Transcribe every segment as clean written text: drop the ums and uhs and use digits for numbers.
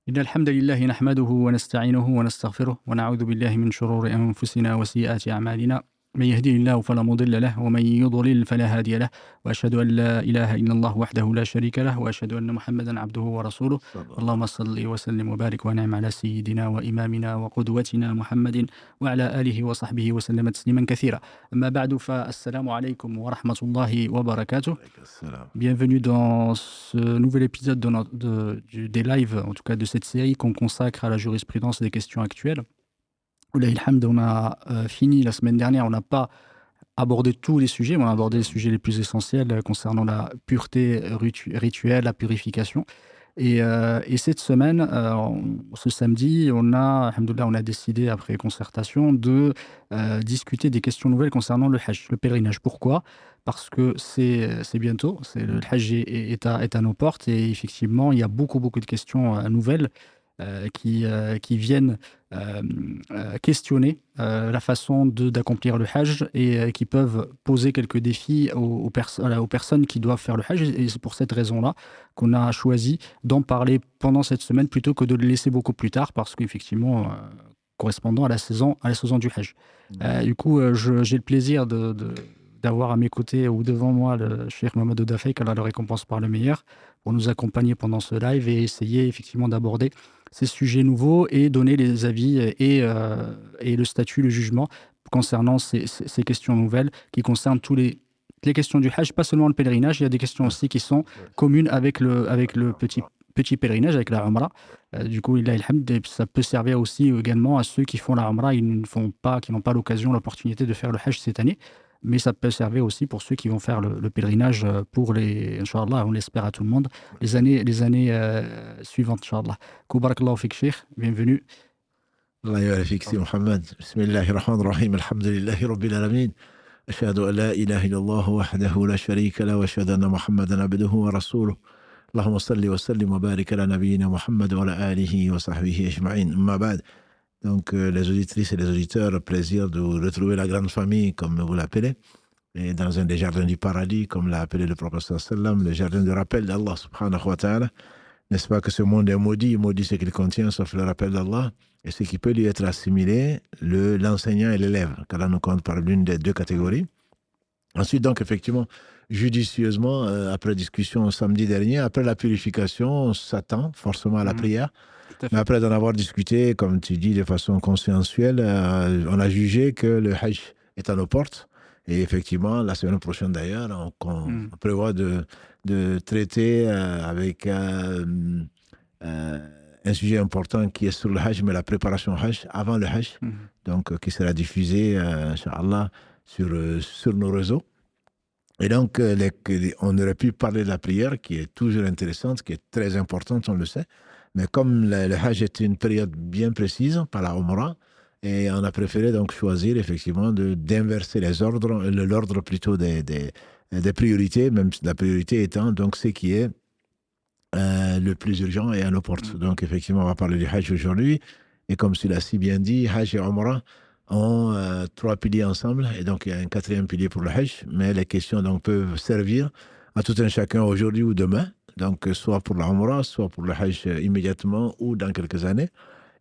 إن الحمد لله نحمده ونستعينه ونستغفره ونعوذ بالله من شرور أنفسنا وسيئات أعمالنا من يهده الله فلا مضل له ومن يضلل فلا هادي له وأشهد أن لا إله إلا الله وحده لا شريك له وأشهد أن محمدا عبده ورسوله صلى الله اللهم عليه صل وسلم وبارك ونعم على سيدنا وإمامنا وقدوتنا محمد وعلى آله وصحبه وسلم تسليما كثيرا أما بعد فالسلام عليكم ورحمة الله وبركاته. وسلم. Bienvenue dans ce nouvel épisode des lives, en tout cas de cette série qu'on consacre à la jurisprudence des questions actuelles. Oulah ilhamd, on a fini la semaine dernière, on n'a pas abordé tous les sujets, mais on a abordé les sujets les plus essentiels concernant la pureté rituelle, la purification. Et cette semaine, ce samedi, alhamdoulilah, on a décidé, après concertation, de discuter des questions nouvelles concernant le Hajj, le pèlerinage. Pourquoi ? Parce que c'est bientôt, le Hajj est à nos portes, et effectivement, il y a beaucoup de questions nouvelles qui viennent questionner la façon d'accomplir le Hajj et qui peuvent poser quelques défis aux personnes qui doivent faire le Hajj. Et c'est pour cette raison-là qu'on a choisi d'en parler pendant cette semaine plutôt que de le laisser beaucoup plus tard, parce qu'effectivement, correspondant à la saison du Hajj. Du coup, j'ai le plaisir d'avoir à mes côtés ou devant moi le Cheikh Mohamed Oudafay, qu'Allah le récompense par le meilleur, pour nous accompagner pendant ce live et essayer effectivement d'aborder ces sujets nouveaux et donner les avis et le statut, le jugement concernant ces questions nouvelles qui concernent les questions du Hajj, pas seulement le pèlerinage, il y a des questions aussi qui sont communes avec le petit pèlerinage, avec la Umrah. Du coup, ça peut servir aussi également à ceux qui font la Umrah, qui n'ont pas l'occasion, l'opportunité de faire le Hajj cette année. Mais ça peut servir aussi pour ceux qui vont faire le pèlerinage pour Inch'Allah, on l'espère à tout le monde, les années suivantes, Inch'Allah. Barakallahu fik, Cheikh, bienvenue. Allah yabarak fik, Si Mohamed. Bismillahir Rahmanir Rahim, alhamdulillahi Rabbil Alamin. Ashhadu an la ilaha illallah wahdahu la sharika lahu wa ashhadu anna Muhammadan abduhu wa rasuluhu. Allahumma salli wa sallim wa barik ala nabiyyina Muhammad wa ala alihi wa sahbihi ajma'in. Amma ba'd. Donc, les auditrices et les auditeurs, plaisir de retrouver la grande famille, comme vous l'appelez, et dans un des jardins du paradis, comme l'a appelé le prophète sallam, le jardin de rappel d'Allah subhanahu wa ta'ala. N'est-ce pas que ce monde est maudit ce qu'il contient, sauf le rappel d'Allah, et ce qui peut lui être assimilé, l'enseignant et l'élève, qu'Allah nous compte par l'une des deux catégories. Ensuite, donc, effectivement, judicieusement, après discussion samedi dernier, après la purification, on s'attend forcément à la prière. Mais après d'en avoir discuté, comme tu dis, de façon consensuelle, on a jugé que le Hajj est à nos portes. Et effectivement, la semaine prochaine d'ailleurs, on prévoit de traiter avec un sujet important qui est sur le Hajj, mais la préparation Hajj, avant le Hajj, donc qui sera diffusé, Inch'Allah, sur nos réseaux. Et donc, on aurait pu parler de la prière, qui est toujours intéressante, qui est très importante, on le sait. Mais comme le Hajj est une période bien précise par la Umrah, et on a préféré donc choisir effectivement d'inverser l'ordre plutôt des priorités, même la priorité étant donc ce qui est le plus urgent et à nos portes. Donc effectivement, on va parler du Hajj aujourd'hui. Et comme tu l'as si bien dit, Hajj et Umrah ont trois piliers ensemble. Et donc il y a un quatrième pilier pour le Hajj. Mais les questions donc peuvent servir à tout un chacun aujourd'hui ou demain. Donc, soit pour la Umrah, soit pour le Hajj immédiatement ou dans quelques années.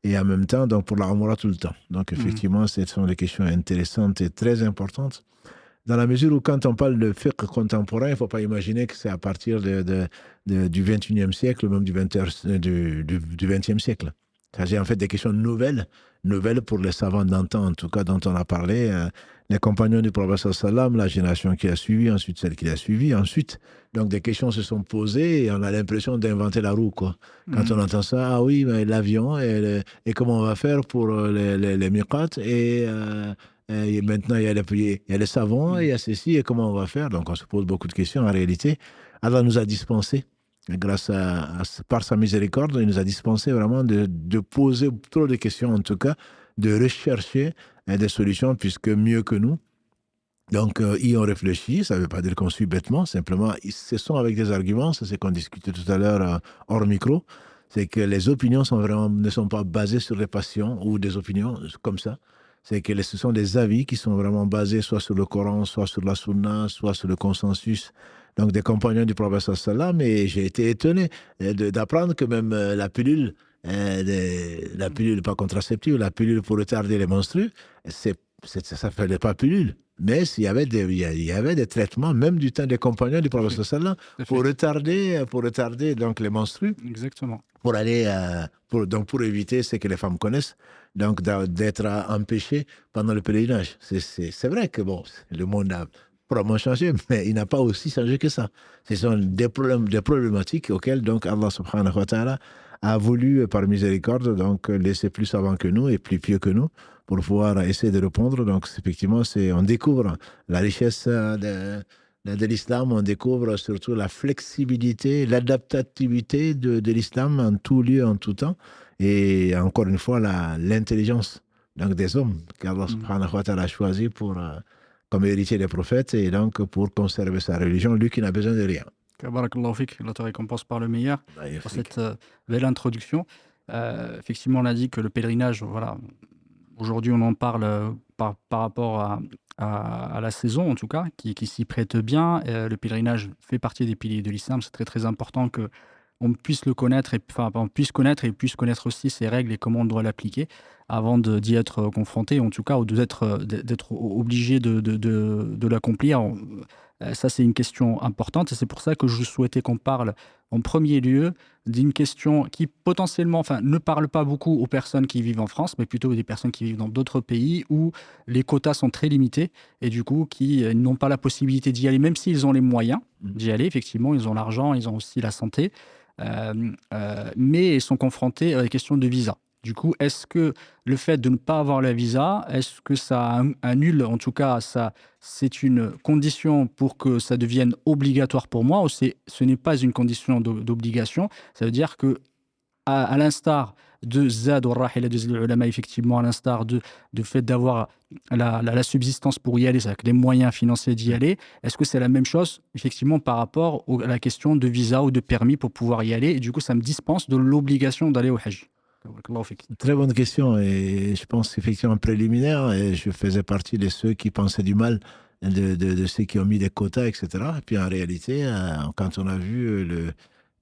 Et en même temps, donc pour la Umrah tout le temps. Donc, effectivement, ce sont des questions intéressantes et très importantes. Dans la mesure où, quand on parle de fiqh contemporain, il ne faut pas imaginer que c'est à partir du 21e siècle, ou même du 20e siècle. C'est en fait des questions nouvelles pour les savants d'antan, en tout cas, dont on a parlé. Les compagnons du prophète sallam, la génération qui a suivi, ensuite celle qui a suivi, ensuite. Donc des questions se sont posées et on a l'impression d'inventer la roue, quoi. Quand on entend ça, ah oui, mais l'avion, et comment on va faire pour les miqats, et maintenant il y a les savants, et il y a ceci, et comment on va faire. Donc on se pose beaucoup de questions. En réalité, Allah nous a dispensé, grâce par sa miséricorde, il nous a dispensé vraiment de poser trop de questions, en tout cas, de rechercher des solutions, puisque mieux que nous. Donc, y ont réfléchi, ça ne veut pas dire qu'on suit bêtement, simplement, ce sont avec des arguments, c'est ce qu'on discutait tout à l'heure hors micro, c'est que les opinions ne sont pas basées sur des passions ou des opinions comme ça. C'est que ce sont des avis qui sont vraiment basés soit sur le Coran, soit sur la Sunna, soit sur le consensus, donc des compagnons du prophète sallam. Et j'ai été étonné d'apprendre que même la pilule la pilule pas contraceptive, la pilule pour retarder les menstrues, ça ne s'appelait pas pilule. Mais il y avait des traitements, même du temps des compagnons du prophète sallallahu pour retarder donc les menstrues. Exactement. Pour aller, pour éviter ce que les femmes connaissent, donc d'être empêchées pendant le pèlerinage. C'est vrai que bon, le monde a probablement changé, mais il n'a pas aussi changé que ça. Ce sont des problématiques auxquelles donc Allah subhanahu wa ta'ala a voulu, par miséricorde, donc laisser plus savants que nous et plus pieux que nous pour pouvoir essayer de répondre. Donc effectivement, on découvre la richesse de l'islam, on découvre surtout la flexibilité, l'adaptativité de l'islam en tout lieu, en tout temps, et encore une fois l'intelligence donc des hommes qu'Allah subhanahu wa ta'ala a choisi comme héritier des prophètes et donc pour conserver sa religion, lui qui n'a besoin de rien. Barakallahu fik, Allah te récompense par le meilleur pour cette belle introduction. Effectivement, on a dit que le pèlerinage, voilà, aujourd'hui on en parle par rapport à la saison en tout cas, qui s'y prête bien. Le pèlerinage fait partie des piliers de l'islam. C'est très très important que on puisse le connaître, on puisse connaître aussi ses règles et comment on doit l'appliquer avant d'y être confronté, en tout cas, ou d'être obligé de l'accomplir. Ça, c'est une question importante et c'est pour ça que je souhaitais qu'on parle en premier lieu d'une question qui potentiellement, ne parle pas beaucoup aux personnes qui vivent en France, mais plutôt des personnes qui vivent dans d'autres pays où les quotas sont très limités et du coup qui n'ont pas la possibilité d'y aller, même s'ils ont les moyens d'y aller. Effectivement, ils ont l'argent, ils ont aussi la santé, mais ils sont confrontés à la question de visa. Du coup, est-ce que le fait de ne pas avoir le visa, est-ce que ça annule, en tout cas, c'est une condition pour que ça devienne obligatoire pour moi, ou ce n'est pas une condition d'obligation? Ça veut dire que, à l'instar de Zad ou Rahila des ulama, effectivement, à l'instar de fait d'avoir la subsistance pour y aller, c'est-à-dire les moyens financiers d'y aller, est-ce que c'est la même chose, effectivement, par rapport à la question de visa ou de permis pour pouvoir y aller? Et du coup, ça me dispense de l'obligation d'aller au Hajj. Très bonne question et je pense qu'effectivement préliminaire, et je faisais partie de ceux qui pensaient du mal de ceux qui ont mis des quotas, etc. Et puis en réalité, quand on a vu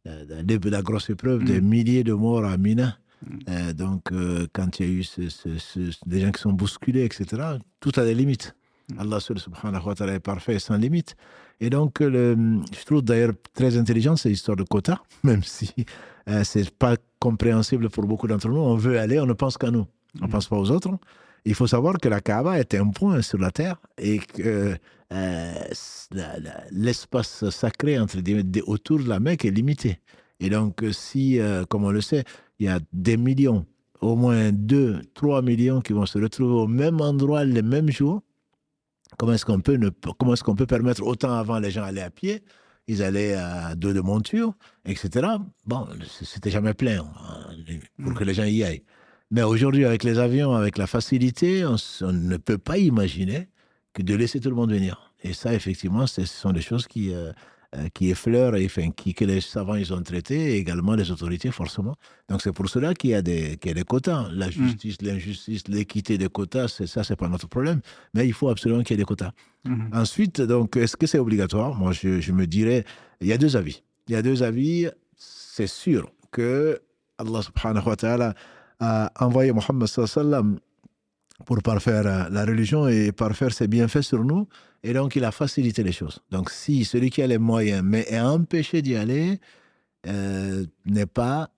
la grosse épreuve des milliers de morts à Mina, quand il y a eu des gens qui sont bousculés, etc., tout a des limites. Allah seul subhanahu wa ta'ala est parfait et sans limite. Et donc, je trouve d'ailleurs très intelligent cette histoire de quotas, même si c'est pas compréhensible pour beaucoup d'entre nous. On veut aller, on ne pense qu'à nous. On ne pense pas aux autres. Il faut savoir que la Kaaba est un point sur la terre et que l'espace sacré autour de la Mecque est limité. Et donc, si, comme on le sait, il y a des millions, au moins 2-3 millions qui vont se retrouver au même endroit le même jour, comment est-ce qu'on peut permettre autant avant les gens allaient à pied, ils allaient à dos de monture, etc. Bon, c'était jamais plein pour que les gens y aillent. Mais aujourd'hui, avec les avions, avec la facilité, on ne peut pas imaginer que de laisser tout le monde venir. Et ça, effectivement, ce sont des choses qui effleurent, que les savants ils ont traité, et également les autorités, forcément. Donc c'est pour cela qu'il y a des quotas. La justice, l'injustice, l'équité des quotas, c'est pas notre problème. Mais il faut absolument qu'il y ait des quotas. Ensuite, donc, est-ce que c'est obligatoire? Moi, je me dirais, il y a deux avis. C'est sûr que Allah subhanahu wa ta'ala a envoyé Mohammed sallallahu alayhi wa sallam pour parfaire la religion et parfaire ses bienfaits sur nous. Et donc, il a facilité les choses. Donc, si celui qui a les moyens, mais est empêché d'y aller, n'est pas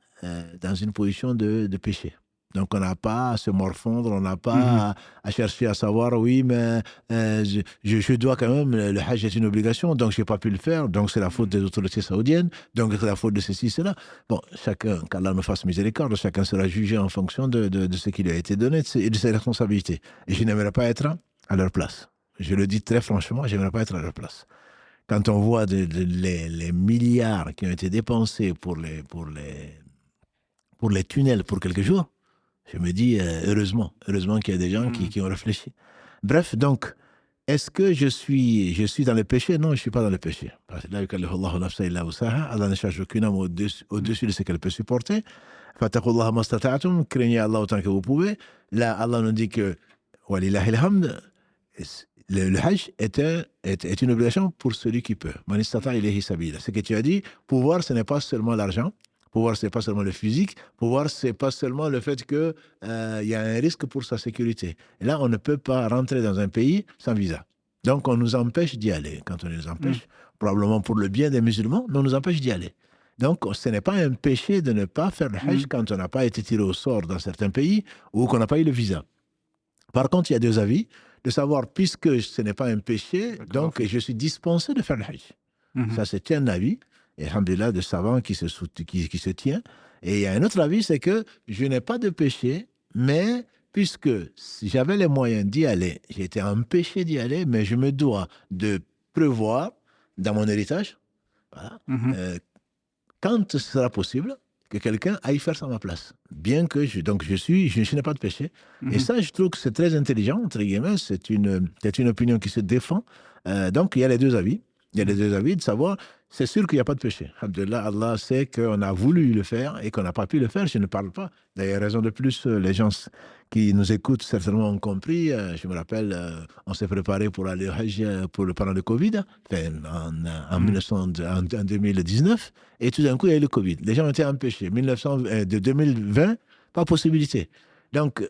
dans une position de péché. Donc, on n'a pas à se morfondre, on n'a pas à chercher à savoir, oui, mais je dois quand même, le Hajj est une obligation, donc je n'ai pas pu le faire, donc c'est la faute des autorités saoudiennes, donc c'est la faute de ceci, cela. Bon, chacun, qu'Allah nous fasse miséricorde, chacun sera jugé en fonction de ce qui lui a été donné et de ses responsabilités. Et je n'aimerais pas être à leur place. Je le dis très franchement, je n'aimerais pas être à leur place. Quand on voit les milliards qui ont été dépensés pour les tunnels pour quelques jours, je me dis, heureusement qu'il y a des gens qui ont réfléchi. Bref, donc, est-ce que je suis dans le péché? Non, je ne suis pas dans le péché. Allah ne charge aucune âme au-dessus de ce qu'elle peut supporter. Craignez Allah autant que vous pouvez. Là, Allah nous dit que le Hajj est une obligation pour celui qui peut. Ce que tu as dit, pouvoir, ce n'est pas seulement l'argent. Pouvoir, ce n'est pas seulement le physique. Pouvoir, ce n'est pas seulement le fait qu'il y a un risque pour sa sécurité. Et là, on ne peut pas rentrer dans un pays sans visa. Donc, on nous empêche d'y aller. Quand on nous empêche, probablement pour le bien des musulmans, mais on nous empêche d'y aller. Donc, ce n'est pas un péché de ne pas faire le Hajj quand on n'a pas été tiré au sort dans certains pays ou qu'on n'a pas eu le visa. Par contre, il y a deux avis, de savoir, puisque ce n'est pas un péché, donc je suis dispensé de faire le Hajj. Ça, c'est un avis, et alhamdoulilah, de savants qui se tient. Et il y a un autre avis, c'est que je n'ai pas de péché, mais puisque si j'avais les moyens d'y aller, j'ai été empêché d'y aller, mais je me dois de prévoir dans mon héritage, voilà, quand ce sera possible, que quelqu'un aille faire ça à ma place. Bien que je n'ai pas de péché. Et ça, je trouve que c'est très intelligent, entre guillemets, c'est une opinion qui se défend. Donc, il y a les deux avis. Il y a les deux avis de savoir, c'est sûr qu'il n'y a pas de péché. Alhamdulillah, Allah sait qu'on a voulu le faire et qu'on n'a pas pu le faire. Je ne parle pas. D'ailleurs, raison de plus, les gens qui nous écoutent certainement ont compris. Je me rappelle, on s'est préparé pour aller au Hajj pendant le Covid, en 2019, et tout d'un coup, il y a eu le Covid. Les gens ont été empêchés. De 2020, pas possibilité. Donc,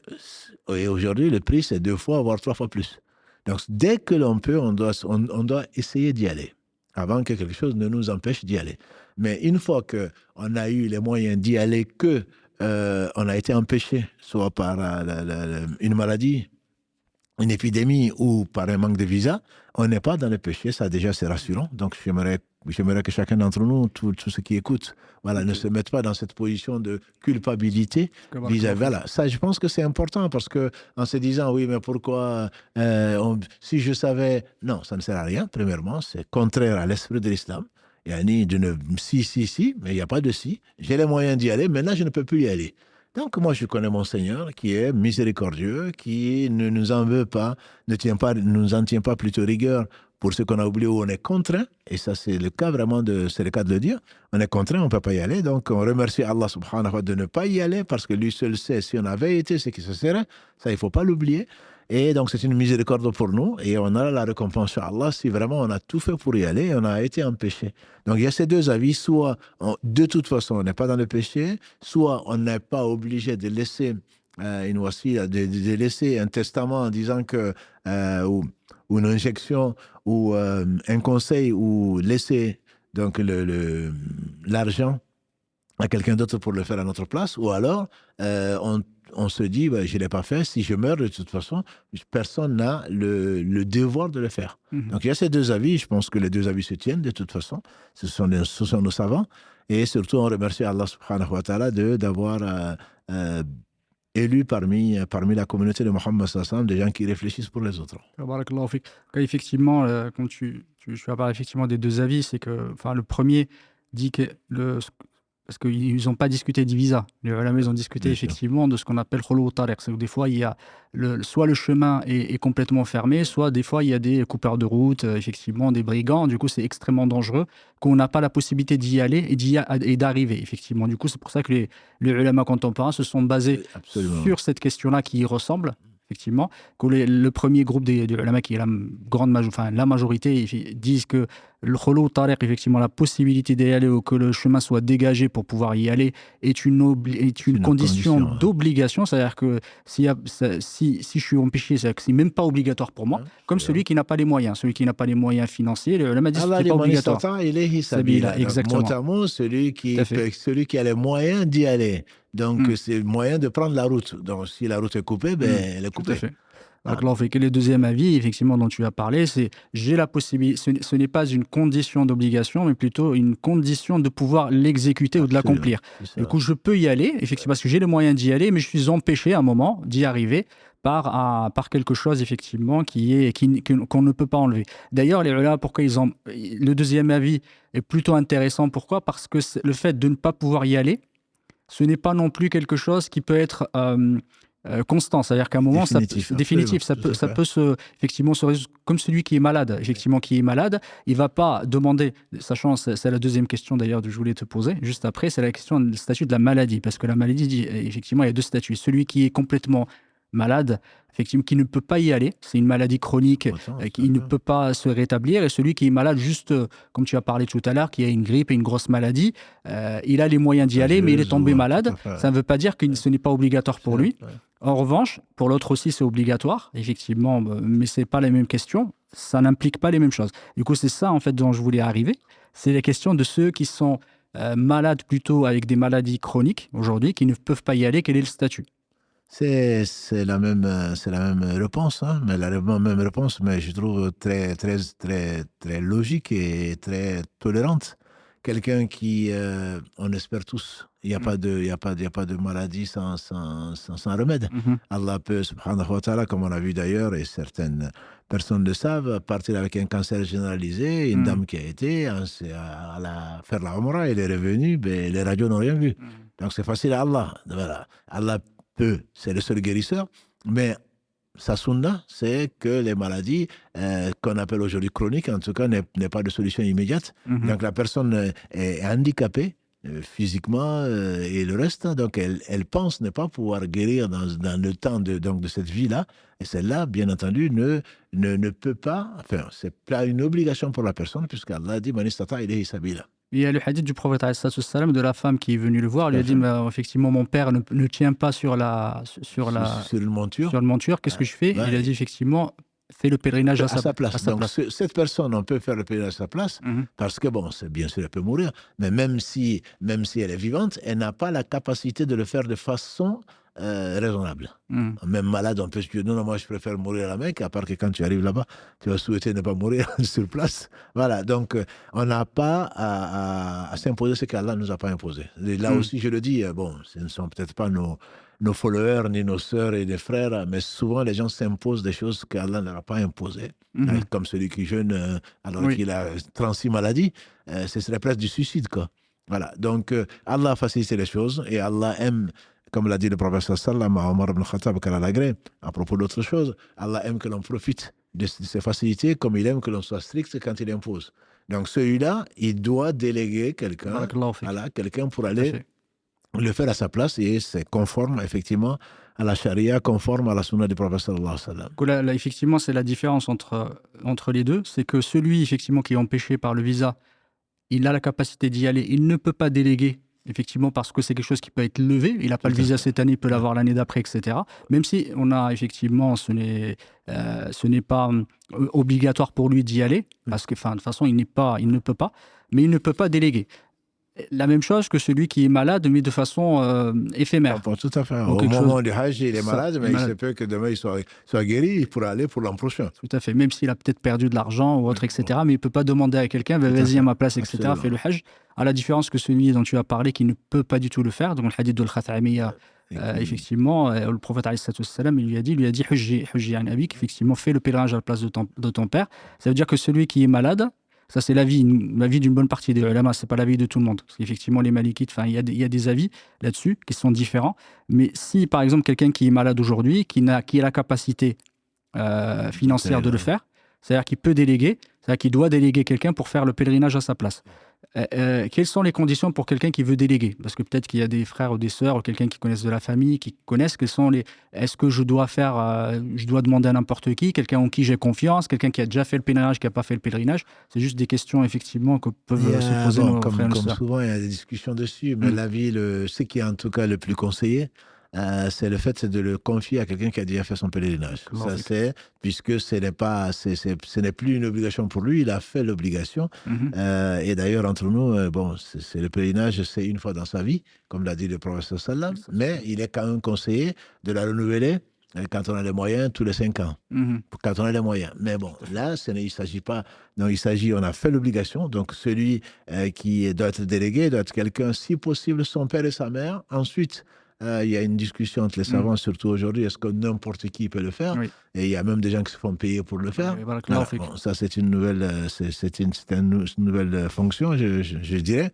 et aujourd'hui, le prix, c'est 2 fois, voire 3 fois plus. Donc, dès que l'on peut, on doit essayer d'y aller, avant que quelque chose ne nous empêche d'y aller. Mais une fois qu'on a eu les moyens d'y aller, on a été empêché, soit par une maladie, une épidémie ou par un manque de visa, on n'est pas dans le péché, ça déjà c'est rassurant. Donc j'aimerais que chacun d'entre nous, tous ceux qui écoutent, voilà, ne se mettent pas dans cette position de culpabilité vis-à-vis. Voilà, ça je pense que c'est important parce que en se disant oui mais pourquoi si je savais, non, ça ne sert à rien. Premièrement, c'est contraire à l'esprit de l'islam. Il y a ni si, mais il n'y a pas de si. J'ai les moyens d'y aller, maintenant je ne peux plus y aller. Donc, moi, je connais mon Seigneur qui est miséricordieux, qui ne nous en veut pas, nous en tient pas plutôt rigueur pour ce qu'on a oublié où on est contraint. Et ça, c'est le cas vraiment c'est le cas de le dire. On est contraint, on ne peut pas y aller. Donc, on remercie Allah subhanahu wa ta'ala de ne pas y aller parce que lui seul sait si on avait été ce qui se serait. Ça, il ne faut pas l'oublier. Et donc, c'est une miséricorde pour nous et on a la récompense sur Allah si vraiment on a tout fait pour y aller et on a été empêché. Donc, il y a ces deux avis. Soit, de toute façon, on n'est pas dans le péché, soit on n'est pas obligé de laisser une wasila, de laisser un testament en disant que, ou une injection, ou un conseil, ou laisser donc l'argent à quelqu'un d'autre pour le faire à notre place, ou alors on se dit, je ne l'ai pas fait, si je meurs de toute façon, personne n'a le devoir de le faire. Donc il y a ces deux avis, je pense que les deux avis se tiennent de toute façon, ce sont nos savants, et surtout on remercie Allah subhanahu wa ta'ala d'avoir élu parmi la communauté de Mohammed sallallahu alayhi wa sallam des gens qui réfléchissent pour les autres. Barakallahu fik. Effectivement, quand tu as parlé effectivement des deux avis, c'est que le premier dit que parce qu'ils n'ont pas discuté du visa. Les ulama, ils ont discuté effectivement de ce qu'on appelle khulu tariq. C'est que des fois, il y a soit le chemin est complètement fermé, soit des fois, il y a des coupeurs de route, effectivement, des brigands. Du coup, c'est extrêmement dangereux qu'on n'a pas la possibilité d'y aller et d'arriver, effectivement. Du coup, c'est pour ça que les ulama contemporains se sont basés sur cette question-là qui y ressemble. Effectivement, que le premier groupe des ulama, qui est la majorité, ils disent que le khulu tariq, effectivement, la possibilité d'y aller ou que le chemin soit dégagé pour pouvoir y aller est une condition d'obligation. C'est-à-dire que si je suis empêché, c'est-à-dire que c'est même pas obligatoire pour moi, comme celui qui n'a pas les moyens. Celui qui n'a pas les moyens financiers, les ulama disent que c'est pas obligatoire. Exactement. Notamment celui qui a les moyens d'y aller. Donc, c'est le moyen de prendre la route. Donc, si la route est coupée, elle est coupée. Tout à fait. Alors, le deuxième avis, effectivement, dont tu as parlé, c'est j'ai la possibilité. Ce n'est pas une condition d'obligation, mais plutôt une condition de pouvoir l'exécuter ou de l'accomplir. Du coup, je peux y aller, effectivement, parce que j'ai les moyens d'y aller, mais je suis empêché à un moment d'y arriver par quelque chose, effectivement, qu'on ne peut pas enlever. D'ailleurs, les ulama, le deuxième avis est plutôt intéressant. Pourquoi ? Parce que le fait de ne pas pouvoir y aller, ce n'est pas non plus quelque chose qui peut être constant. C'est-à-dire qu'à un moment, définitif, ça peut effectivement se résoudre comme celui qui est malade. Effectivement, qui est malade, il ne va pas demander, sachant, c'est la deuxième question d'ailleurs que je voulais te poser, juste après, c'est la question du statut de la maladie. Parce que la maladie, effectivement, il y a deux statuts. Celui qui est complètement malade, effectivement, qui ne peut pas y aller. C'est une maladie chronique qui ne peut pas se rétablir. Et celui qui est malade, juste comme tu as parlé tout à l'heure, qui a une grippe et une grosse maladie, il a les moyens d'y aller, mais il est tombé malade. Ça ne veut pas dire que ce n'est pas obligatoire pour lui. En revanche, pour l'autre aussi, c'est obligatoire, effectivement, mais ce n'est pas les mêmes questions. Ça n'implique pas les mêmes choses. Du coup, c'est ça, en fait, dont je voulais arriver. C'est les questions de ceux qui sont malades plutôt avec des maladies chroniques aujourd'hui, qui ne peuvent pas y aller. Quel est le statut? C'est la même réponse, hein, mais la même réponse, mais je trouve très logique et très tolérante. Quelqu'un qui, on espère tous, il n'y a pas de maladie sans remède. Allah peut, subhanahu wa ta'ala, comme on a vu d'ailleurs, et certaines personnes le savent, partir avec un cancer généralisé, une dame qui a été faire la Umrah, elle est revenue, ben, les radios n'ont rien vu. Donc c'est facile à Allah. Voilà. Allah peut, c'est le seul guérisseur, mais sa sunna, c'est que les maladies qu'on appelle aujourd'hui chroniques, en tout cas, n'est pas de solution immédiate. Donc la personne est handicapée physiquement et le reste, donc elle pense ne pas pouvoir guérir dans le temps de cette vie-là, et celle-là, bien entendu, ne peut pas, enfin, c'est pas une obligation pour la personne, puisqu'Allah dit « Man istata ilayhi sabila ». Il y a le hadith du prophète sallam de la femme qui est venue le voir, lui a dit effectivement mon père ne tient pas sur une monture. Sur le monture, qu'est-ce que je fais? Il a dit effectivement fais le pèlerinage à sa place. Donc cette personne, on peut faire le pèlerinage à sa place parce que bon, c'est bien sûr elle peut mourir, mais même si elle est vivante, elle n'a pas la capacité de le faire de façon raisonnable. Même malade, on peut se dire non, moi je préfère mourir à la Mecque, à part que quand tu arrives là-bas, tu vas souhaiter ne pas mourir sur place. Voilà, donc on n'a pas à s'imposer ce qu'Allah ne nous a pas imposé. Et là aussi, je le dis, bon, ce ne sont peut-être pas nos followers, ni nos sœurs et des frères, mais souvent les gens s'imposent des choses qu'Allah ne leur a pas imposées. Comme celui qui jeûne alors qu'il a 36 maladies, ce serait presque du suicide, quoi. Voilà, donc Allah a facilité les choses et Allah aime. Comme l'a dit le prophète sallam à Omar ibn Khattab à propos d'autre chose, Allah aime que l'on profite de ces facilités comme il aime que l'on soit strict quand il impose. Donc celui-là, il doit déléguer quelqu'un pour aller le faire à sa place et c'est conforme effectivement à la charia, conforme à la sunna du prophète sallallahu alayhi wa sallam. Là, effectivement, c'est la différence entre les deux, c'est que celui effectivement qui est empêché par le visa, il a la capacité d'y aller, il ne peut pas déléguer. Effectivement, parce que c'est quelque chose qui peut être levé. Il n'a pas le visa cette année, il peut l'avoir l'année d'après, etc. Même si on a effectivement, ce n'est pas obligatoire pour lui d'y aller, parce que, de toute façon, il ne peut pas, mais il ne peut pas déléguer. La même chose que celui qui est malade, mais de façon éphémère. Tout à fait. Au moment du Hajj, il est malade, mais il se peut que demain il soit guéri, il pourra aller pour l'an prochain. Tout à fait. Même s'il a peut-être perdu de l'argent ou autre, etc. Mais il ne peut pas demander à quelqu'un, vas-y à ma place, etc. Fais le Hajj. À la différence que celui dont tu as parlé, qui ne peut pas du tout le faire. Donc le hadith de l'Khatamiya, effectivement, le prophète il lui a dit Hujji an abik, effectivement, fais le pèlerinage à la place de ton père. Ça veut dire que celui qui est malade, ça, c'est l'avis d'une bonne partie des ulama, ce n'est pas l'avis de tout le monde. Parce qu'effectivement, les malikites, il y a des avis là-dessus qui sont différents. Mais si, par exemple, quelqu'un qui est malade aujourd'hui, qui a la capacité financière de le faire, c'est-à-dire qu'il peut déléguer, c'est-à-dire qu'il doit déléguer quelqu'un pour faire le pèlerinage à sa place. Quelles sont les conditions pour quelqu'un qui veut déléguer? Parce que peut-être qu'il y a des frères ou des sœurs ou quelqu'un qui connaissent de la famille, qui connaissent est-ce que je dois demander à n'importe qui, quelqu'un en qui j'ai confiance, quelqu'un qui a déjà fait le pèlerinage, qui n'a pas fait le pèlerinage? C'est juste des questions effectivement que peuvent se poser nos frères et nos sœurs. Comme souvent, il y a des discussions dessus, mais ce qui est en tout cas le plus conseillé, c'est le fait de le confier à quelqu'un qui a déjà fait son pèlerinage. Puisque ce n'est plus une obligation pour lui, il a fait l'obligation. Et d'ailleurs, entre nous, c'est le pèlerinage, c'est une fois dans sa vie, comme l'a dit le professeur Sallam, mais il est quand même conseillé de la renouveler quand on a les moyens, tous les 5 ans. Quand on a les moyens. Mais bon, là, il ne s'agit pas... Non, on a fait l'obligation. Donc, celui qui doit être délégué doit être quelqu'un, si possible, son père et sa mère. Ensuite... il y a une discussion entre les savants, surtout aujourd'hui, est-ce que n'importe qui peut le faire? Et il y a même des gens qui se font payer pour le faire. Ça, c'est une nouvelle fonction, je dirais.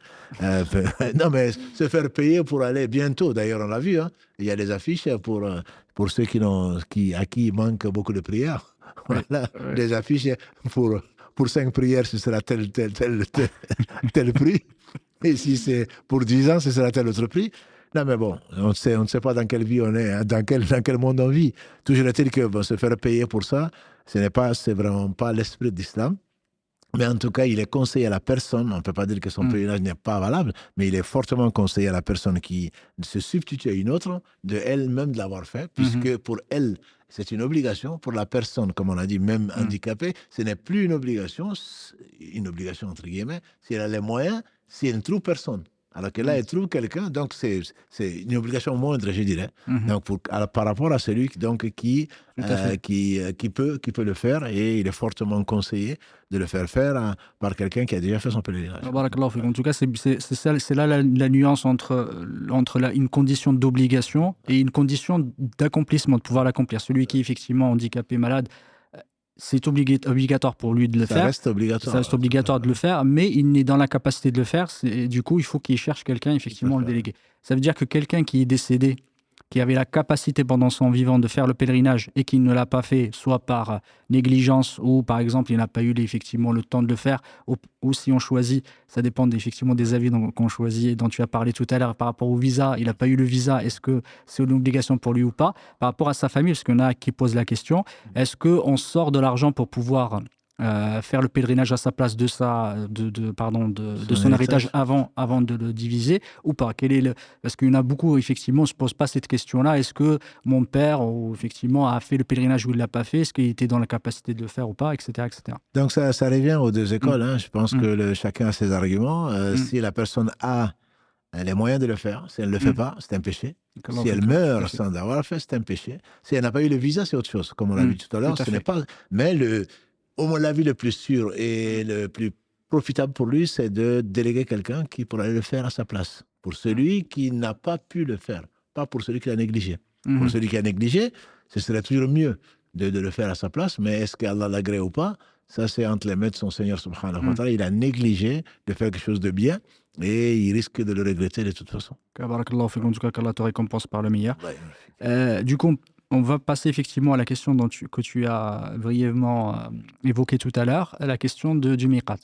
Non, mais se faire payer pour aller bientôt, d'ailleurs, on l'a vu, hein, il y a des affiches pour ceux à qui il manque beaucoup de prières. Voilà, des affiches pour 5 prières, ce sera tel prix. Et si c'est pour 10 ans, ce sera tel autre prix. Non, mais bon, on ne sait pas dans quelle vie on est, hein, dans quel monde on vit. Toujours est-il que bon, se faire payer pour ça, c'est vraiment pas l'esprit d'Islam. Mais en tout cas, il est conseillé à la personne, on ne peut pas dire que son pèlerinage n'est pas valable, mais il est fortement conseillé à la personne qui se substitue à une autre, de elle-même de l'avoir fait, puisque pour elle, c'est une obligation. Pour la personne, comme on a dit, même handicapée, ce n'est plus une obligation entre guillemets, si elle a les moyens, si elle ne trouve personne. Alors que là, elle trouve quelqu'un, donc c'est une obligation moindre, je dirais. Donc par rapport à celui donc, qui peut le faire, et il est fortement conseillé de le faire faire par quelqu'un qui a déjà fait son pèlerinage. En tout cas, c'est là la nuance entre une condition d'obligation et une condition d'accomplissement, de pouvoir l'accomplir. Celui qui est effectivement handicapé, malade, c'est obligatoire pour lui de le faire. Ça reste obligatoire de le faire, mais il n'est dans la capacité de le faire. Du coup, il faut qu'il cherche quelqu'un, effectivement, le déléguer. Ça veut dire que quelqu'un qui est décédé, qui avait la capacité pendant son vivant de faire le pèlerinage et qui ne l'a pas fait, soit par négligence ou par exemple il n'a pas eu effectivement le temps de le faire, ou si on choisit, ça dépend effectivement des avis qu'on choisit et dont tu as parlé tout à l'heure par rapport au visa, il n'a pas eu le visa, est-ce que c'est une obligation pour lui ou pas? Par rapport à sa famille, parce qu'il y en a qui posent la question, est-ce qu'on sort de l'argent pour pouvoir faire le pèlerinage à sa place de son héritage avant de le diviser ou pas? Parce qu'il y en a beaucoup, effectivement, ne se posent pas cette question-là. Est-ce que mon père, effectivement, a fait le pèlerinage ou il ne l'a pas fait? Est-ce qu'il était dans la capacité de le faire ou pas, etc. Donc, ça revient aux deux écoles. Hein. Je pense que chacun a ses arguments. Si la personne a les moyens de le faire, si elle ne le fait pas, c'est un péché. Si elle meurt sans avoir fait, c'est un péché. Si elle n'a pas eu le visa, c'est autre chose. Comme on l'a vu tout à l'heure, ce n'est pas... Mais au moins, l'avis le plus sûr et le plus profitable pour lui, c'est de déléguer quelqu'un qui pourra le faire à sa place. Pour celui qui n'a pas pu le faire, pas pour celui qui l'a négligé. Pour celui qui a négligé, ce serait toujours mieux de le faire à sa place, mais est-ce qu'Allah l'agrée ou pas? Ça, c'est entre les mains de son Seigneur subhanahu wa ta'ala. Il a négligé de faire quelque chose de bien et il risque de le regretter de toute façon. Barakallahu fik, en tout cas, qu'Allah te récompense par le meilleur. Du coup, on va passer effectivement à la question que tu as brièvement évoquée tout à l'heure, la question du miqat.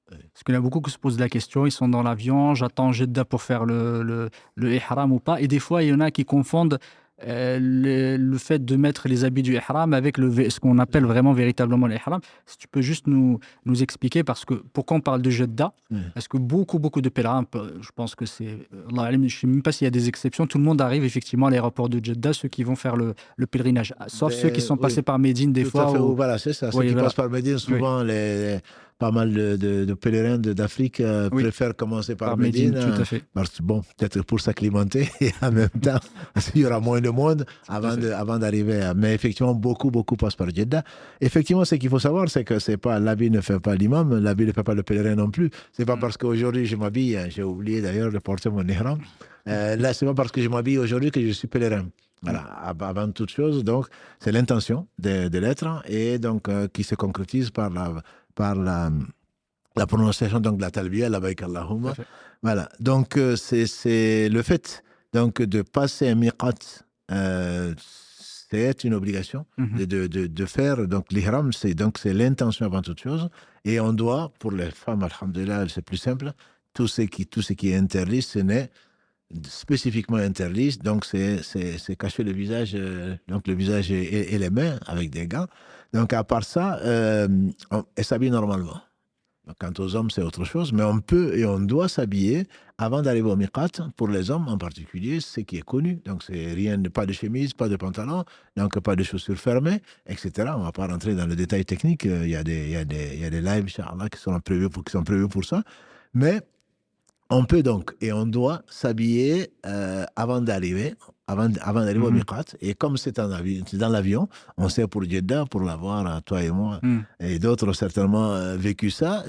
Parce qu'il y en a beaucoup qui se posent la question, ils sont dans l'avion, j'attends Jeddah pour faire le ihram ou pas. Et des fois, il y en a qui confondent le fait de mettre les habits du ihram avec ce qu'on appelle vraiment véritablement l'ihram. Si tu peux juste nous expliquer, parce que pourquoi on parle de Jeddah? Parce que beaucoup de pèlerins, je pense que c'est... je ne sais même pas s'il y a des exceptions, tout le monde arrive effectivement à l'aéroport de Jeddah, ceux qui vont faire le pèlerinage. Sauf ceux qui sont passés par Médine des fois. Voilà, c'est ça. Ceux qui passent par Médine, souvent pas mal de pèlerins d'Afrique préfèrent commencer par Médine. Tout à fait. Parce que, bon, peut-être pour s'acclimater et en même temps, il y aura moins de monde avant d'arriver. Mais effectivement, beaucoup passent par Jeddah. Effectivement, ce qu'il faut savoir, c'est que l'habit ne fait pas l'imam, l'habit ne fait pas le pèlerin non plus. C'est pas parce qu'aujourd'hui je m'habille, j'ai oublié d'ailleurs de porter mon ihram. Là, c'est pas parce que je m'habille aujourd'hui que je suis pèlerin. Voilà, avant toute chose, donc, c'est l'intention de l'être et donc qui se concrétise par la prononciation donc, de la talbiya, labbaik Allahumma. Voilà, donc c'est le fait donc, de passer un miqat, c'est une obligation de faire. Donc l'ihram, c'est l'intention avant toute chose. Et on doit, pour les femmes, alhamdoulilah, c'est plus simple, tout ce qui est interdit, ce n'est spécifiquement interdit, donc c'est cacher le visage, donc le visage et les mains avec des gants. Donc à part ça, elle s'habille normalement. Donc, quant aux hommes, c'est autre chose, mais on peut et on doit s'habiller avant d'arriver au miqat. Pour les hommes en particulier, ce qui est connu. Donc c'est pas de chemise, pas de pantalon, donc pas de chaussures fermées, etc. On ne va pas rentrer dans le détail technique. Il y a des lives, Inch'Allah, qui sont prévus pour ça. Mais on peut donc et on doit s'habiller avant d'arriver au miqat. Et comme c'est dans l'avion, on sait pour Jeddah, pour l'avoir, toi et moi, et d'autres certainement vécu ça,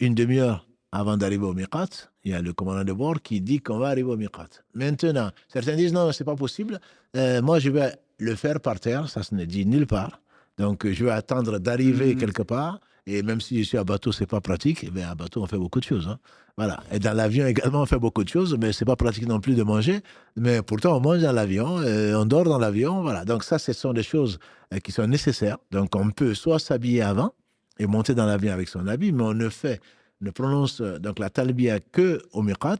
une demi-heure avant d'arriver au miqat, il y a le commandant de bord qui dit qu'on va arriver au miqat. Maintenant, certains disent non, c'est pas possible. Moi, je vais le faire par terre, ça se ne dit nulle part. Donc, je vais attendre d'arriver quelque part. Et même si je suis à bateau, c'est pas pratique. Mais à bateau, on fait beaucoup de choses. Hein. Voilà. Et dans l'avion également, on fait beaucoup de choses, mais c'est pas pratique non plus de manger. Mais pourtant, on mange dans l'avion, on dort dans l'avion. Voilà. Donc ça, ce sont des choses qui sont nécessaires. Donc on peut soit s'habiller avant et monter dans l'avion avec son habit, mais on ne prononce donc la talbiya que au miqat.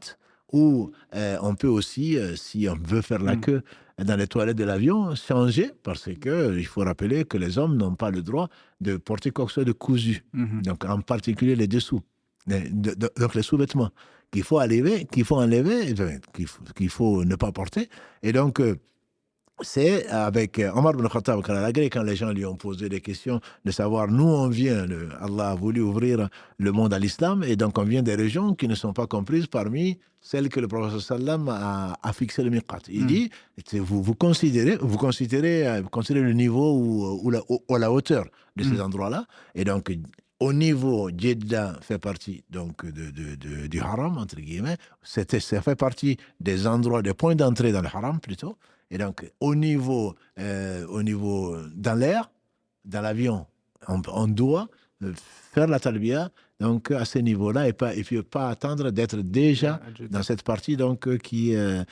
Ou on peut aussi, si on veut faire la queue dans les toilettes de l'avion, changer, parce qu'il faut rappeler que les hommes n'ont pas le droit de porter quoi que ce soit de cousu. Donc, en particulier les dessous. Donc, les sous-vêtements qu'il faut enlever, qu'il faut ne pas porter. Et donc, c'est avec Omar ibn Khattab, quand les gens lui ont posé des questions de savoir, nous on vient, Allah a voulu ouvrir le monde à l'islam, et donc on vient des régions qui ne sont pas comprises parmi celles que le prophète sallam a fixé le miqat. Il dit, vous considérez le niveau ou la hauteur de ces endroits-là, et donc au niveau, Jeddah fait partie donc du haram, entre guillemets, ça fait partie des endroits, des points d'entrée dans le haram plutôt. Et donc, au niveau dans l'air, dans l'avion, on doit faire la talbiya donc à ce niveau-là et puis pas attendre d'être déjà dans cette partie donc qu'un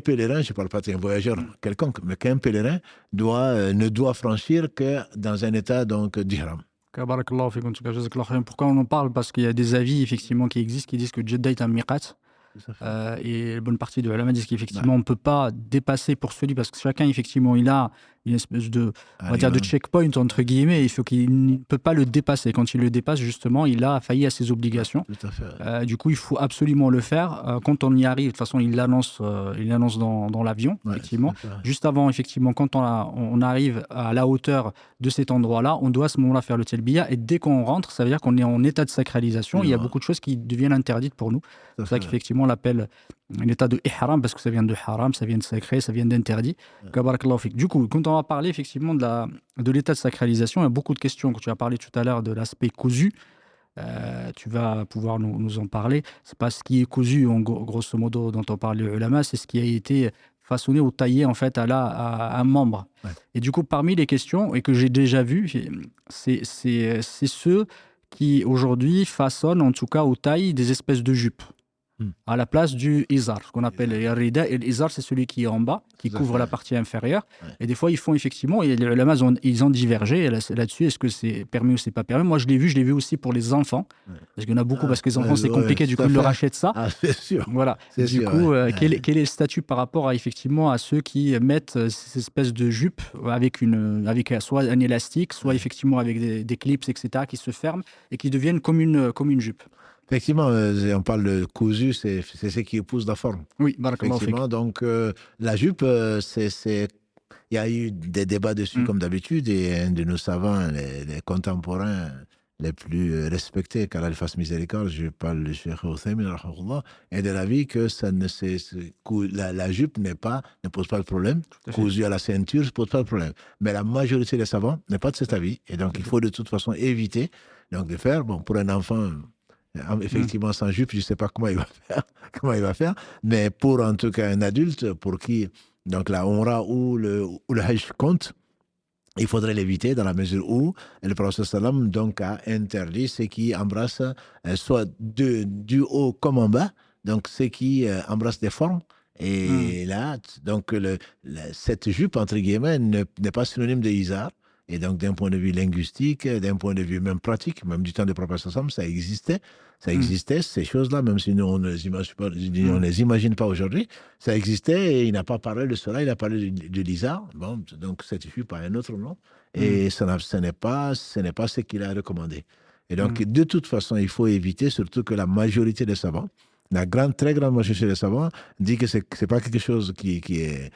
pèlerin, je ne parle pas d'un voyageur quelconque, mais qu'un pèlerin ne doit franchir que dans un état donc d'ihram. Barakallahu fik, en tout cas, jazakallahu khairan. Pourquoi on en parle? Parce qu'il y a des avis effectivement qui existent qui disent que Jeddah est un miqat. Et une bonne partie de l'ulama disent qu'effectivement on ne peut pas dépasser pour celui, parce que chacun effectivement il a une espèce de, on va dire, de checkpoint entre guillemets, il faut qu'il ne peut pas le dépasser. Quand il le dépasse, justement, il a failli à ses obligations. Tout à fait. Du coup, il faut absolument le faire. Quand on y arrive, de toute façon, il l'annonce dans l'avion, effectivement. Juste avant, effectivement, quand on arrive à la hauteur de cet endroit-là, on doit à ce moment-là faire le talbiya. Et dès qu'on rentre, ça veut dire qu'on est en état de sacralisation. Il y a beaucoup de choses qui deviennent interdites pour nous. C'est ça qu'effectivement, on l'appelle l'état de ihram, parce que ça vient de haram, ça vient de sacré, ça vient d'interdit. Du coup, quand on va parler effectivement de l'état de sacralisation, il y a beaucoup de questions. Quand tu as parlé tout à l'heure de l'aspect cousu, tu vas pouvoir nous en parler. C'est pas ce qui est cousu, grosso modo, dont on parle les ulama, c'est ce qui a été façonné ou taillé en fait à un membre. Et du coup, parmi les questions, et que j'ai déjà vues, c'est ceux qui aujourd'hui façonnent, en tout cas ou taillent, des espèces de jupes à la place du izar, ce qu'on appelle le rida. Et l'izar, c'est celui qui est en bas, qui couvre la partie inférieure. Et des fois, ils font effectivement, et les ulama, ils ont divergé là-dessus, est-ce que c'est permis ou c'est pas permis. Moi, je l'ai vu aussi pour les enfants, parce qu'il y en a beaucoup, parce que les enfants, c'est compliqué, du coup, ils leur achètent ça. C'est sûr. Voilà. Du coup, quel est le statut par rapport à ceux qui mettent ces espèces de jupes avec soit un élastique, soit effectivement avec des clips, etc., qui se ferment et qui deviennent comme une jupe? Effectivement, on parle de cousu, c'est ce qui épouse la forme. Oui, barakallahu fik. Effectivement, donc la jupe, il y a eu des débats dessus comme d'habitude, et un de nos savants, les contemporains les plus respectés, qu'Allah lui fasse miséricorde, je parle du Cheikh Uthaymin, est de l'avis que la jupe ne pose pas de problème, cousu à la ceinture ne pose pas de problème. Mais la majorité des savants n'est pas de cet avis, et donc il faut de toute façon éviter donc, de faire, pour un enfant... Effectivement, sans jupe, je ne sais pas comment il va faire, mais pour en tout cas un adulte pour qui donc la Umrah ou le Hajj compte, il faudrait l'éviter dans la mesure où le prophète sallam donc a interdit ceux qui embrassent soit du haut comme en bas, donc ceux qui embrassent des formes. Et là, donc cette jupe entre guillemets n'est pas synonyme de izar. Et donc, d'un point de vue linguistique, d'un point de vue même pratique, même du temps du prophète sallam, ça existait. Ça existait, ces choses-là, même si nous, on ne les imagine pas aujourd'hui. Ça existait et il n'a pas parlé de cela, il a parlé de l'izar. Bon, donc, ça suffit par un autre nom. Et ce n'est pas ce qu'il a recommandé. Et donc, de toute façon, il faut éviter, surtout que la majorité des savants, très grande majorité des savants, dit que ce n'est pas quelque chose qui est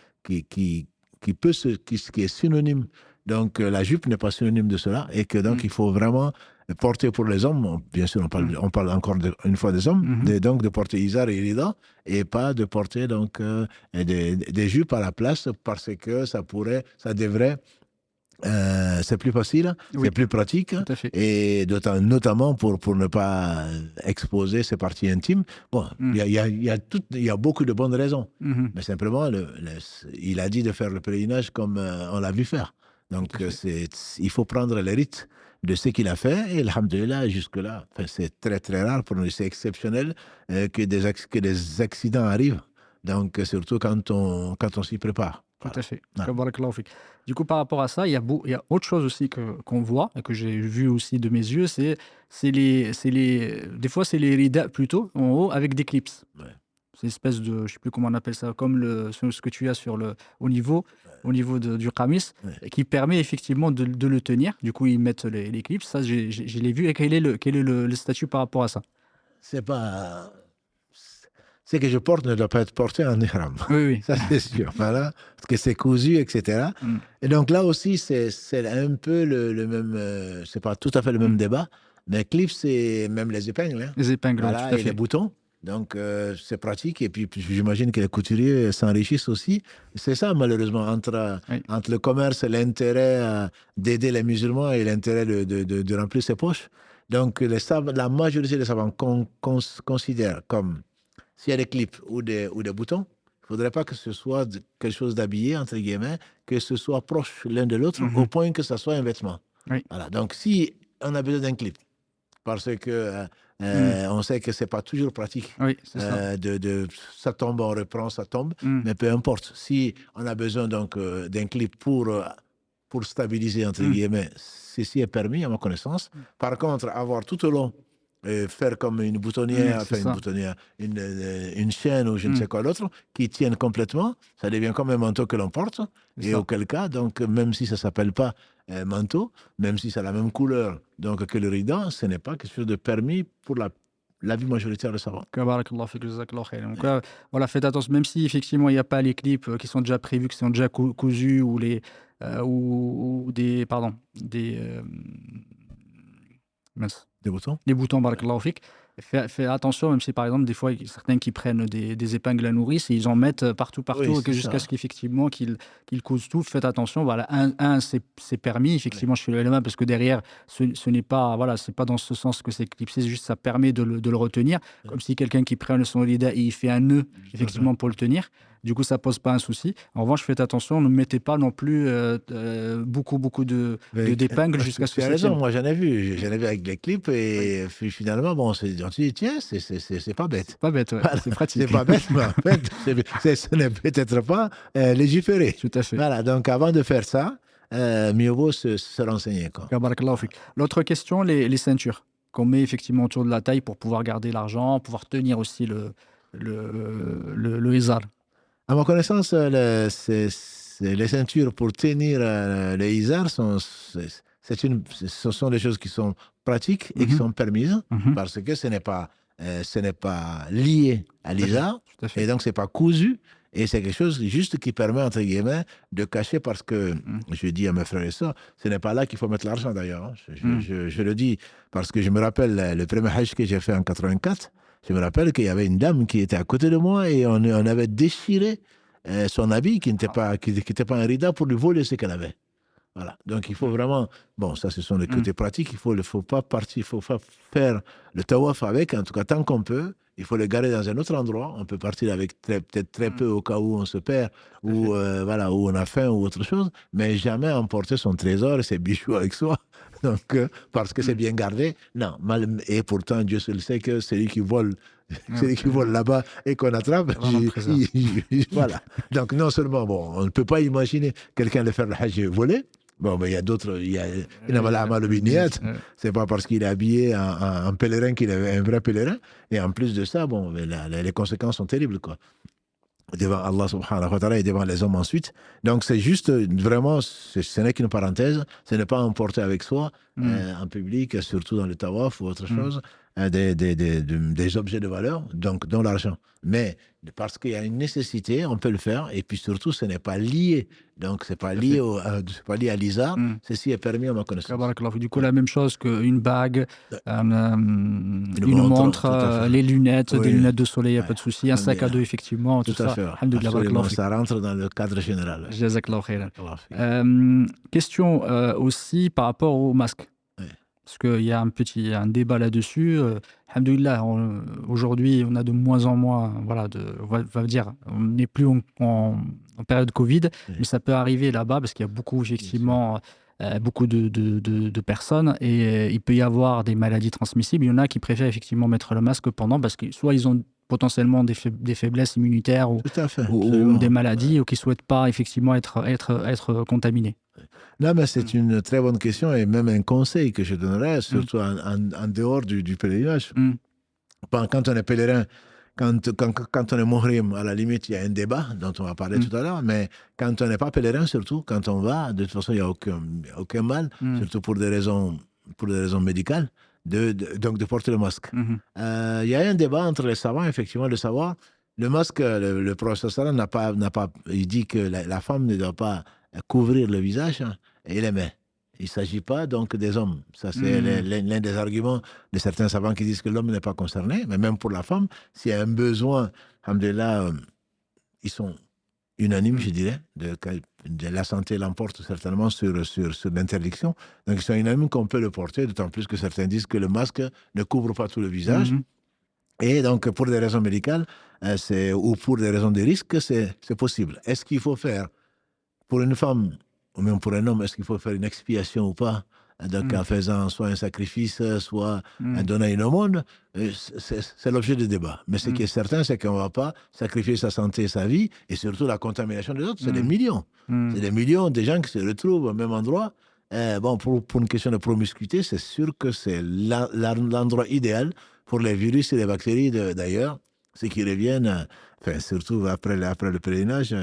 synonyme. Donc, la jupe n'est pas synonyme de cela, et que donc il faut vraiment porter pour les hommes, bien sûr, on parle encore une fois des hommes, donc de porter izar et rida, et pas de porter donc des jupes à la place, parce que ça devrait, c'est plus facile, c'est plus pratique, et notamment pour ne pas exposer ses parties intimes. Bon, il y a beaucoup de bonnes raisons, mais simplement, il a dit de faire le pèlerinage comme on l'a vu faire. Donc, il faut prendre les rites de ce qu'il a fait, et alhamdoulilah, jusque-là, c'est très très rare pour nous, c'est exceptionnel que des accidents arrivent. Donc, surtout quand on s'y prépare. Tout Voilà. à fait. Ouais. Barakallahu fik. Du coup, par rapport à ça, il y a autre chose aussi qu'on voit et que j'ai vu aussi de mes yeux, des fois, c'est les ridas plutôt, en haut, avec des clips. Ouais. C'est une espèce de, je ne sais plus comment on appelle ça, comme ce que tu as au niveau du qamis, Ouais. qui permet effectivement de le tenir. Du coup, ils mettent les clips. Ça, je l'ai vu. Et quel est le statut par rapport à ça? C'est pas. Ce que je porte ne doit pas être porté en ihram. Oui, oui. Ça, c'est sûr. Voilà. Parce que c'est cousu, etc. Mm. Et donc là aussi, c'est un peu le même. C'est pas tout à fait le même débat. Mais clip, c'est même les épingles. Hein. Les épingles, Voilà, tout à et les fait. boutons. Donc, c'est pratique. Et puis, j'imagine que les couturiers s'enrichissent aussi. C'est ça, malheureusement, entre le commerce et l'intérêt d'aider les musulmans et l'intérêt de remplir ses poches. Donc, la majorité des savants considèrent comme s'il y a des clips ou des boutons, il ne faudrait pas que ce soit quelque chose d'habillé, entre guillemets, que ce soit proche l'un de l'autre, au point que ce soit un vêtement. Oui. Voilà. Donc, si on a besoin d'un clip, parce que on sait que ce n'est pas toujours pratique, Oui, c'est ça. Ça tombe, on reprend, ça tombe, mais peu importe. Si on a besoin donc d'un clip pour stabiliser, entre guillemets, ceci est permis à ma connaissance. Par contre, avoir tout au long, faire comme une boutonnière, c'est enfin ça. une boutonnière, une chaîne ou je ne sais quoi d'autre, qui tienne complètement, ça devient comme un manteau que l'on porte. C'est Et ça. auquel cas, donc, même si ça ne s'appelle pas manteau, même si ça a la même couleur donc, que le rideau, ce n'est pas quelque chose de permis pour la vie majoritaire de savants. Barakallahu fik, jazakallahu khairan. Donc voilà, faites attention, même si effectivement il n'y a pas les clips qui sont déjà prévus, qui sont déjà cousus, ou ou des, pardon, mince, Des boutons. des boutons, barakallahu fik. Fais attention, même si par exemple, des fois, il y a certains qui prennent des épingles à nourrice et ils en mettent partout, Oui, c'est jusqu'à ça. ce qu'effectivement qu'ils cousent tout. Faites attention. Voilà, c'est permis, effectivement, chez le LMA, parce que derrière, ce n'est pas, voilà, c'est pas dans ce sens que c'est clipsé, c'est juste ça permet de le retenir, comme si quelqu'un qui prend son rida et il fait un nœud, effectivement, pour le tenir. Du coup, ça pose pas un souci. En revanche, faites attention, ne mettez pas non plus beaucoup d'épingles jusqu'à ce que tu as ça raison, tienne. moi j'en ai vu avec des clips et finalement, bon, on tu dis, tiens, c'est pas bête. C'est pas bête, ouais. Voilà. C'est pratique. C'est pas bête, mais en fait, ce n'est peut-être pas légiféré. Tout à fait. Voilà, donc avant de faire ça, mieux vaut se renseigner. Quoi. Barakallahu fik. L'autre question, les ceintures qu'on met effectivement autour de la taille pour pouvoir garder l'argent, pouvoir tenir aussi le izar. À ma connaissance, les ceintures pour tenir les izars, ce sont des choses qui sont pratiques et qui sont permises parce que ce n'est pas lié à l'izar et donc ce n'est pas cousu. Et c'est quelque chose juste qui permet, entre guillemets, de cacher parce que, je dis à mes frères et sœurs, ce n'est pas là qu'il faut mettre l'argent d'ailleurs. Hein. Je le dis parce que je me rappelle le premier hajj que j'ai fait en 84, je me rappelle qu'il y avait une dame qui était à côté de moi et on avait déchiré son habit qui n'était pas un rida pour lui voler ce qu'elle avait. Voilà. Donc il faut vraiment, bon, ça ce sont les côtés pratiques, il faut pas faire le tawaf avec, en tout cas tant qu'on peut. Il faut le garder dans un autre endroit. On peut partir avec peut-être très peu au cas où on se perd ou voilà, où on a faim ou autre chose, mais jamais emporter son trésor et ses bijoux avec soi. Donc, parce que c'est bien gardé. Non, et pourtant, Dieu seul sait que celui qui vole là-bas et qu'on attrape, voilà. Donc, non seulement, bon, on ne peut pas imaginer quelqu'un le faire le hajj voler. Bon, mais il y a d'autres, c'est pas parce qu'il est habillé en pèlerin qu'il est un vrai pèlerin. Et en plus de ça, bon, les conséquences sont terribles, quoi. Devant Allah subhanahu wa ta'ala et devant les hommes ensuite. Donc c'est juste, vraiment, ce n'est qu'une parenthèse, ce n'est pas emporter avec soi en public, surtout dans le tawaf ou autre chose, des objets de valeur, donc dont l'argent. Mais parce qu'il y a une nécessité, on peut le faire, et puis surtout, ce n'est pas lié. Donc, c'est pas lié à l'ISA, ceci est permis à ma connaissance. Du coup, la même chose qu'une bague, une montre, les lunettes, des lunettes de soleil, il n'y a pas de souci, un sac à dos, effectivement, tout ça. Absolument, ça rentre dans le cadre général. Question aussi par rapport au masque. Parce qu'il y a un débat là-dessus. Alhamdoulilah, aujourd'hui, on a de moins en moins, voilà, on va dire, on n'est plus en période Covid, mais ça peut arriver là-bas parce qu'il y a beaucoup, effectivement, beaucoup de personnes et il peut y avoir des maladies transmissibles. Il y en a qui préfèrent effectivement mettre le masque pendant parce que soit ils ont potentiellement des faiblesses immunitaires Tout à fait, ou des absolument. maladies ou qui ne souhaitent pas effectivement être contaminés. Là, mais c'est une très bonne question et même un conseil que je donnerais, Mm. surtout en dehors du pèlerinage. Mm. Quand on est pèlerin, quand on est mohrim, à la limite, il y a un débat dont on va parler Mm. tout à l'heure, mais quand on n'est pas pèlerin, surtout, quand on va, de toute façon, il n'y a aucun mal, Mm. surtout pour des raisons médicales, donc de porter le masque. Mhm. Il y a un débat entre les savants, effectivement, de savoir, le masque, le professeur Salam il dit que la femme ne doit pas couvrir le visage et les mains. Il ne s'agit pas donc des hommes. Ça, c'est Mm. l'un des arguments de certains savants qui disent que l'homme n'est pas concerné, mais même pour la femme, s'il y a un besoin, alhamdoulilah, ils sont unanimes, je dirais, de la santé l'emporte certainement sur l'interdiction. Donc ils sont unanimes qu'on peut le porter, d'autant plus que certains disent que le masque ne couvre pas tout le visage. Mhm. Et donc, pour des raisons médicales ou pour des raisons de risque, c'est possible. Est-ce qu'il faut faire, pour une femme ou même pour un homme, est-ce qu'il faut faire une expiation ou pas? Donc, Mm. en faisant soit un sacrifice, soit en Mm. donnant une aumône, c'est l'objet du débat. Mais ce qui Mm. est certain, c'est qu'on ne va pas sacrifier sa santé, sa vie, et surtout la contamination des autres. C'est des Mm. millions. Mm. C'est des millions de gens qui se retrouvent au même endroit. Bon, pour une question de promiscuité, c'est sûr que c'est l'endroit idéal pour les virus et les bactéries d'ailleurs, ceux qui reviennent, enfin, surtout après le pèlerinage,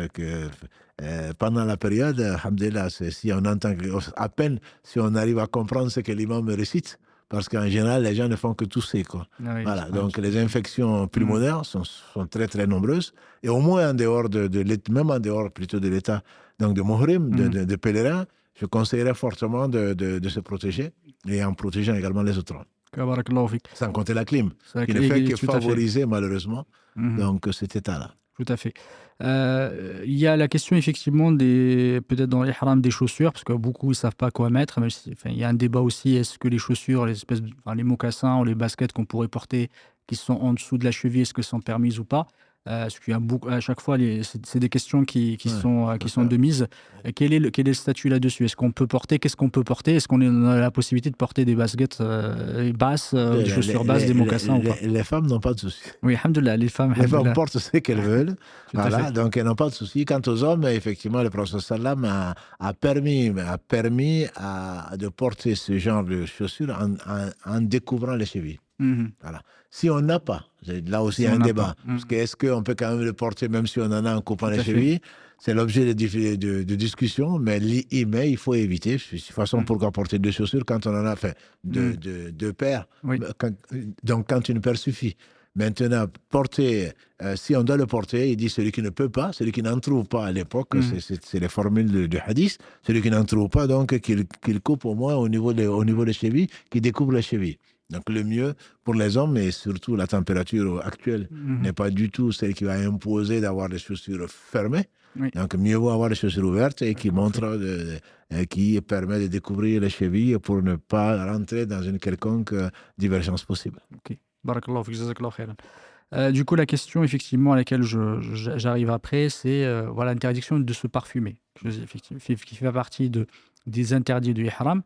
pendant la période, alhamdoulilah, si on entend à peine si on arrive à comprendre ce que l'imam récite, parce qu'en général, les gens ne font que tousser, quoi. Ah oui, Voilà, ouais, donc les infections pulmonaires sont très très nombreuses, et au moins en dehors même en dehors plutôt de l'état, donc de Mohrim, de pèlerin, je conseillerais fortement de se protéger, et en protégeant également les autres. Barakallahu fik. Sans compter la clim, Ça, qui ne fait que tout à fait. favoriser malheureusement Mhm. donc cet état-là. Tout à fait. Il y a la question effectivement peut-être dans les harams des chaussures, parce que beaucoup ne savent pas quoi mettre. Mais il y a un débat aussi, est-ce que les chaussures, les mocassins ou les baskets qu'on pourrait porter, qui sont en dessous de la cheville, est-ce que sont permises ou pas? Parce qu'il y a à chaque fois, c'est des questions qui sont de mise. Quel est le statut là-dessus? Est-ce qu'on peut porter? Qu'est-ce qu'on peut porter? Est-ce qu'on a la possibilité de porter des baskets basses, des chaussures basses, des mocassins ou pas? Les femmes n'ont pas de souci. Oui, alhamdoulilah, les femmes portent ce qu'elles veulent. Voilà, donc elles n'ont pas de souci. Quant aux hommes, effectivement, le prophète sallam a permis de porter ce genre de chaussures en découvrant les chevilles. Voilà. Si on n'a pas, là aussi il y a un débat, parce que est-ce qu'on peut quand même le porter même si on en a en coupant les chevilles? C'est l'objet de discussion, mais il faut éviter. De toute façon, pourquoi porter deux chaussures quand on en a fait deux paires? Oui. Donc quand une paire suffit. Maintenant, porter, si on doit le porter, il dit celui qui ne peut pas, celui qui n'en trouve pas à l'époque, c'est les formules du hadith, celui qui n'en trouve pas, donc qu'il coupe au moins au niveau des chevilles, qu'il découvre les chevilles. Donc le mieux pour les hommes, et surtout la température actuelle n'est pas du tout celle qui va imposer d'avoir des chaussures fermées. Oui. Donc mieux vaut avoir des chaussures ouvertes et qui permet de découvrir les chevilles pour ne pas rentrer dans une quelconque divergence possible. Ok. Barakallahu fik, jazakallahu khairan. Du coup, la question effectivement à laquelle j'arrive après, c'est voilà, l'interdiction de se parfumer, qui fait partie des interdits du ihram.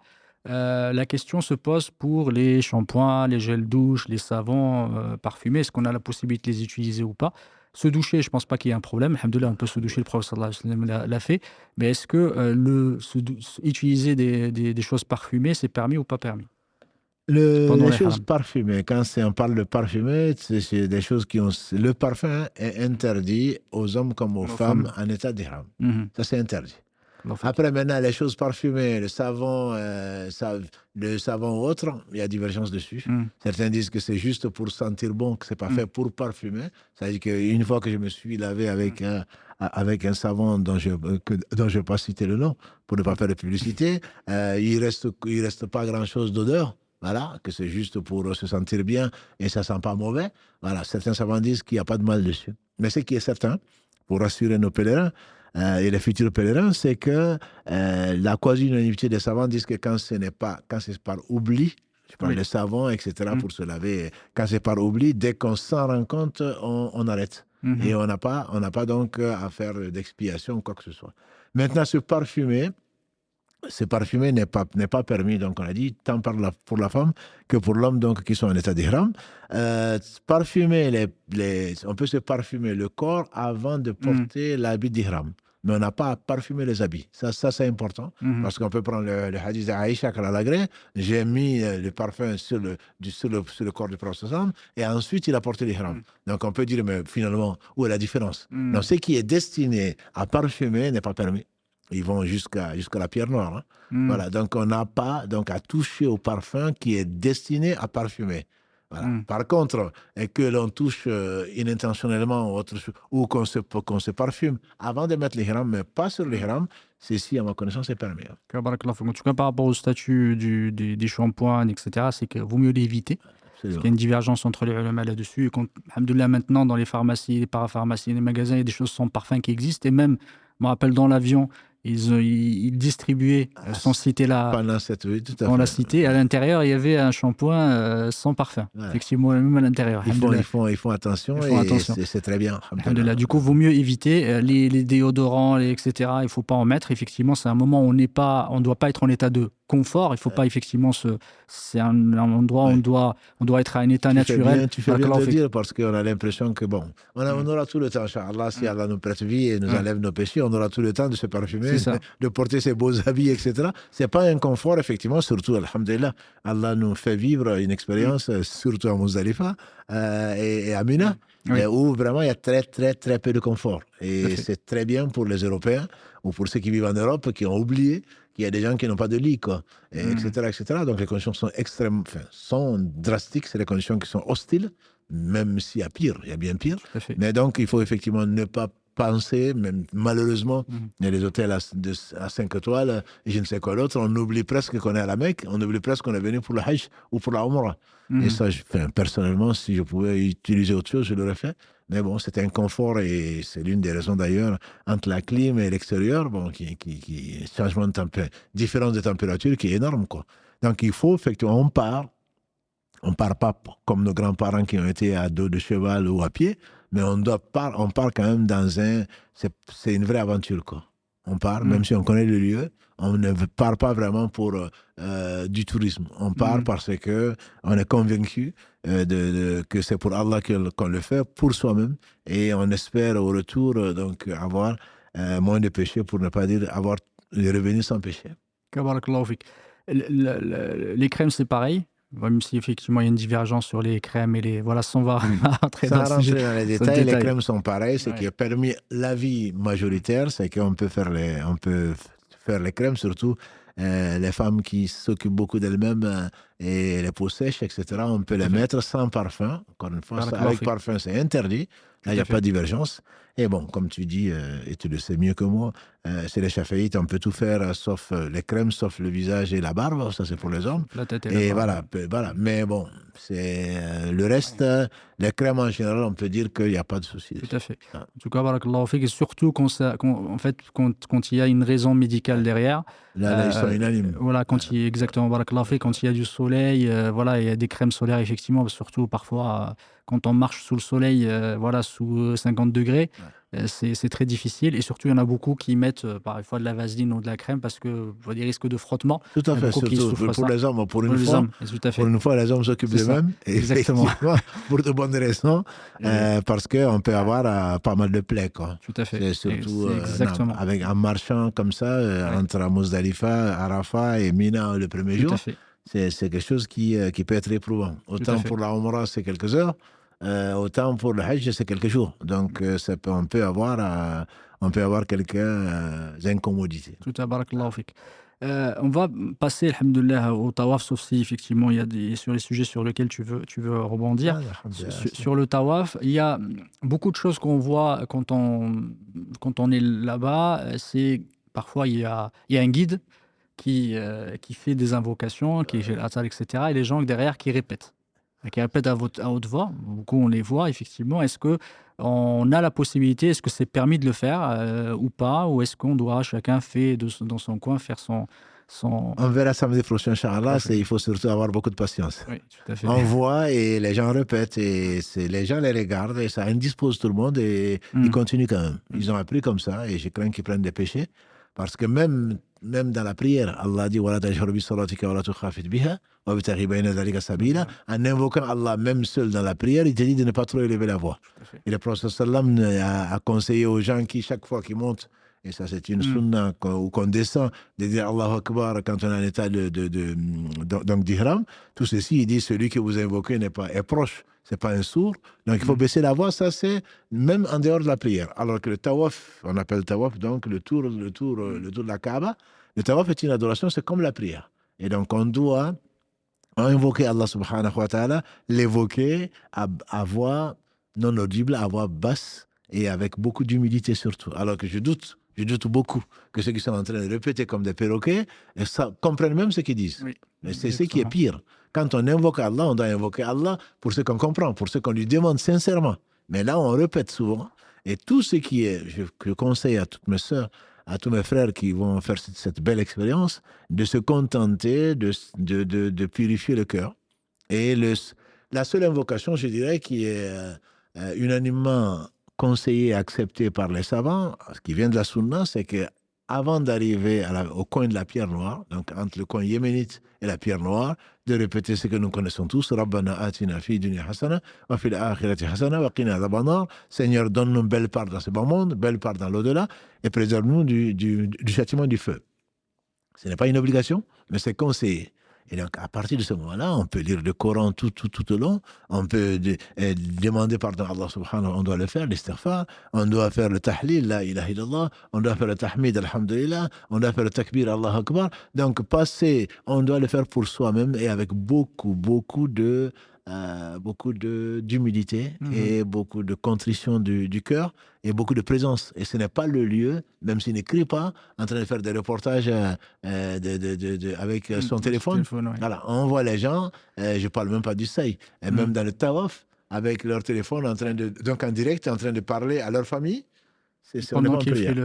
La question se pose pour les shampoings, les gels douche, les savons parfumés. Est-ce qu'on a la possibilité de les utiliser ou pas? Se doucher, je ne pense pas qu'il y ait un problème. Alhamdoulilah, on peut se doucher, le prophète sallallahu alayhi wa sallam l'a fait. Mais est-ce que utiliser des choses parfumées, c'est permis ou pas permis? Les choses parfumées, quand on parle de parfumé, c'est des choses qui ont... Le parfum est interdit aux hommes comme aux femmes en état d'ihram. Ça, c'est interdit. Après, maintenant, les choses parfumées, le savon ou autre, il y a divergence dessus. Certains disent que c'est juste pour sentir bon, que ce n'est pas fait pour parfumer. C'est-à-dire qu'une fois que je me suis lavé avec un savon dont je ne vais pas citer le nom, pour ne pas faire de publicité, il reste pas grand-chose d'odeur. Voilà, que c'est juste pour se sentir bien et ça ne sent pas mauvais. Voilà, certains savants disent qu'il n'y a pas de mal dessus. Mais ce qui est certain, pour rassurer nos pèlerins et les futurs pèlerins, c'est que la quasi-unanimité des savants disent que quand c'est par oubli, je parle de savon, etc., pour se laver, quand c'est par oubli, dès qu'on s'en rend compte, on arrête. Et on n'a pas donc à faire d'expiation ou quoi que ce soit. Maintenant, se parfumer, se parfumer n'est pas permis. Donc, on a dit, tant pour la femme que pour l'homme, donc, qui sont en état d'ihram. Parfumer on peut se parfumer le corps avant de porter l'habit d'ihram. Mais on n'a pas à parfumer les habits. Ça c'est important. Parce qu'on peut prendre le hadith d'Aïcha Kalalagré. J'ai mis le parfum sur le corps du prophète et ensuite il a porté l'ihram. Donc on peut dire, mais finalement, où est la différence? Donc ce qui est destiné à parfumer n'est pas permis. Ils vont jusqu'à la pierre noire. Hein. Voilà. Donc on n'a pas à toucher au parfum qui est destiné à parfumer. Voilà. Par contre, et que l'on touche inintentionnellement ou qu'on se parfume avant de mettre l'ihram, mais pas sur l'ihram, ceci, à ma connaissance, est permis. En tout cas, par rapport au statut des shampoings, etc., c'est qu'il vaut mieux l'éviter. Parce qu'il y a une divergence entre les ulama là-dessus. Et alhamdoulilah, maintenant, dans les pharmacies, les parapharmacies, les magasins, il y a des choses sans parfum qui existent. Et même, je me rappelle, dans l'avion, ils distribuaient, sans citer on l'a cité, à l'intérieur, il y avait un shampoing sans parfum. Ouais. Effectivement, même à l'intérieur. Ils font attention et c'est très bien. Du coup, il vaut mieux éviter les déodorants, etc. Il ne faut pas en mettre. Effectivement, c'est un moment où on ne doit pas être en état de confort. Il ne faut pas, effectivement, c'est un endroit où on doit être à un état naturel. Tu fais bien de le dire parce qu'on a l'impression que, on aura tout le temps, Inch'Allah, si Allah nous prête vie et nous enlève nos péchés, on aura tout le temps de se parfumer, de porter ses beaux habits, etc. Ce n'est pas un confort, effectivement, surtout, alhamdulillah, Allah nous fait vivre une expérience, surtout à Muzdalifa et à Mina, où vraiment il y a très, très, très peu de confort. Et c'est très bien pour les Européens ou pour ceux qui vivent en Europe qui ont oublié qu'il y a des gens qui n'ont pas de lit, etc., etc. Donc les conditions sont drastiques, c'est des conditions qui sont hostiles, même s'il y a pire, il y a bien pire. Mais donc il faut effectivement ne pas penser, même malheureusement, il y a des hôtels à 5 étoiles et je ne sais quoi d'autre, on oublie presque qu'on est à la Mecque, on oublie presque qu'on est venu pour le Hajj ou pour la Umrah. Et ça, personnellement, si je pouvais utiliser autre chose, je l'aurais fait. Mais bon, c'est un confort et c'est l'une des raisons d'ailleurs entre la clim et l'extérieur, qui changement de différence de température qui est énorme, quoi. Donc il faut effectivement, on part pas comme nos grands-parents qui ont été à dos de cheval ou à pied, mais on part quand même c'est une vraie aventure, quoi. On part, même si on connaît le lieu, on ne part pas vraiment pour du tourisme. On part parce que on est convaincu que c'est pour Allah qu'on le fait, pour soi-même, et on espère au retour donc avoir moins de péchés, pour ne pas dire avoir les revenus sans péché. Les crèmes, c'est pareil. Même si effectivement il y a une divergence sur les crèmes et les... Voilà, on va rentrer dans les détails. Les crèmes sont pareilles. Ce qui a permis l'avis majoritaire, c'est qu'on peut faire les crèmes, surtout les femmes qui s'occupent beaucoup d'elles-mêmes et les peaux sèches, etc. On peut les mettre sans parfum. Encore une fois, avec parfum, c'est interdit. Là, il n'y a pas de divergence. Et bon, comme tu dis, et tu le sais mieux que moi, chez les Chafaïtes, on peut tout faire, sauf les crèmes, sauf le visage et la barbe. Ça, c'est pour les hommes. La tête et voilà. Mais bon, c'est le reste, les crèmes en général, on peut dire qu'il n'y a pas de souci. Tout à fait. En tout cas, barakallahu fik, et surtout quand il y a une raison médicale derrière. Là, ils sont unanimes. Voilà, exactement, barakallahu fik, quand il y a du soleil, il y a des crèmes solaires, effectivement, surtout parfois quand on marche sous le soleil, sous 50 degrés, c'est très difficile. Et surtout, il y en a beaucoup qui mettent parfois de la vaseline ou de la crème parce que des risques de frottement. Tout à fait, surtout pour les hommes. Pour une fois, les hommes s'occupent d'eux-mêmes. Exactement. Pour de bonnes raisons, parce qu'on peut avoir pas mal de plaies, quoi. Tout à fait. Et surtout en marchant comme ça, entre Muzdalifa, Arafat et Mina le premier jour. C'est quelque chose qui peut être éprouvant. Autant pour la Umrah, c'est quelques heures. Autant pour le Hajj, c'est quelques jours. Donc, on peut avoir quelques incomodités. Tout à barakallahu fik. On va passer, alhamdoulilah, au tawaf, sauf si effectivement il y a sur les sujets sur lesquels tu veux rebondir. Sur le tawaf, il y a beaucoup de choses qu'on voit quand on est là-bas. C'est parfois il y a un guide qui fait des invocations, qui fait l'Atal, etc. Et les gens derrière qui répètent à haute voix. Beaucoup, on les voit, effectivement. Est-ce qu'on a la possibilité, est-ce que c'est permis de le faire ou pas? Ou est-ce qu'on doit, chacun fait dans son coin, faire son... On verra samedi prochain, Inch'Allah. Il faut surtout avoir beaucoup de patience. Oui, tout à fait. On voit et les gens répètent et les gens les regardent et ça indispose tout le monde et ils continuent quand même. Ils ont appris comme ça et je crains qu'ils prennent des péchés parce que même même dans la prière, Allah dit Wala tajhar bi salatika wala tukhafit biha wabtaghi bayna dhalika sabila. En invoquant Allah même seul dans la prière, il te dit de ne pas trop élever la voix. Et le prophète sallam a conseillé aux gens qui, chaque fois qu'ils montent, et ça c'est une sunna, ou qu'on descend, de dire Allahu Akbar quand on est en état donc d'ihram. Tout ceci, il dit celui que vous invoquez est proche. C'est pas un sourd, donc il faut baisser la voix, ça c'est même en dehors de la prière. Alors que le tawaf, on appelle tawaf, donc le tour de la Kaaba, le tawaf est une adoration, c'est comme la prière. Et donc on doit invoquer Allah subhanahu wa ta'ala, l'évoquer à voix non audible, à voix basse et avec beaucoup d'humilité surtout. Alors que je doute beaucoup que ceux qui sont en train de répéter comme des perroquets comprennent même ce qu'ils disent. Oui, mais c'est ce qui est pire. Quand on invoque Allah, on doit invoquer Allah pour ce qu'on comprend, pour ce qu'on lui demande sincèrement. Mais là, on répète souvent. Et tout ce qui est, je conseille à toutes mes sœurs, à tous mes frères qui vont faire cette belle expérience, de se contenter de purifier le cœur. Et la seule invocation, je dirais, qui est unanimement conseillée et acceptée par les savants, ce qui vient de la Sunna, c'est que avant d'arriver au coin de la pierre noire, donc entre le coin yéménite et la pierre noire, de répéter ce que nous connaissons tous, Rabbana atina fi dunya hasana, wa fil akhirati hasana, wa qina adhaban nar. Seigneur, donne-nous une belle part dans ce bas monde, belle part dans l'au-delà, et préserve-nous du châtiment du feu. Ce n'est pas une obligation, mais c'est conseillé. Et donc, à partir de ce moment-là, on peut lire le Coran tout au long, on peut demander pardon à Allah subhanahu wa ta'ala, on doit le faire, l'istighfar, on doit faire le tahlil, la ilaha illallah, on doit faire le tahmid, alhamdulillah, on doit faire le takbir, Allah akbar. Donc, on doit le faire pour soi-même et avec beaucoup d'humilité et beaucoup de contrition du cœur et beaucoup de présence. Et ce n'est pas le lieu, même s'il n'écrit pas, en train de faire des reportages avec son téléphone. Oui. Voilà, on voit les gens, je ne parle même pas du saï, et même dans le tawaf, avec leur téléphone, donc en direct, en train de parler à leur famille. On n'est pas en prière.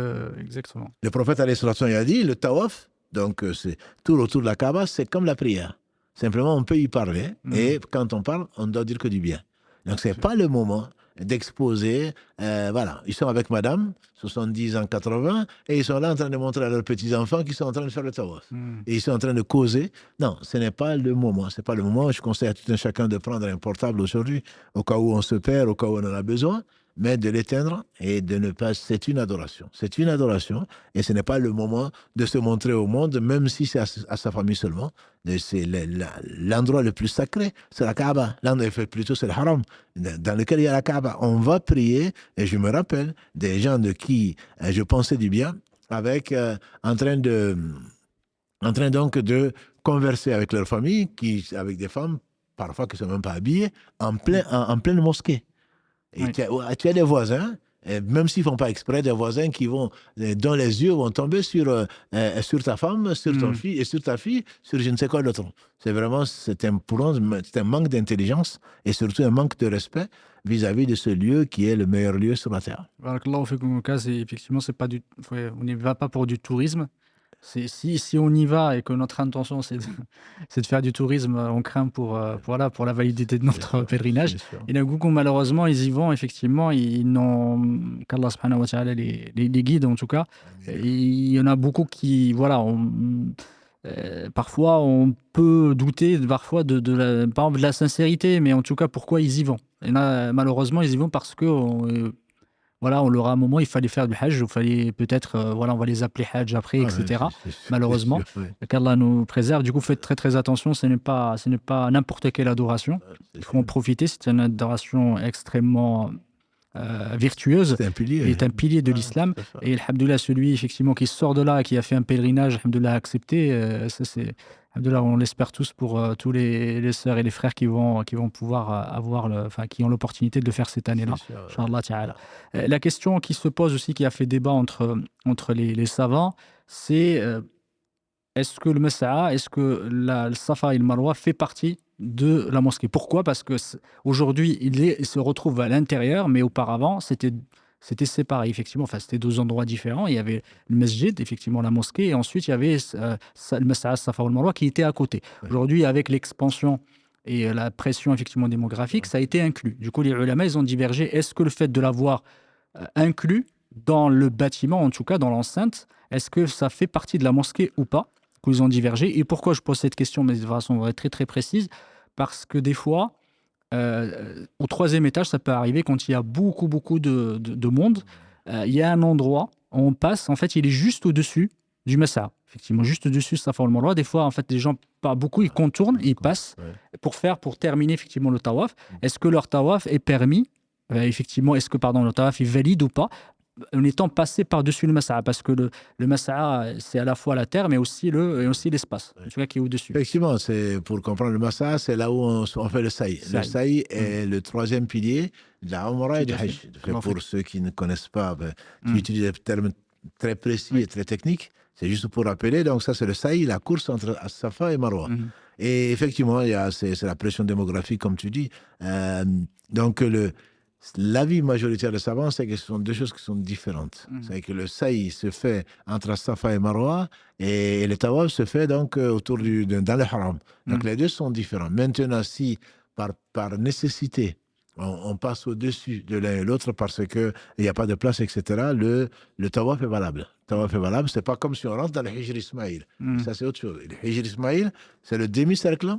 Exactement. Le prophète alayhi salatu wa sallam a dit, le tawaf, donc c'est tout autour de la Kaaba, c'est comme la prière. Simplement, on peut y parler, et quand on parle, on ne doit dire que du bien. Donc, ce n'est pas le moment d'exposer. Voilà, ils sont avec madame, 70 ans, 80, et ils sont là en train de montrer à leurs petits-enfants qu'ils sont en train de faire le tawaf. Et ils sont en train de causer. Non, ce n'est pas le moment. Ce n'est pas le moment. Je conseille à tout un chacun de prendre un portable aujourd'hui, au cas où on se perd, au cas où on en a besoin, mais de l'éteindre et de ne pas... C'est une adoration. C'est une adoration, et ce n'est pas le moment de se montrer au monde, même si c'est à sa famille seulement. C'est l'endroit le plus sacré, c'est la Kaaba. Plutôt, c'est le Haram, dans lequel il y a la Kaaba. On va prier, et je me rappelle des gens de qui je pensais du bien, en train donc de converser avec leur famille, avec des femmes, parfois qui ne sont même pas habillées, en pleine mosquée. Et oui. Tu as des voisins, même s'ils ne font pas exprès, des voisins dont les yeux vont tomber sur ta femme, sur ton fils, et sur ta fille, sur je ne sais quoi d'autre. C'est un manque d'intelligence et surtout un manque de respect vis-à-vis de ce lieu qui est le meilleur lieu sur la terre. Alors que là, effectivement, on n'y va pas pour du tourisme. Si on y va et que notre intention c'est de faire du tourisme, on craint pour la validité de notre pèlerinage. Et d'un coup, malheureusement, ils y vont, effectivement, ils n'ont qu'Allah subhanahu wa ta'ala les guide en tout cas. Il y en a beaucoup qui, parfois on peut douter par exemple de la sincérité, mais en tout cas, pourquoi ils y vont. Et là, malheureusement, ils y vont parce que... on leur a un moment, il fallait faire du hajj, il fallait peut-être, on va les appeler hajj après, etc. Malheureusement, qu'Allah nous préserve. Du coup, faites très très attention, ce n'est pas n'importe quelle adoration. Il faut en profiter, c'est une adoration extrêmement vertueuse. C'est un pilier de l'islam. Et alhamdoulilah, celui effectivement qui sort de là, qui a fait un pèlerinage, alhamdoulilah, accepté, ça c'est... Alhamdoulilah, on l'espère tous pour tous les sœurs et les frères qui vont pouvoir qui ont l'opportunité de le faire cette année-là. Inch'Allah ta'ala. La question qui se pose aussi, qui a fait débat entre les savants, c'est est-ce que le Mas'a, est-ce que le Safa et le Marwa fait partie de la mosquée? Pourquoi? Parce que aujourd'hui, il se retrouve à l'intérieur, mais auparavant, c'était séparé, effectivement. Enfin, c'était deux endroits différents. Il y avait le masjid, effectivement, la mosquée, et ensuite, il y avait le Mas'a, Safa ou le Marwa qui était à côté. Aujourd'hui, avec l'expansion et la pression, effectivement, démographique, ça a été inclus. Du coup, les ulama, ils ont divergé. Est-ce que le fait de l'avoir inclus dans le bâtiment, en tout cas dans l'enceinte, est-ce que ça fait partie de la mosquée ou pas, qu'ils ont divergé? Et pourquoi je pose cette question, mais de façon très très précise? Parce que des fois, au troisième étage, ça peut arriver quand il y a beaucoup de monde. Il y a un endroit où on passe, en fait, il est juste au-dessus du Massa. Effectivement, juste au-dessus de Safa al-Marwa. Des fois, en fait, les gens, pas beaucoup, ils contournent, ils passent pour terminer effectivement le tawaf. Est-ce que leur tawaf est permis? Effectivement, est-ce que, pardon, le tawaf est valide ou pas? En étant passé par-dessus le Massa, parce que le Massa, c'est à la fois la terre, mais aussi et aussi l'espace, en tout cas, qui est au-dessus. Effectivement, c'est pour comprendre le Massa, c'est là où on fait le saï. Le saï est le troisième pilier de la Umrah et du Hajj. Pour ceux qui ne connaissent pas, qui utilisent des termes très précis et très techniques, c'est juste pour rappeler. Donc ça, c'est le saï, la course entre Safa et Marwa. Et effectivement, c'est la pression démographique, comme tu dis. Donc l'avis majoritaire des savants, c'est que ce sont deux choses qui sont différentes. C'est que le saï se fait entre Safa et Marwa et le tawaf se fait donc autour dans le haram. Donc les deux sont différents. Maintenant, si par nécessité, on passe au-dessus de l'un et l'autre parce qu'il n'y a pas de place, etc., le tawaf est valable. Le tawaf est valable, c'est pas comme si on rentre dans le Hijr Ismaïl. Ça, c'est autre chose. Le Hijr Ismaïl, c'est le demi-cercle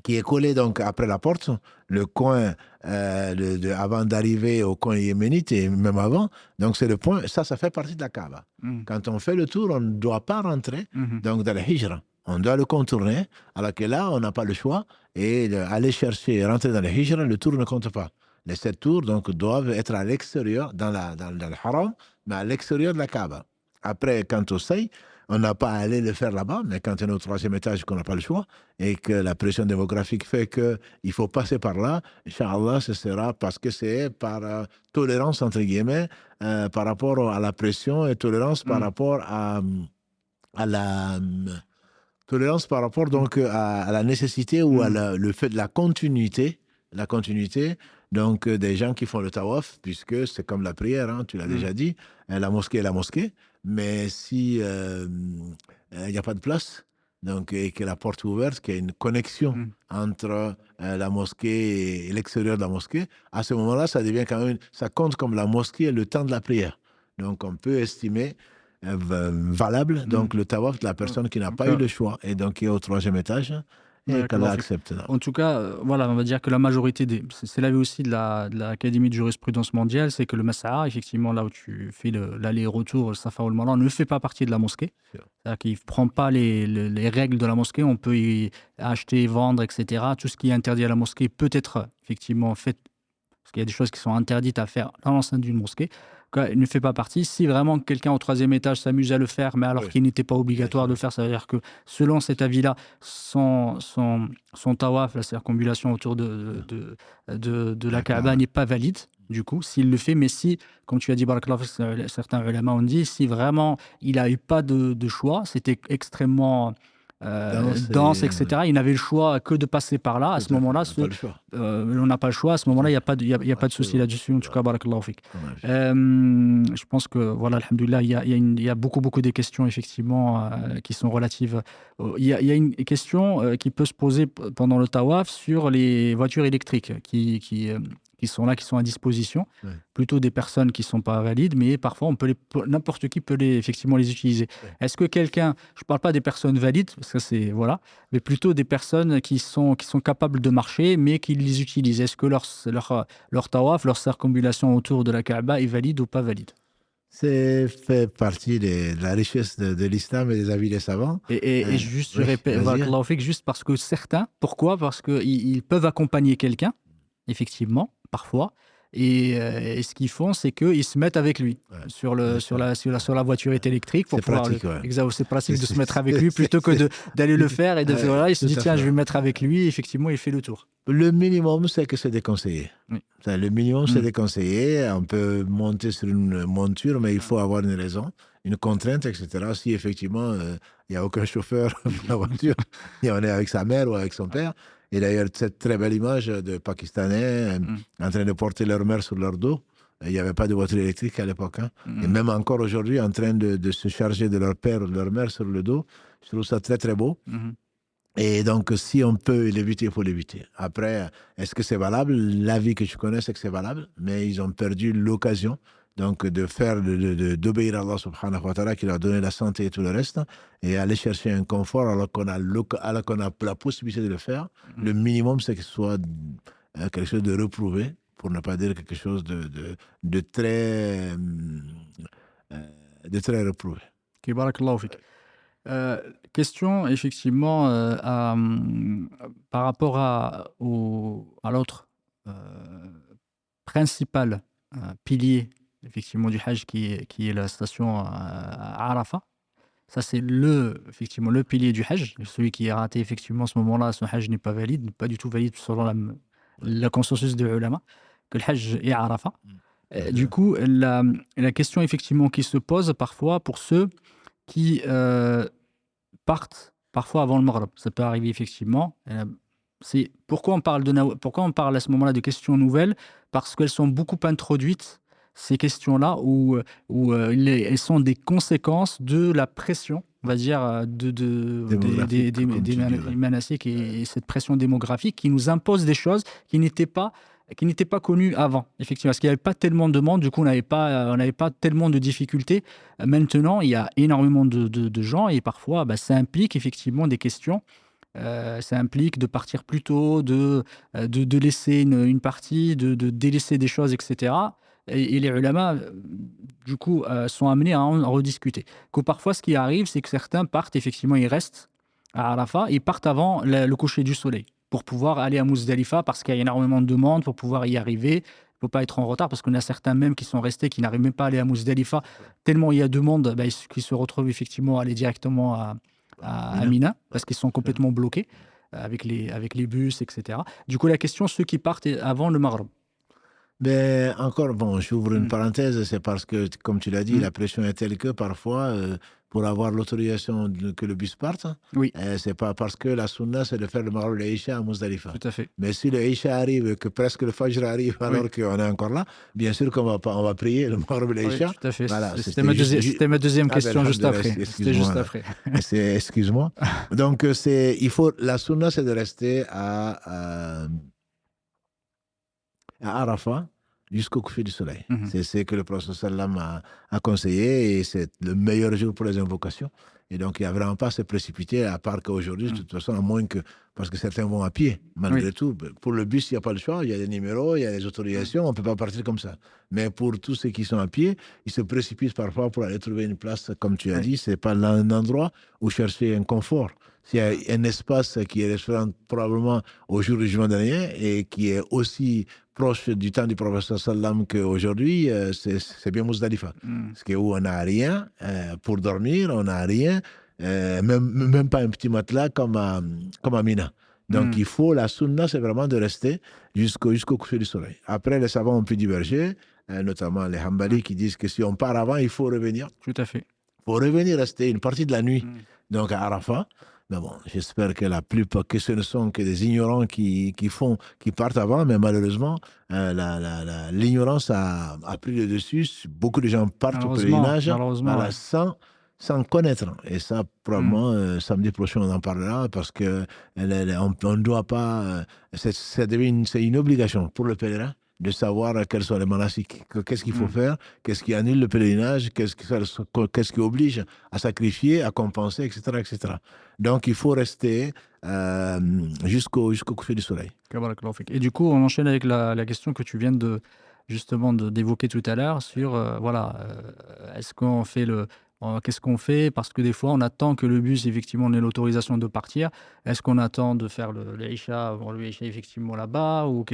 qui est collé donc après la porte, le coin avant d'arriver au coin yéménite et même avant. Donc c'est le point, ça fait partie de la Kaaba. Quand on fait le tour, on ne doit pas rentrer donc dans le Hijra. On doit le contourner, alors que là, on n'a pas le choix. Et aller chercher et rentrer dans le Hijra, le tour ne compte pas. Les 7 tours donc, doivent être à l'extérieur, dans le haram, mais à l'extérieur de la Kaaba. Après, quant au Saï, on n'a pas à aller le faire là-bas, mais quand on est au troisième étage, qu'on n'a pas le choix, et que la pression démographique fait qu'il faut passer par là, Inch'Allah, ce sera parce que c'est par tolérance, entre guillemets, par rapport à la pression et tolérance par rapport à la... tolérance par rapport donc à la nécessité ou à le fait de la continuité donc des gens qui font le tawaf, puisque c'est comme la prière, hein, tu l'as déjà dit, la mosquée est la mosquée, mais si il n'y a pas de place, donc, et que la porte est ouverte, qu'il y a une connexion entre la mosquée et l'extérieur de la mosquée, à ce moment-là, ça devient quand même, ça compte comme la mosquée le temps de la prière. Donc on peut estimer valable donc le tawaf de la personne qui n'a pas eu le choix et donc qui est au troisième étage et qu'Allah accepte. En tout cas, voilà, on va dire que la majorité c'est l'avis aussi de l'Académie de jurisprudence mondiale, c'est que le Mas'a, effectivement, là où tu fais l'aller-retour, le Safa ou le Marwa, ne fait pas partie de la mosquée. C'est-à-dire qu'il ne prend pas les règles de la mosquée, on peut y acheter, vendre, etc. Tout ce qui est interdit à la mosquée peut être effectivement fait, parce qu'il y a des choses qui sont interdites à faire dans l'enceinte d'une mosquée. Il ne fait pas partie. Si vraiment quelqu'un au troisième étage s'amuse à le faire, mais alors qu'il n'était pas obligatoire de le faire, ça veut dire que selon cet avis-là, son tawaf, la circumambulation autour de la Kaaba n'est pas valide, du coup, s'il le fait. Mais si, comme tu as dit, Barakallah, certains ulama ont dit, si vraiment il n'a eu pas de choix, c'était extrêmement dense, etc. Il n'avait le choix que de passer par là. À ce moment-là, on n'a pas le choix. À ce moment-là, il n'y a pas de souci là-dessus. En tout cas, barakallahu fik. Je pense que, voilà, alhamdoulilah, il y a beaucoup de questions, effectivement, qui sont relatives. Il y a une question qui peut se poser pendant le tawaf sur les voitures électriques qui sont là, qui sont à disposition, plutôt des personnes qui ne sont pas valides, mais parfois n'importe qui peut effectivement les utiliser. Est-ce que quelqu'un, je ne parle pas des personnes valides, parce que c'est, voilà, mais plutôt des personnes qui sont capables de marcher, mais qui les utilisent. Est-ce que leur tawaf, leur circumambulation autour de la Kaaba est valide ou pas valide? C'est fait partie de la richesse de l'islam et des avis des savants. Et juste, je répète, juste parce que certains, pourquoi? Parce qu'ils peuvent accompagner quelqu'un, effectivement, parfois, et ce qu'ils font, c'est qu'ils se mettent avec lui sur la voiturette électrique. C'est pratique, c'est pratique de se mettre avec lui plutôt que d'aller le faire et de faire, voilà, il se dit, tiens, je vais me mettre avec lui, et effectivement, il fait le tour. Le minimum, c'est que c'est déconseillé. Le minimum, c'est déconseillé. On peut monter sur une monture, mais il faut avoir une raison, une contrainte, etc. Si effectivement, il n'y a aucun chauffeur pour la voiture, et on est avec sa mère ou avec son père. Et d'ailleurs, cette très belle image de Pakistanais en train de porter leur mère sur leur dos. Il n'y avait pas de voiture électrique à l'époque. Et même encore aujourd'hui, en train de se charger de leur père ou de leur mère sur le dos. Je trouve ça très, très beau. Et donc, si on peut l'éviter, il faut l'éviter. Après, est-ce que c'est valable? L'avis que je connais, c'est que c'est valable, mais ils ont perdu l'occasion Donc, d'obéir à Allah subhanahu wa ta'ala qui leur a donné la santé et tout le reste, et aller chercher un confort alors qu'on a la possibilité de le faire. Le minimum, c'est que ce soit quelque chose de reprouvé, pour ne pas dire quelque chose de très, de très reprouvé. Ok, barakallahu fik. Question effectivement par rapport à l'autre principal pilier effectivement du Hajj qui est la station à Arafat. Ça c'est effectivement le pilier du Hajj. Celui qui est raté effectivement à ce moment-là, son Hajj n'est pas valide, pas du tout valide selon la consensus des ulama que le Hajj est à Arafat. Du coup, la question effectivement qui se pose parfois pour ceux qui partent parfois avant le Maghreb. Ça peut arriver effectivement. C'est pourquoi on parle à ce moment-là de questions nouvelles, parce qu'elles sont beaucoup introduites, ces questions-là, où elles sont des conséquences de la pression, on va dire, des manassiques et cette pression démographique qui nous impose des choses qui n'étaient pas connues avant, effectivement, parce qu'il n'y avait pas tellement de demandes, du coup on n'avait pas tellement de difficultés. Maintenant, il y a énormément de gens et parfois ça implique effectivement des questions. Ça implique de partir plus tôt, de laisser une partie, de délaisser des choses, etc. Et les ulama, du coup, sont amenés à en rediscuter. Que parfois, ce qui arrive, c'est que certains partent, effectivement, ils restent à Arafat, ils partent avant le coucher du soleil pour pouvoir aller à Muzdalifa parce qu'il y a énormément de demandes pour pouvoir y arriver. Il ne faut pas être en retard parce qu'on a certains même qui sont restés, qui n'arrivent même pas à aller à Muzdalifa tellement il y a de monde, qui se retrouvent effectivement à aller directement à Mina parce qu'ils sont complètement bloqués avec les bus, etc. Du coup, la question, ceux qui partent avant le Maghreb. Mais encore, bon, j'ouvre une parenthèse, c'est parce que, comme tu l'as dit, la pression est telle que parfois, pour avoir l'autorisation que le bus parte, Oui, c'est pas parce que la sunna, c'est de faire le Maghrib et l'Isha à Muzdalifa. tout à fait. Mais si le Isha arrive, que presque le Fajr arrive alors qu'on est encore là, bien sûr qu'on va prier le Maghrib et l'Isha. Oui, tout à fait. Voilà, C'était ma deuxième question juste après. C'était juste après. Excuse-moi. Donc, la sunna, c'est de rester à Arafat jusqu'au coucher du soleil. C'est ce que le prophète sallam a conseillé et c'est le meilleur jour pour les invocations. Et donc, il n'y a vraiment pas à se précipiter, à part qu'aujourd'hui, de toute façon, à moins que, parce que certains vont à pied, malgré tout. Pour le bus, il n'y a pas le choix, il y a des numéros, il y a des autorisations, on ne peut pas partir comme ça. Mais pour tous ceux qui sont à pied, ils se précipitent parfois pour aller trouver une place, comme tu as dit, ce n'est pas un endroit où chercher un confort. S'il y a un espace qui est restaurant probablement au jour du jugement dernier et qui est aussi proche du temps du prophète sallam qu'aujourd'hui, c'est bien Muzdalifa. Parce où on n'a rien pour dormir, on n'a rien, même pas un petit matelas comme à Mina. Donc il faut, la sunna, c'est vraiment de rester jusqu'au coucher du soleil. Après, les savants ont pu diverger, notamment les Hanbali qui disent que si on part avant, il faut revenir. Tout à fait. Il faut revenir rester une partie de la nuit, donc à Arafat. Mais bon, j'espère que la plupart, que ce ne sont que des ignorants qui partent avant, mais malheureusement, l'ignorance a pris le dessus. Beaucoup de gens partent au pèlerinage sans connaître. Et ça, probablement, samedi prochain, on en parlera parce que on ne doit pas. C'est une obligation pour le pèlerin de savoir quels sont les manassiks, qu'est-ce qu'il faut faire, qu'est-ce qui annule le pèlerinage, qu'est-ce qui oblige à sacrifier, à compenser, etc., etc. Donc, il faut rester jusqu'au coucher du soleil. Et du coup, on enchaîne avec la question que tu viens d'évoquer tout à l'heure sur, est-ce qu'on fait qu'est-ce qu'on fait? Parce que des fois, on attend que le bus, effectivement, ait l'autorisation de partir. Est-ce qu'on attend de faire l'Isha, effectivement, là-bas ou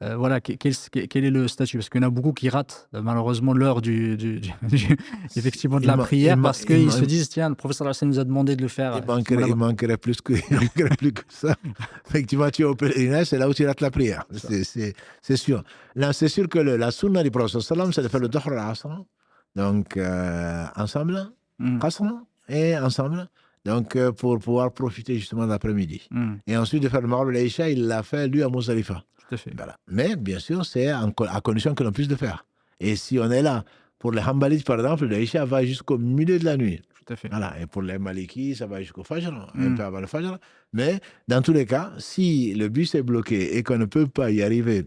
voilà, quel est le statut? Parce qu'il y en a beaucoup qui ratent, malheureusement, l'heure effectivement, de la prière parce qu'ils se disent, tiens, le professeur Hassan nous a demandé de le faire. Il manquerait plus que ça. Effectivement, tu es au pèlerinage, c'est là où tu rates la prière. C'est sûr. Là, c'est sûr que la sunna du prophète, c'est de faire le Dhuhr al-Asr. Donc, ensemble, et ensemble, donc pour pouvoir profiter justement de l'après-midi. Et ensuite de faire le Maghrib et l'Isha, il l'a fait, lui, à Muzdalifa. Tout à fait. Voilà. Mais, bien sûr, c'est à condition que l'on puisse le faire. Et si on est là, pour les Hanbalites, par exemple, l'Isha va jusqu'au milieu de la nuit. Tout à fait. Voilà. Et pour les Malikis, ça va jusqu'au Fajr, un peu avant le Fajr. Mais, dans tous les cas, si le bus est bloqué et qu'on ne peut pas y arriver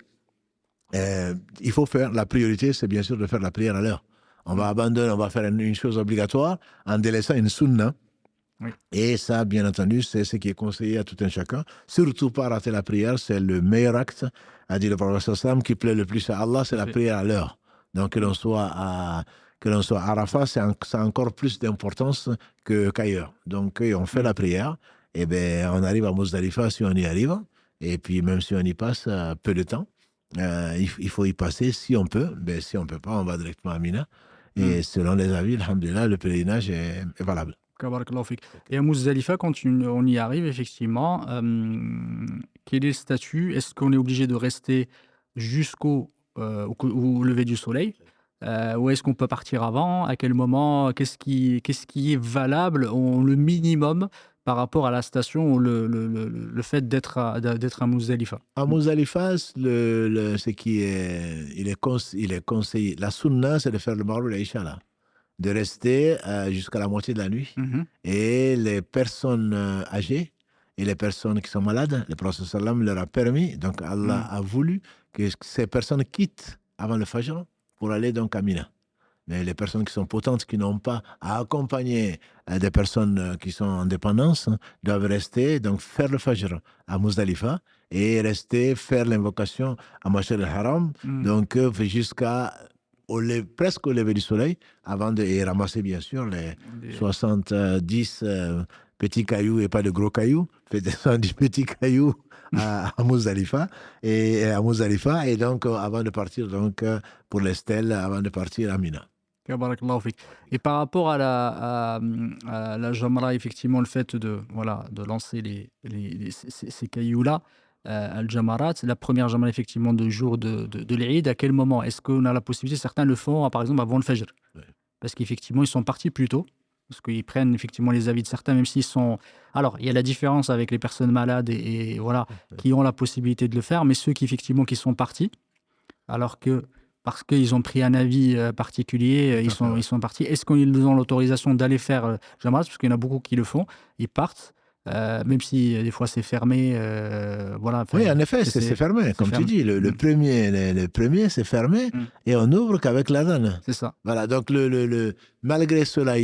Il faut faire, la priorité, c'est bien sûr de faire la prière à l'heure. On va abandonner, on va faire une chose obligatoire en délaissant une sunna. Oui. Et ça, bien entendu, c'est ce qui est conseillé à tout un chacun. Surtout pas rater la prière, c'est le meilleur acte, a dit le prophète sallam, qui plaît le plus à Allah, c'est la prière à l'heure. Donc que l'on soit à Arafat, ça a encore plus d'importance qu'ailleurs. Donc on fait la prière, et ben on arrive à Muzdalifa si on y arrive, et puis même si on y passe peu de temps, il faut y passer si on peut. Ben, si on ne peut pas, on va directement à Mina. Et selon les avis, alhamdoulilah, le pèlerinage est valable. Et à Muzdalifa, quand on y arrive, effectivement, quel est le statut? Est-ce qu'on est obligé de rester jusqu'au au lever du soleil? Ou est-ce qu'on peut partir avant? À quel moment? Qu'est-ce qui est valable, le minimum par rapport à la station ou le fait d'être à Muzdalifa? À Muzdalifa, ce qui est, il est conseillé, la sunna, c'est de faire le Maghrib et l'Isha là, de rester jusqu'à la moitié de la nuit. Et les personnes âgées et les personnes qui sont malades, le prophète sallam leur a permis, donc Allah a voulu que ces personnes quittent avant le Fajr pour aller donc à Mina. Mais les personnes qui sont potentes, qui n'ont pas à accompagner des personnes qui sont en dépendance, doivent rester, donc faire le Fajr à Muzdalifa et rester faire l'invocation à Mashar al-Haram, donc jusqu'à presque au lever du soleil, avant de ramasser bien sûr les 70 petits cailloux et pas de gros cailloux, fait descendre du petit caillou à Muzdalifa et donc avant de partir donc pour les stèles, avant de partir à Mina. Et par rapport à la Jamra, effectivement, le fait de lancer ces cailloux-là, Al-Jamarat, la première Jamra, effectivement, de jour de l'Eid, à quel moment? Est-ce qu'on a la possibilité? Certains le font, par exemple, avant le Fajr. Ouais. Parce qu'effectivement, ils sont partis plus tôt. Parce qu'ils prennent effectivement les avis de certains, même s'ils sont... Alors, il y a la différence avec les personnes malades et voilà, qui ont la possibilité de le faire, mais ceux qui sont partis, alors que parce qu'ils ont pris un avis particulier, ils sont partis. Est-ce qu'ils ont l'autorisation d'aller faire Jamrat? Parce qu'il y en a beaucoup qui le font. Ils partent, même si des fois c'est fermé. Voilà. Oui, en effet, c'est fermé. Comme tu dis, le premier c'est fermé et on n'ouvre qu'avec l'adhan. C'est ça. Voilà, donc malgré cela,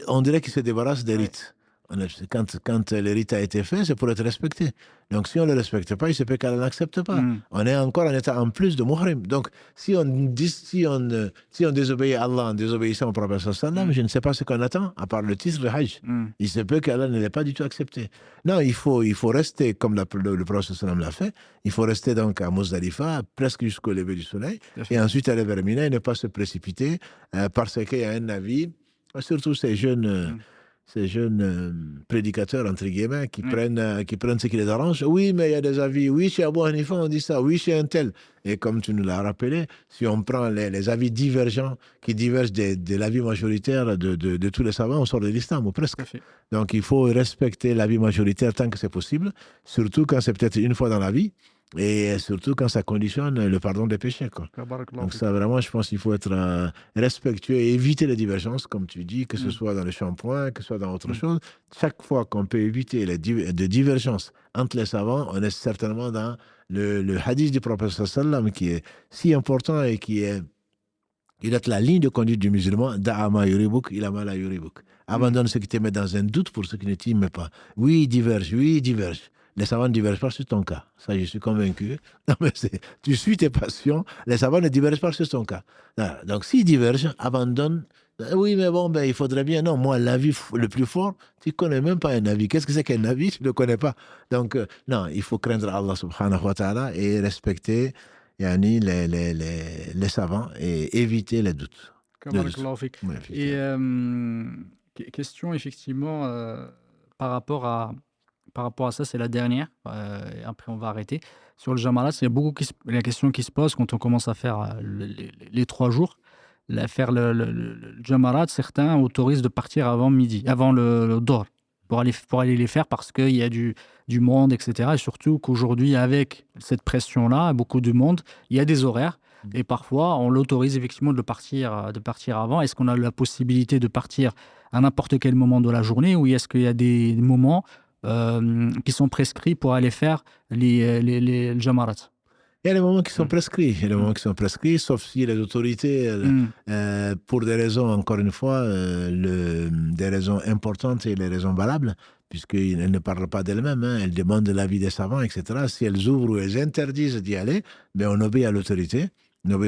on dirait qu'il se débarrasse des rites. Quand le rite a été fait, c'est pour être respecté. Donc, si on ne le respecte pas, il se peut qu'elle n'accepte pas. On est encore en état en plus de muhrim. Donc, si on désobéit à Allah en désobéissant au prophète sallam, je ne sais pas ce qu'on attend, à part le titre de Hajj. Il se peut qu'Allah ne l'ait pas du tout accepté. Non, il faut rester, comme le prophète sallam l'a fait, il faut rester donc à Muzdalifa, presque jusqu'au lever du soleil, et ensuite aller vers Mina et ne pas se précipiter, parce qu'il y a un avis, surtout ces jeunes prédicateurs, entre guillemets, qui prennent ce qui les arrange. Oui, mais il y a des avis. Oui, chez Abu Hanifa, on dit ça. Oui, chez un tel. Et comme tu nous l'as rappelé, si on prend les avis divergents, qui divergent de l'avis majoritaire de tous les savants, on sort de l'islam, ou presque. Donc, il faut respecter l'avis majoritaire tant que c'est possible, surtout quand c'est peut-être une fois dans la vie, et surtout quand ça conditionne le pardon des péchés, quoi. Donc ça, vraiment, je pense qu'il faut être respectueux et éviter les divergences, comme tu dis, que ce soit dans le shampoing, que ce soit dans autre chose. Chaque fois qu'on peut éviter de divergences entre les savants, on est certainement dans le hadith du prophète sallam, qui est si important et qui est la ligne de conduite du musulman. Da'ama yuribuk ilama la yuribuk. Abandonne ce qui te met dans un doute pour ce qui ne t'y met pas. Oui, il diverge. Les savants ne divergent pas sur ton cas. Ça, je suis convaincu. Non, mais tu suis tes passions. Les savants ne divergent pas sur ton cas. Donc, s'ils divergent, abandonne. Oui, mais bon, il faudrait bien. Non, moi, l'avis le plus fort, tu ne connais même pas un avis. Qu'est-ce que c'est qu'un avis? Tu ne le connais pas. Donc, non, il faut craindre Allah subhanahu wa ta'ala et respecter les savants et éviter les doutes. Et question, effectivement, par rapport à ça, c'est la dernière, et après on va arrêter. Sur le Jamarat, il y a beaucoup la question qui se pose quand on commence à faire les 3 jours. Faire le Jamarat, certains autorisent de partir avant midi, avant le Dohr, pour aller les faire parce qu'il y a du monde, etc. Et surtout qu'aujourd'hui, avec cette pression-là, beaucoup de monde, il y a des horaires. Et parfois, on l'autorise effectivement de partir avant. Est-ce qu'on a la possibilité de partir à n'importe quel moment de la journée, ou est-ce qu'il y a des moments qui sont prescrits pour aller faire les Jamarat? Il y a des moments qui sont prescrits. Il y a des moments qui sont prescrits, sauf si les autorités, pour des raisons, encore une fois, des raisons importantes et les raisons valables, puisqu'elles ne parlent pas d'elles-mêmes, hein, elles demandent l'avis des savants, etc. Si elles ouvrent ou elles interdisent d'y aller, ben on obéit à l'autorité.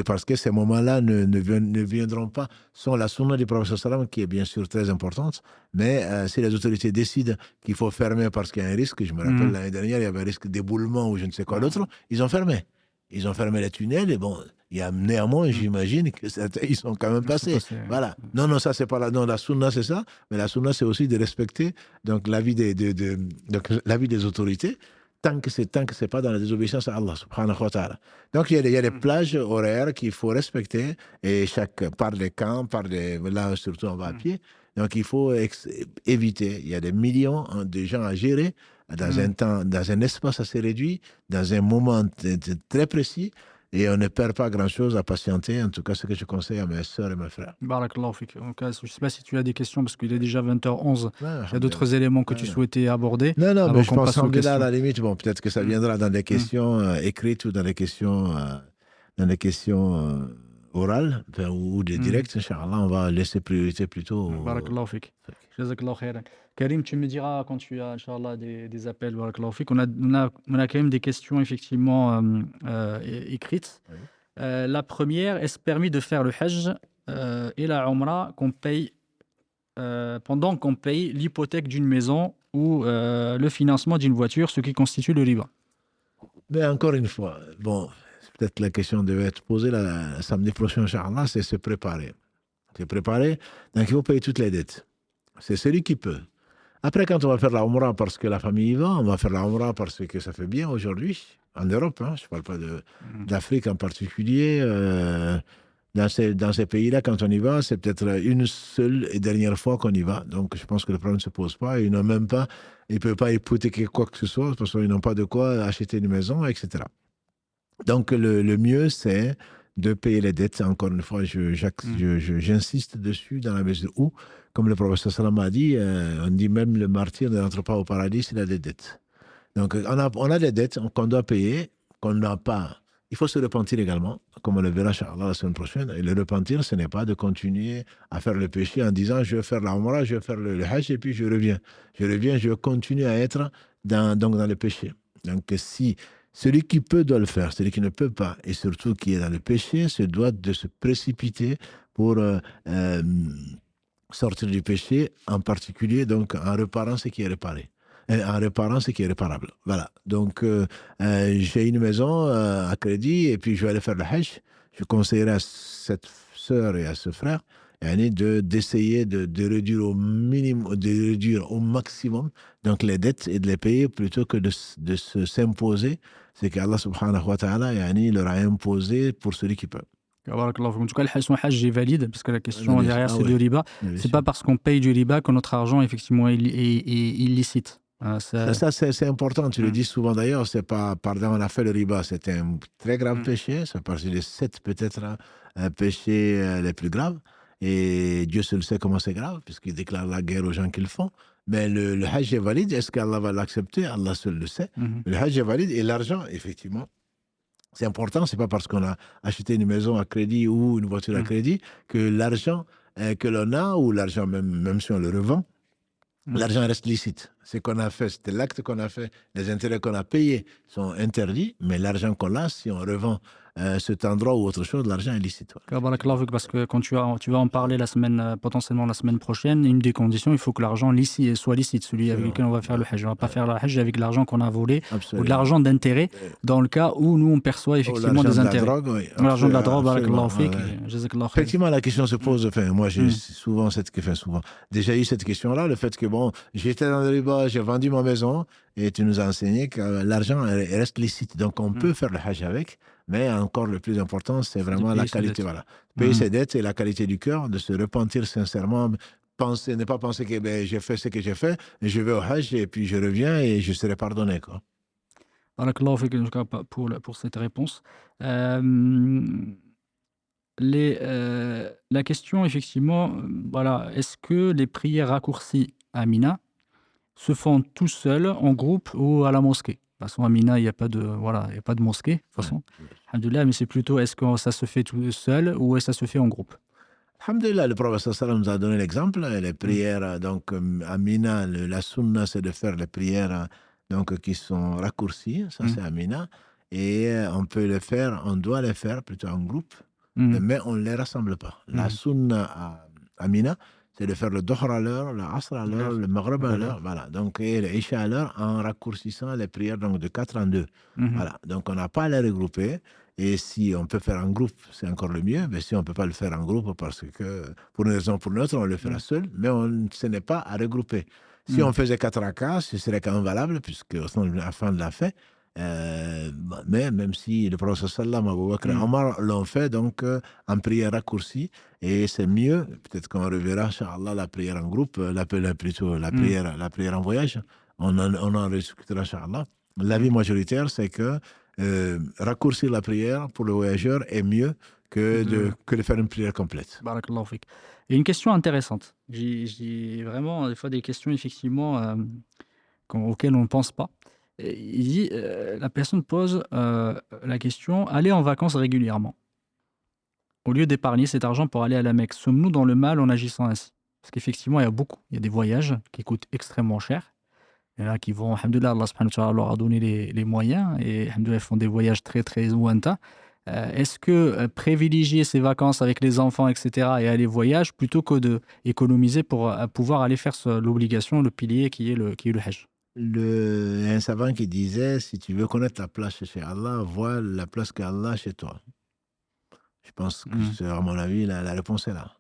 Parce que ces moments-là ne viendront pas sans la sunna du prophète sallam, qui est bien sûr très importante. Mais si les autorités décident qu'il faut fermer parce qu'il y a un risque, je me rappelle l'année dernière, il y avait un risque d'éboulement ou je ne sais quoi d'autre, ils ont fermé. Ils ont fermé les tunnels et bon, il y a néanmoins, j'imagine, que ils sont quand même passés. Voilà. Non, ça c'est pas la. Non, la sunna c'est ça, mais la sunna c'est aussi de respecter donc l'avis des autorités. Tant que c'est pas dans la désobéissance à Allah subhanahu wa ta'ala. Donc il y a des plages horaires qu'il faut respecter et par les camps, là surtout on va à pied. Donc il faut éviter. Il y a des millions de gens à gérer dans un temps, dans un espace assez réduit, dans un moment très précis. Et on ne perd pas grand-chose à patienter. En tout cas, ce que je conseille à mes sœurs et mes frères. Barakallahu fik. Je ne sais pas si tu as des questions, parce qu'il est déjà 20h11. Il y a d'autres éléments que tu souhaitais aborder. Non, mais je pense que là, à la limite, bon, peut-être que ça viendra dans des questions écrites ou dans des questions, orales ou des directs. Inch'Allah, on va laisser priorité plutôt. Barakallahu fik. Jazakallahu khairan. Karim, tu me diras quand tu as, Inch'Allah, des appels. Barakallahu fik. On a quand même des questions, effectivement, écrites. Oui. La première, est-ce permis de faire le Hajj et la Umrah qu'on paye pendant qu'on paye l'hypothèque d'une maison ou le financement d'une voiture, ce qui constitue le riba? Mais encore une fois, bon, peut-être la question devait être posée samedi prochain, Inch'Allah, c'est se préparer. Se préparer, donc il faut payer toutes les dettes. C'est celui qui peut. Après, quand on va faire la Umrah parce que la famille y va, on va faire la Umrah parce que ça fait bien aujourd'hui, en Europe, hein, je ne parle pas d'Afrique en particulier. Dans ces pays-là, quand on y va, c'est peut-être une seule et dernière fois qu'on y va. Donc, je pense que le problème ne se pose pas. Ils n'ont même pas, ils ne peuvent pas hypothéquer quoi que ce soit parce qu'ils n'ont pas de quoi acheter une maison, etc. Donc, le mieux, c'est de payer les dettes. Encore une fois, j'insiste dessus dans la mesure où, comme le professeur Salam a dit, on dit même le martyr ne rentre pas au paradis s'il a des dettes. Donc, on a des dettes qu'on doit payer, qu'on n'a pas. Il faut se repentir également, comme on le verra la semaine prochaine. Et le repentir, ce n'est pas de continuer à faire le péché en disant je vais faire la Umrah, je vais faire le Hajj et puis je reviens. Je continue à être dans le péché. Donc, si celui qui peut doit le faire, celui qui ne peut pas, et surtout qui est dans le péché, se doit de se précipiter pour sortir du péché, en particulier donc en réparant ce qui est réparé. En réparant ce qui est réparable. Voilà. Donc, j'ai une maison à crédit et puis je vais aller faire le Hajj. Je conseillerais à cette sœur et à ce frère d'essayer de réduire au minimum, de réduire au maximum donc les dettes et de les payer plutôt que de s'imposer. C'est qu'Allah subhanahu wa ta'ala leur a imposé pour celui qui peut. En tout cas, son Hajj est valide, parce que la question derrière, c'est du riba. C'est pas parce qu'on paye du riba que notre argent, effectivement, est illicite. Ça c'est important, tu le dis souvent d'ailleurs, c'est pas, pardon, on a fait le riba, c'était un très grave péché, c'est partie des 7 peut-être péchés les plus graves, et Dieu seul sait comment c'est grave, puisqu'il déclare la guerre aux gens qui le font, mais le Hajj est valide, est-ce qu'Allah va l'accepter? Allah seul le sait. Le Hajj est valide, et l'argent, effectivement, c'est important, c'est pas parce qu'on a acheté une maison à crédit ou une voiture à crédit que l'argent que l'on a, ou l'argent même si on le revend, l'argent reste licite. Ce qu'on a fait, c'était l'acte qu'on a fait. Les intérêts qu'on a payés sont interdits, mais l'argent qu'on a, si on revend cet endroit ou autre chose, l'argent est licite. Parce que quand tu vas en parler potentiellement la semaine prochaine, une des conditions, il faut que l'argent soit licite, celui avec lequel on va faire le Hajj. On ne va pas faire le Hajj avec l'argent qu'on a volé. Absolument. Ou de l'argent d'intérêt, dans le cas où nous on perçoit effectivement des intérêts. L'argent de la drogue, effectivement, la question se pose. Enfin, moi, j'ai souvent déjà eu cette question-là, le fait que bon, j'étais dans le riba, j'ai vendu ma maison, et tu nous as enseigné que l'argent reste licite. Donc, on peut faire le Hajj avec. Mais encore, le plus important, c'est vraiment la qualité. Voilà. Payer ses dettes et la qualité du cœur, de se repentir sincèrement, ne pas penser que j'ai fait ce que j'ai fait, je vais au Hajj et puis je reviens et je serai pardonné. Pour cette réponse. La question, effectivement, voilà, est-ce que les prières raccourcies à Mina se font tout seuls, en groupe ou à la mosquée? De toute façon, à Mina, il n'y a pas de, voilà, il y a pas de mosquée, de toute façon. Alhamdoulilah, mais c'est plutôt, est-ce que ça se fait tout seul ou est-ce que ça se fait en groupe? Alhamdulillah, le prophète sallam nous a donné l'exemple, les prières, donc à Mina, la sunna, c'est de faire les prières donc, qui sont raccourcies, ça c'est à Mina, et on peut les faire, on doit les faire plutôt en groupe, mais on ne les rassemble pas. La sunna à Mina, c'est de faire le Dhuhr à l'heure, le Asr à l'heure, le Maghrib à l'heure, voilà, donc, et le Isha à l'heure en raccourcissant les prières donc, de 4 en 2. Voilà, donc on n'a pas à les regrouper. Et si on peut faire en groupe, c'est encore le mieux. Mais si on ne peut pas le faire en groupe, parce que pour une raison ou pour une autre, on le fera seul, mais ce n'est pas à regrouper. Si on faisait 4 rakas, ce serait quand même valable, puisque la fin de la fait. Mais même si le prophète sallam, Abu Bakr et Omar l'ont fait donc en prière raccourcie, et c'est mieux, peut-être qu'on reverra, Inch'Allah, la prière en groupe, plutôt la prière en voyage. On en discutera, Inch'Allah. L'avis majoritaire, c'est que raccourcir la prière pour le voyageur est mieux que de faire une prière complète. Barakallahu fik. Et une question intéressante. J'ai vraiment des fois des questions effectivement auxquelles on ne pense pas. Il dit, la personne pose la question, aller en vacances régulièrement, au lieu d'épargner cet argent pour aller à la Mecque, sommes-nous dans le mal en agissant ainsi? Parce qu'effectivement, il y a des voyages qui coûtent extrêmement cher. Il y en a qui vont, alhamdoulilah, Allah subhanahu wa ta'ala leur a donné les moyens, et alhamdoulilah, ils font des voyages très très lointains. Est-ce que privilégier ces vacances avec les enfants, etc., et aller voyage, plutôt que d'économiser pour pouvoir aller faire l'obligation, le pilier qui est le Hajj? Il y a un savant qui disait, si tu veux connaître la place chez Allah, vois la place qu'Allah chez toi. Je pense que, à mon avis, la réponse est là.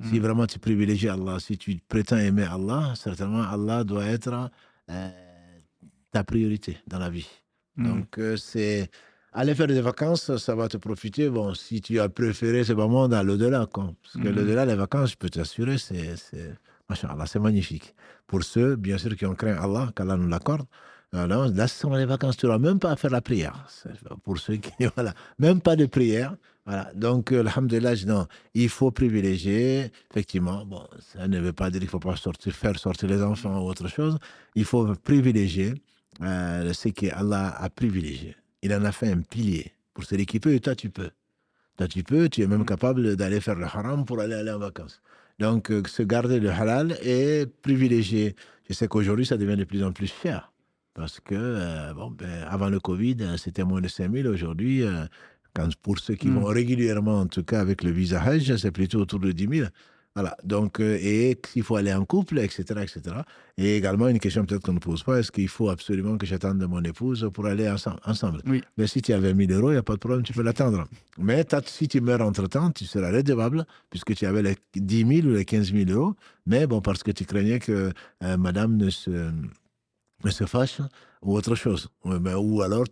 Si vraiment tu privilégies Allah, si tu prétends aimer Allah, certainement Allah doit être ta priorité dans la vie. Donc, c'est aller faire des vacances, ça va te profiter. Bon, si tu as préféré, c'est vraiment dans l'au-delà, quoi. Parce que l'au-delà, les vacances, je peux t'assurer, Masha'Allah, c'est magnifique. Pour ceux, bien sûr, qui ont craint Allah, qu'Allah nous l'accorde, là, ce sont les vacances, tu n'auras même pas à faire la prière. Pour ceux qui, voilà, même pas de prière. Voilà. Donc, alhamdoulilah, non, il faut privilégier, effectivement, bon, ça ne veut pas dire qu'il ne faut pas faire sortir les enfants ou autre chose. Il faut privilégier ce qu'Allah a privilégié. Il en a fait un pilier. Pour celui qui peut, et toi, tu peux. Toi, tu es même capable d'aller faire le haram pour aller en vacances. Donc, se garder le halal et privilégier. Je sais qu'aujourd'hui, ça devient de plus en plus cher. Parce que, avant le Covid, c'était moins de 5 000. Aujourd'hui, pour ceux qui vont régulièrement, en tout cas avec le visa Hajj, c'est plutôt autour de 10 000. Voilà. Donc, et s'il faut aller en couple, etc., etc. Et également, une question peut-être qu'on ne pose pas, est-ce qu'il faut absolument que j'attende mon épouse pour aller ensemble? Oui. Mais si tu as 20 000 euros, il n'y a pas de problème, tu peux l'attendre. Mais si tu meurs entre-temps, tu seras redevable, puisque tu avais les 10 000 ou les 15 000 euros. Mais bon, parce que tu craignais que madame ne se fâche ou autre chose. Ou alors,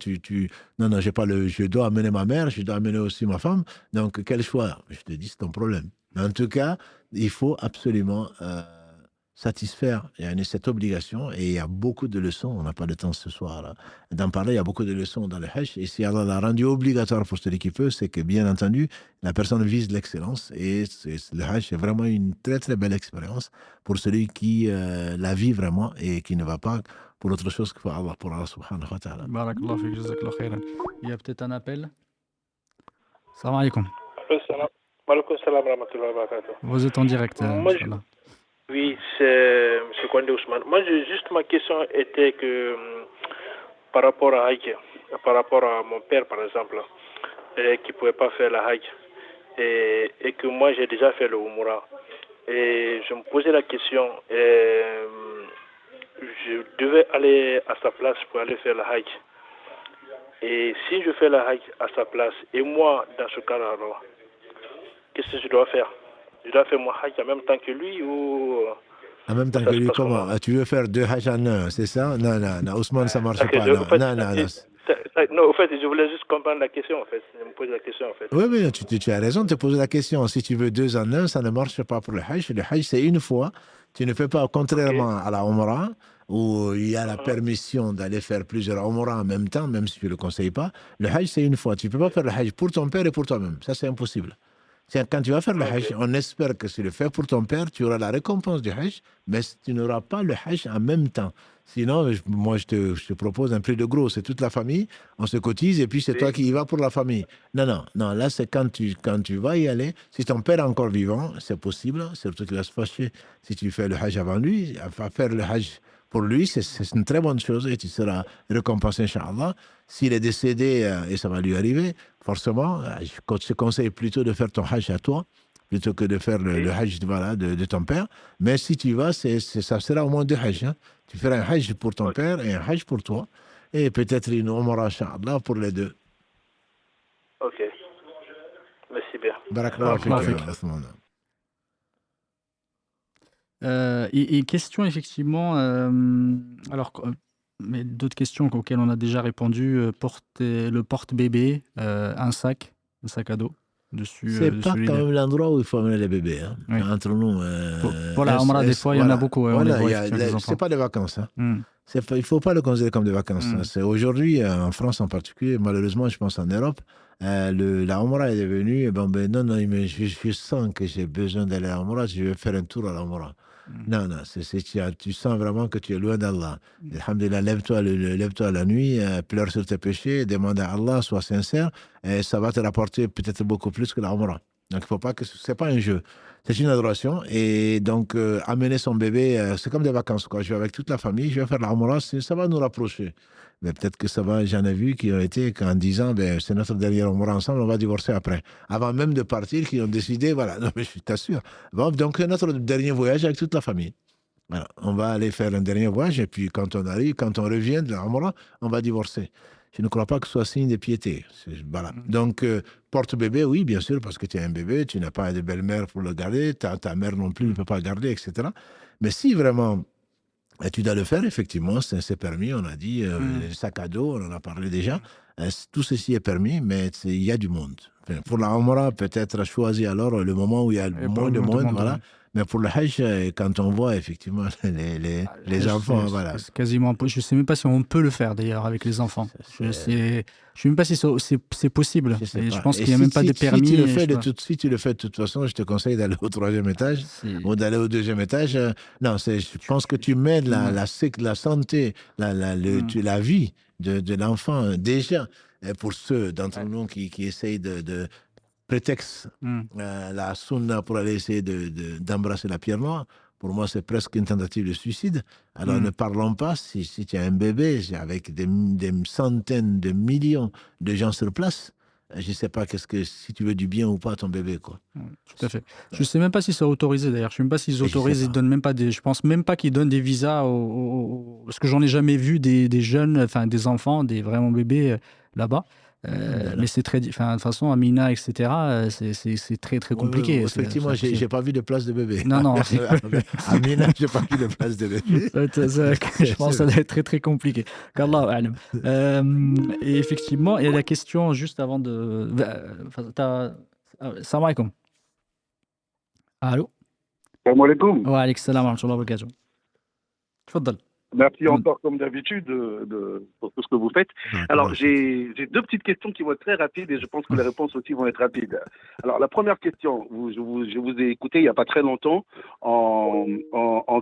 non, je dois amener ma mère, je dois amener aussi ma femme. Donc, quel choix? Je te dis, c'est ton problème. Mais en tout cas, il faut absolument satisfaire cette obligation. Et il y a beaucoup de leçons, on n'a pas de temps ce soir d'en parler, il y a beaucoup de leçons dans le Hajj. Et si Allah l'a rendu obligatoire pour celui qui peut, c'est que, bien entendu, la personne vise l'excellence. Et le Hajj est vraiment une très, très belle expérience pour celui qui la vit vraiment et qui ne va pas pour autre chose que pour Allah subhanahu wa ta'ala. Barakallahu fik, jazakallahu khairan. Il y a peut-être un appel. Salam alaikum. Malaikum salam wa rahmatullahi wa barakatuh. Vous êtes en direct. Oui, c'est M. Kwande Ousmane. Moi, juste ma question était que par rapport à Hajj, par rapport à mon père, par exemple, qui ne pouvait pas faire la Hajj, et que moi, j'ai déjà fait le Umrah. Et je me posais la question, je devais aller à sa place pour aller faire la Hajj. Et si je fais la Hajj à sa place, et moi, dans ce cas-là, alors, qu'est-ce que je dois faire? Je dois faire mon Hajj en même temps que lui ou... En même temps que lui, comment? Tu veux faire 2 Hajj en un, c'est ça? Non, Ousmane, ça ne marche pas. Non, en fait, je voulais juste comprendre la question, en fait. Je me pose la question, en fait. Oui, tu as raison de te poser la question. Si tu veux 2 en 1, ça ne marche pas pour le Hajj. Le Hajj, c'est une fois. Tu ne fais pas, contrairement à la Umrah, où il y a la permission d'aller faire plusieurs Umrah en même temps, même si tu ne le conseilles pas. Le Hajj, c'est une fois. Tu ne peux pas faire le Hajj pour ton père et pour toi-même. Ça, c'est impossible. Quand tu vas faire le Hajj, on espère que si tu le fais pour ton père, tu auras la récompense du Hajj, mais tu n'auras pas le Hajj en même temps. Sinon, moi, je te propose un prix de gros. C'est toute la famille, on se cotise et puis c'est toi qui y vas pour la famille. Non. Là, c'est quand tu vas y aller. Si ton père est encore vivant, c'est possible. Surtout qu'il va se fâcher si tu fais le hajj avant lui. Enfin, faire le hajj pour lui, c'est une très bonne chose et tu seras récompensé, Inch'Allah. S'il est décédé, et ça va lui arriver, forcément, je te conseille plutôt de faire ton hajj à toi plutôt que de faire le hajj de ton père. Mais si tu vas, ça sera au moins 2 hajj. Hein. Tu feras un hajj pour ton père et un hajj pour toi. Et peut-être une umrah, Inch'Allah, pour les deux. Ok. Merci bien. Barakallahu fik, Othman. Et question effectivement, alors mais d'autres questions auxquelles on a déjà répondu, le porte-bébé, un sac à dos dessus. C'est pas quand même l'endroit où il faut amener les bébés. Hein. Oui. Entre nous. Pour la Umrah, des fois, il y en a beaucoup. Voilà, c'est pas des vacances. Hein. Il ne faut pas le considérer comme des vacances. Hein. Aujourd'hui, en France en particulier, malheureusement, je pense en Europe, la Umrah est devenue, non, mais je sens que j'ai besoin d'aller à la Umrah, je vais faire un tour à la Umrah. Non, tu sens vraiment que tu es loin d'Allah. Alhamdulillah, lève-toi la nuit, pleure sur tes péchés, demande à Allah, sois sincère, et ça va te rapporter peut-être beaucoup plus que la Umrah. Donc, il faut pas que c'est pas un jeu, c'est une adoration. Et donc, amener son bébé, c'est comme des vacances, quoi. Je vais avec toute la famille, je vais faire la Umrah, ça va nous rapprocher. Mais peut-être que ça va, j'en ai vu qui ont été, qu'en disant, c'est notre dernière Umrah ensemble, on va divorcer après. Avant même de partir, qui ont décidé, voilà, non, mais je t'assure. Bon, donc, notre dernier voyage avec toute la famille. Voilà, on va aller faire un dernier voyage, et puis quand on arrive, quand on revient de la Umrah, on va divorcer. Je ne crois pas que ce soit signe de piété. Voilà. Donc, porte-bébé, oui, bien sûr, parce que tu as un bébé, tu n'as pas de belle-mère pour le garder, ta mère non plus ne peut pas le garder, etc. Mais si vraiment tu dois le faire, effectivement, c'est permis, on a dit, les sacs à dos, on en a parlé déjà. Tout ceci est permis, mais il y a du monde. Enfin, pour la Umrah, peut-être choisir alors le moment où il y a moins de monde, voilà. Ouais. Mais pour le Hajj, quand on voit effectivement les enfants, voilà. C'est quasiment impossible. Je ne sais même pas si on peut le faire d'ailleurs avec les enfants. Je ne sais même pas si c'est possible. Je pense qu'il n'y a même pas de permis. Si tu le fais de toute façon, je te conseille d'aller au 3e étage ou d'aller au 2e étage. Non, je pense que tu mets la santé, la vie de l'enfant déjà. Pour ceux d'entre nous qui essayent de prétexte la sunna pour aller essayer d'embrasser la pierre noire. Pour moi, c'est presque une tentative de suicide. Alors, ne parlons pas, si tu as un bébé avec des centaines de millions de gens sur place, je ne sais pas si tu veux du bien ou pas à ton bébé, quoi. Tout à fait. Je ne sais même pas si c'est autorisé, d'ailleurs. Je ne sais même pas s'ils autorisent, ils donnent même pas je pense même pas qu'ils donnent des visas parce que j'en ai jamais vu des jeunes, enfin des enfants, des vraiment bébés là-bas. Mais c'est très, de toute façon, à Mina, etc., c'est très très compliqué. Effectivement, j'ai pas vu de place de bébé. Non. À Mina, j'ai pas vu de place de bébé. Je pense que ça doit être très très compliqué. Qu'Allah a'lam. Et effectivement, il y a la question juste avant de. Salam alaikum. Allô. Salam alaikum. Wa alaikum salam wa rahmatullahi wa barakatuh. Tfaddal. Merci encore, comme d'habitude, pour tout ce que vous faites. Alors, j'ai 2 petites questions qui vont être très rapides et je pense que les réponses aussi vont être rapides. Alors, la première question, je vous ai écouté il n'y a pas très longtemps en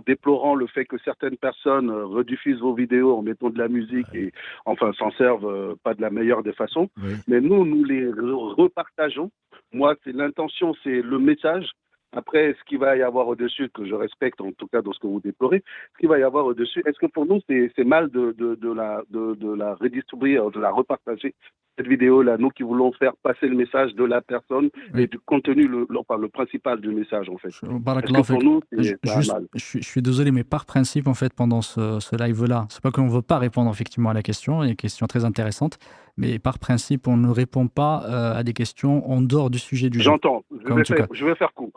déplorant le fait que certaines personnes rediffusent vos vidéos en mettant de la musique et enfin s'en servent pas de la meilleure des façons. Oui. Mais nous les repartageons. Moi, l'intention, c'est le message. Après, ce qu'il va y avoir au-dessus, que je respecte en tout cas dans ce que vous déplorez, ce qu'il va y avoir au-dessus, est-ce que pour nous c'est mal de la redistribuer, de la repartager, cette vidéo-là, nous qui voulons faire passer le message de la personne et du contenu, le principal du message en fait. Pour nous, c'est mal. Je suis désolé, mais par principe, en fait, pendant ce live-là, c'est pas qu'on ne veut pas répondre effectivement à la question, il y a une question très intéressante, mais par principe, on ne répond pas à des questions en dehors du sujet du jeu. J'entends, je vais faire court.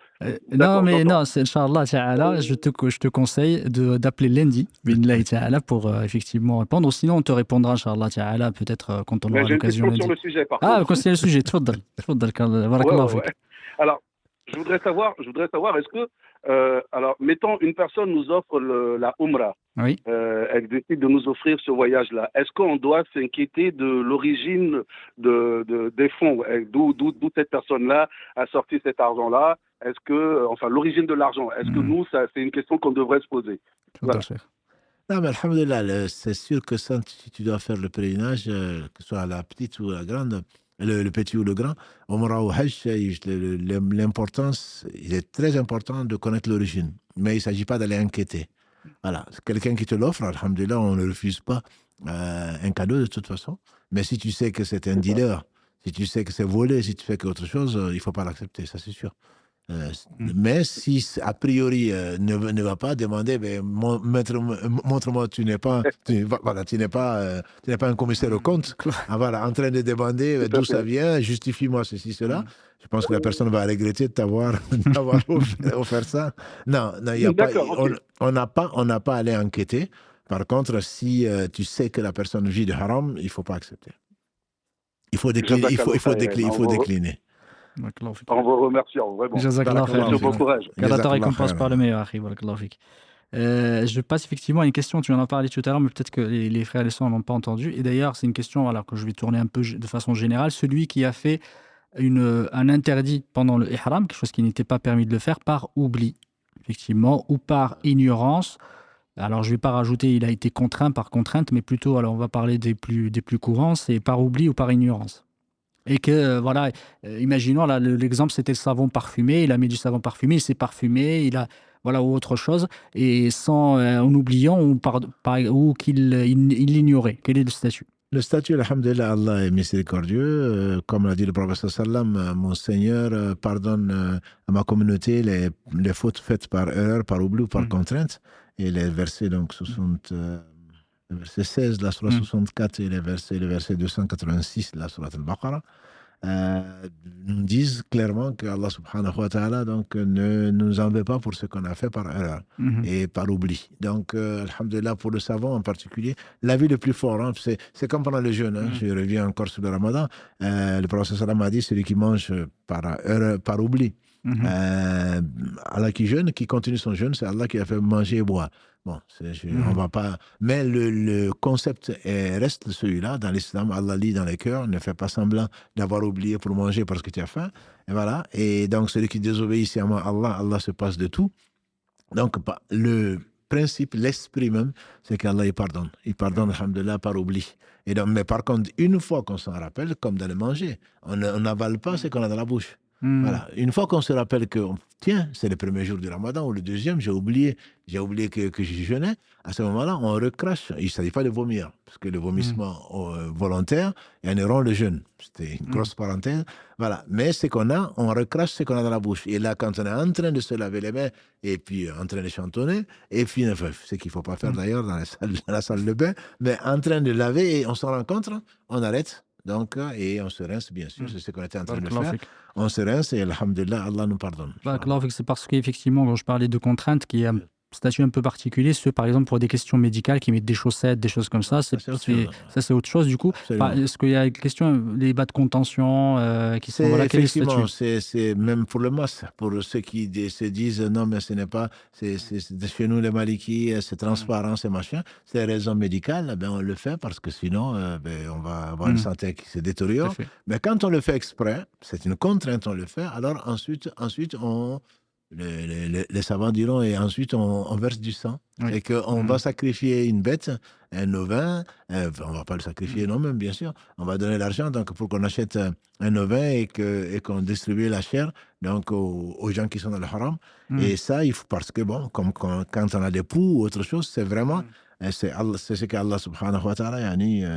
Non, c'est Inch'Allah ta'ala, je te conseille d'appeler lundi, bi'idhnillahi ta'ala, pour effectivement répondre. Sinon, on te répondra, Inch'Allah ta'ala, peut-être quand on aura l'occasion lundi. Sur le sujet, par contre. Concernant le sujet, tfaddal, barakallahu fik. Alors, je voudrais savoir, est-ce que, alors, mettons, une personne nous offre la Umrah. Oui. Elle décide de nous offrir ce voyage-là. Est-ce qu'on doit s'inquiéter de l'origine des fonds, d'où cette personne-là a sorti cet argent-là? Est-ce que, l'origine de l'argent, est-ce que nous, c'est une question qu'on devrait se poser? Voilà. Non, mais alhamdoulilah, c'est sûr que ça, si tu dois faire le pèlerinage, que ce soit la petite ou la grande, le petit ou le grand, Umrah ou Hajj, l'importance, il est très important de connaître l'origine. Mais il ne s'agit pas d'aller enquêter. Voilà, c'est quelqu'un qui te l'offre, alhamdoulilah, on ne refuse pas un cadeau de toute façon. Mais si tu sais que c'est un dealer, si tu sais que c'est volé, si tu fais qu'autre chose, il ne faut pas l'accepter, ça c'est sûr. Mais si a priori ne va pas demander, ben, montre-moi, tu n'es pas un commissaire au compte, voilà, en train de demander d'où ça vient, justifie-moi ceci, cela. Je pense que la personne va regretter de t'avoir offert ça. Non, il y a pas, on n'a pas à aller enquêter. Par contre, si tu sais que la personne vit de haram, il ne faut pas accepter. Il faut décliner. En vous remerciant, vraiment. Bon courage. Qu'Allah te récompense par le meilleur, akhi. Je passe effectivement à une question, tu en as parlé tout à l'heure, mais peut-être que les frères et les sœurs n'ont pas entendu. Et d'ailleurs, c'est une question que je vais tourner un peu de façon générale. Celui qui a fait un interdit pendant le ihram, quelque chose qui n'était pas permis de le faire par oubli, effectivement, ou par ignorance. Alors, je ne vais pas rajouter, il a été contraint par contrainte, mais plutôt, alors on va parler des plus courants, c'est par oubli ou par ignorance. Et que, voilà, imaginons, là, l'exemple, c'était le savon parfumé, il a mis du savon parfumé, il s'est parfumé, voilà, ou autre chose, et en oubliant ou qu'il l'ignorait. Quel est le statut? Le statut, alhamdulillah, Allah est miséricordieux. Comme l'a dit le prophète sallam, mon Seigneur pardonne à ma communauté les fautes faites par erreur, par oubli ou par contrainte. Et les versets, donc, le verset 16 de la Surah 64 et le verset 286 de la Surah Al-Baqarah nous disent clairement que Allah subhanahu wa ta'ala donc, ne nous en veut pas pour ce qu'on a fait par erreur et par oubli. Donc, alhamdulillah, pour le savant en particulier, l'avis le plus fort, hein, c'est comme pendant le jeûne. Je reviens encore sur le ramadan. Le prophète sallam a dit celui qui mange par erreur, par oubli. Allah qui jeûne, qui continue son jeûne, c'est Allah qui a fait manger et boire. Bon, on va pas. Mais le concept reste celui-là. Dans l'islam, Allah lit dans les cœurs, ne fait pas semblant d'avoir oublié pour manger parce que tu as faim. Et voilà. Et donc, celui qui désobéit sciemment à Allah, Allah se passe de tout. Donc, le principe, l'esprit même, c'est qu'Allah il pardonne. Il pardonne, alhamdulillah, par oubli. Et donc, mais par contre, une fois qu'on s'en rappelle, comme d'aller manger, on n'avale pas ce qu'on a dans la bouche. Voilà. Une fois qu'on se rappelle que, tiens, c'est le premier jour du ramadan ou le deuxième, j'ai oublié que je jeûnais, à ce moment-là, on recrache. Il ne s'agit pas de vomir, parce que le vomissement volontaire annuleront le jeûne. C'était une grosse parenthèse. Voilà. Mais ce qu'on a, on recrache ce qu'on a dans la bouche. Et là, quand on est en train de se laver les mains, et puis en train de chantonner, et puis, ce qu'il ne faut pas faire d'ailleurs dans la salle de bain, mais en train de laver, et on se rencontre, on arrête. Donc, et on se rince, bien sûr, c'est ce qu'on était en train de faire. On se rince et, alhamdulillah, Allah nous pardonne. C'est parce qu'effectivement, quand je parlais de contraintes, qui est un statut un peu particulier, ceux, par exemple, pour des questions médicales, qui mettent des chaussettes, des choses comme ça, c'est autre chose, du coup. Est-ce qu'il y a une question, les bas de contention, qui sont... Voilà, effectivement, c'est même pour le mas, pour ceux qui se disent, non, mais ce n'est pas, c'est chez nous les Malikis, c'est transparent, c'est machin, c'est raison médicale, ben on le fait parce que sinon, on va avoir une santé qui se détériore. Mais quand on le fait exprès, c'est une contrainte, on le fait, alors ensuite les savants diront, et ensuite on verse du sang. Et qu'on va sacrifier une bête, un ovin, on ne va pas le sacrifier non-même, bien sûr. On va donner l'argent donc, pour qu'on achète un ovin et qu'on distribue la chair donc, aux gens qui sont dans le haram. Et ça, il faut, parce que, bon, comme quand on a des poux ou autre chose, c'est vraiment, c'est ce qu'Allah subhanahu wa ta'ala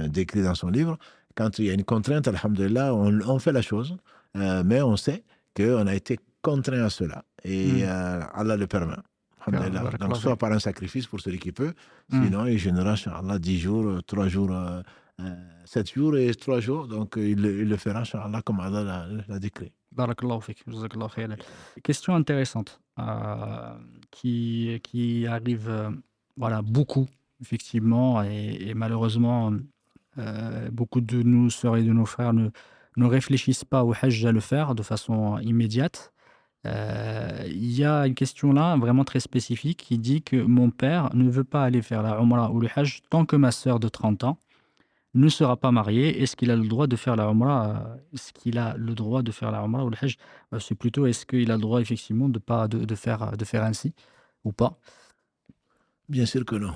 décrit dans son livre. Quand il y a une contrainte, alhamdulillah, on fait la chose, mais on sait qu'on a été contraint à cela. Et Allah le permet. Donc, soit par un sacrifice pour celui qui peut, sinon il générera, Inch'Allah, 10 jours, 3 jours, 7 jours et 3 jours. Donc, il le fera, Inch'Allah, comme Allah l'a décrit. Barakallahu fik, jazakallahu khayran. Question intéressante qui arrive voilà, beaucoup, effectivement, et malheureusement, beaucoup de nos sœurs et de nos frères ne réfléchissent pas au hajj à le faire de façon immédiate. Il y a une question là, vraiment très spécifique, qui dit que mon père ne veut pas aller faire la Umrah ou le Hajj tant que ma sœur de 30 ans ne sera pas mariée. Est-ce qu'il a le droit de faire la Umrah Est-ce qu'il a le droit de faire la Umrah ou le Hajj C'est plutôt, est-ce qu'il a le droit effectivement de faire ainsi ou pas? Bien sûr que non.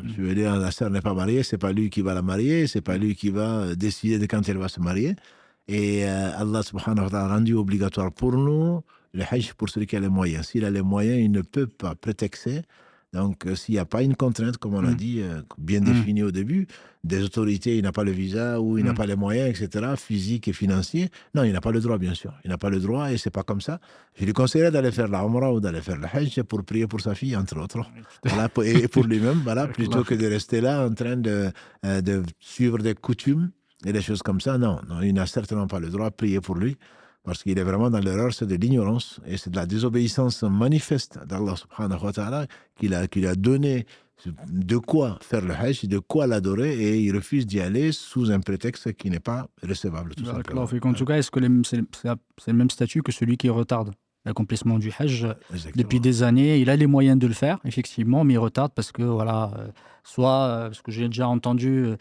Je veux dire, la sœur n'est pas mariée, c'est pas lui qui va la marier, c'est pas lui qui va décider de quand elle va se marier. Et Allah subhanahu wa ta'ala a rendu obligatoire pour nous le hajj pour celui qui a les moyens. S'il a les moyens, il ne peut pas prétexter. Donc, s'il n'y a pas une contrainte, comme on l'a dit, bien définie au début, des autorités, il n'a pas le visa ou il n'a pas les moyens, etc., physiques et financiers, non, il n'a pas le droit, bien sûr. Il n'a pas le droit et c'est pas comme ça. Je lui conseillerais d'aller faire la Umrah ou d'aller faire le hajj pour prier pour sa fille, entre autres. Voilà, et pour lui-même, voilà, plutôt que de rester là en train de suivre des coutumes et des choses comme ça. Non, non, il n'a certainement pas le droit de prier pour lui. Parce qu'il est vraiment dans l'erreur, c'est de l'ignorance et c'est de la désobéissance manifeste d'Allah subhanahu wa ta'ala qu'il a donné de quoi faire le hajj, de quoi l'adorer et il refuse d'y aller sous un prétexte qui n'est pas recevable. Tout simplement. En tout cas, est-ce que c'est le même statut que celui qui retarde l'accomplissement du hajj depuis des années? Il a les moyens de le faire, effectivement, mais il retarde parce que, voilà, parce que j'ai déjà entendu...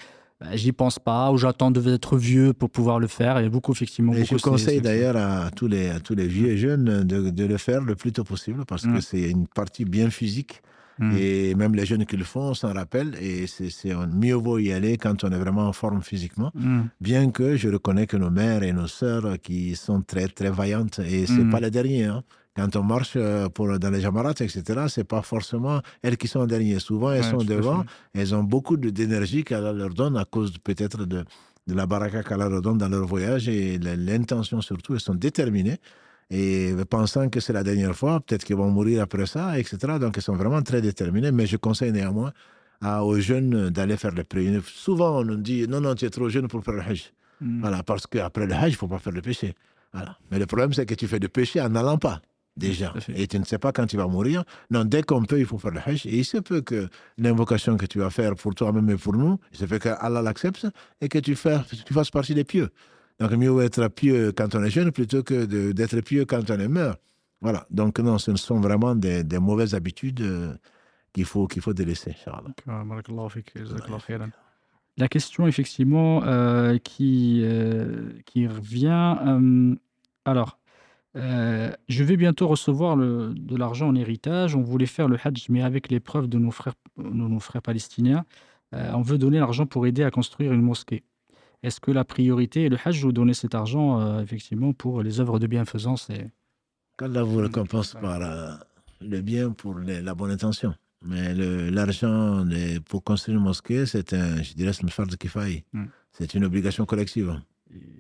j'y pense pas, ou j'attends d'être vieux pour pouvoir le faire. Il y a beaucoup, effectivement. Et je conseille d'ailleurs à tous les vieux et jeunes de le faire le plus tôt possible parce que c'est une partie bien physique. Et même les jeunes qui le font s'en rappellent. Et mieux vaut y aller quand on est vraiment en forme physiquement. Bien que je reconnais que nos mères et nos sœurs qui sont très, très vaillantes, et c'est pas les derniers, hein. Quand on marche dans les jamarats, etc., c'est pas forcément elles qui sont en dernier. Souvent, elles sont devant. Elles ont beaucoup d'énergie qu'Allah leur donne à cause peut-être de la baraka qu'Allah leur donne dans leur voyage et l'intention surtout. Elles sont déterminées et pensant que c'est la dernière fois, peut-être qu'ils vont mourir après ça, etc. Donc, elles sont vraiment très déterminées. Mais je conseille néanmoins aux jeunes d'aller faire le pèlerinage. Souvent, on nous dit non, tu es trop jeune pour faire le hajj. Voilà, parce qu'après le hajj, il ne faut pas faire le péché. Voilà. Mais le problème, c'est que tu fais du péché en n'allant pas. Déjà, et tu ne sais pas quand tu vas mourir. Non, dès qu'on peut, il faut faire le hajj. Et il se peut que l'invocation que tu vas faire pour toi-même et pour nous, il se peut qu'Allah l'accepte et que tu fasses partie des pieux. Donc, mieux vaut être pieux quand on est jeune plutôt que d'être pieux quand on est mort. Voilà. Donc, non, ce sont vraiment des mauvaises habitudes qu'il faut délaisser. La question, effectivement, qui revient. Alors. Je vais bientôt recevoir de l'argent en héritage. On voulait faire le hajj, mais avec l'épreuve de nos frères palestiniens, on veut donner l'argent pour aider à construire une mosquée. Est-ce que la priorité est le hajj ou donner cet argent, effectivement, pour les œuvres de bienfaisance Qu'Allah vous récompense par le bien pour la bonne intention. Mais l'argent pour construire une mosquée, c'est une fard kifaya. C'est une obligation collective.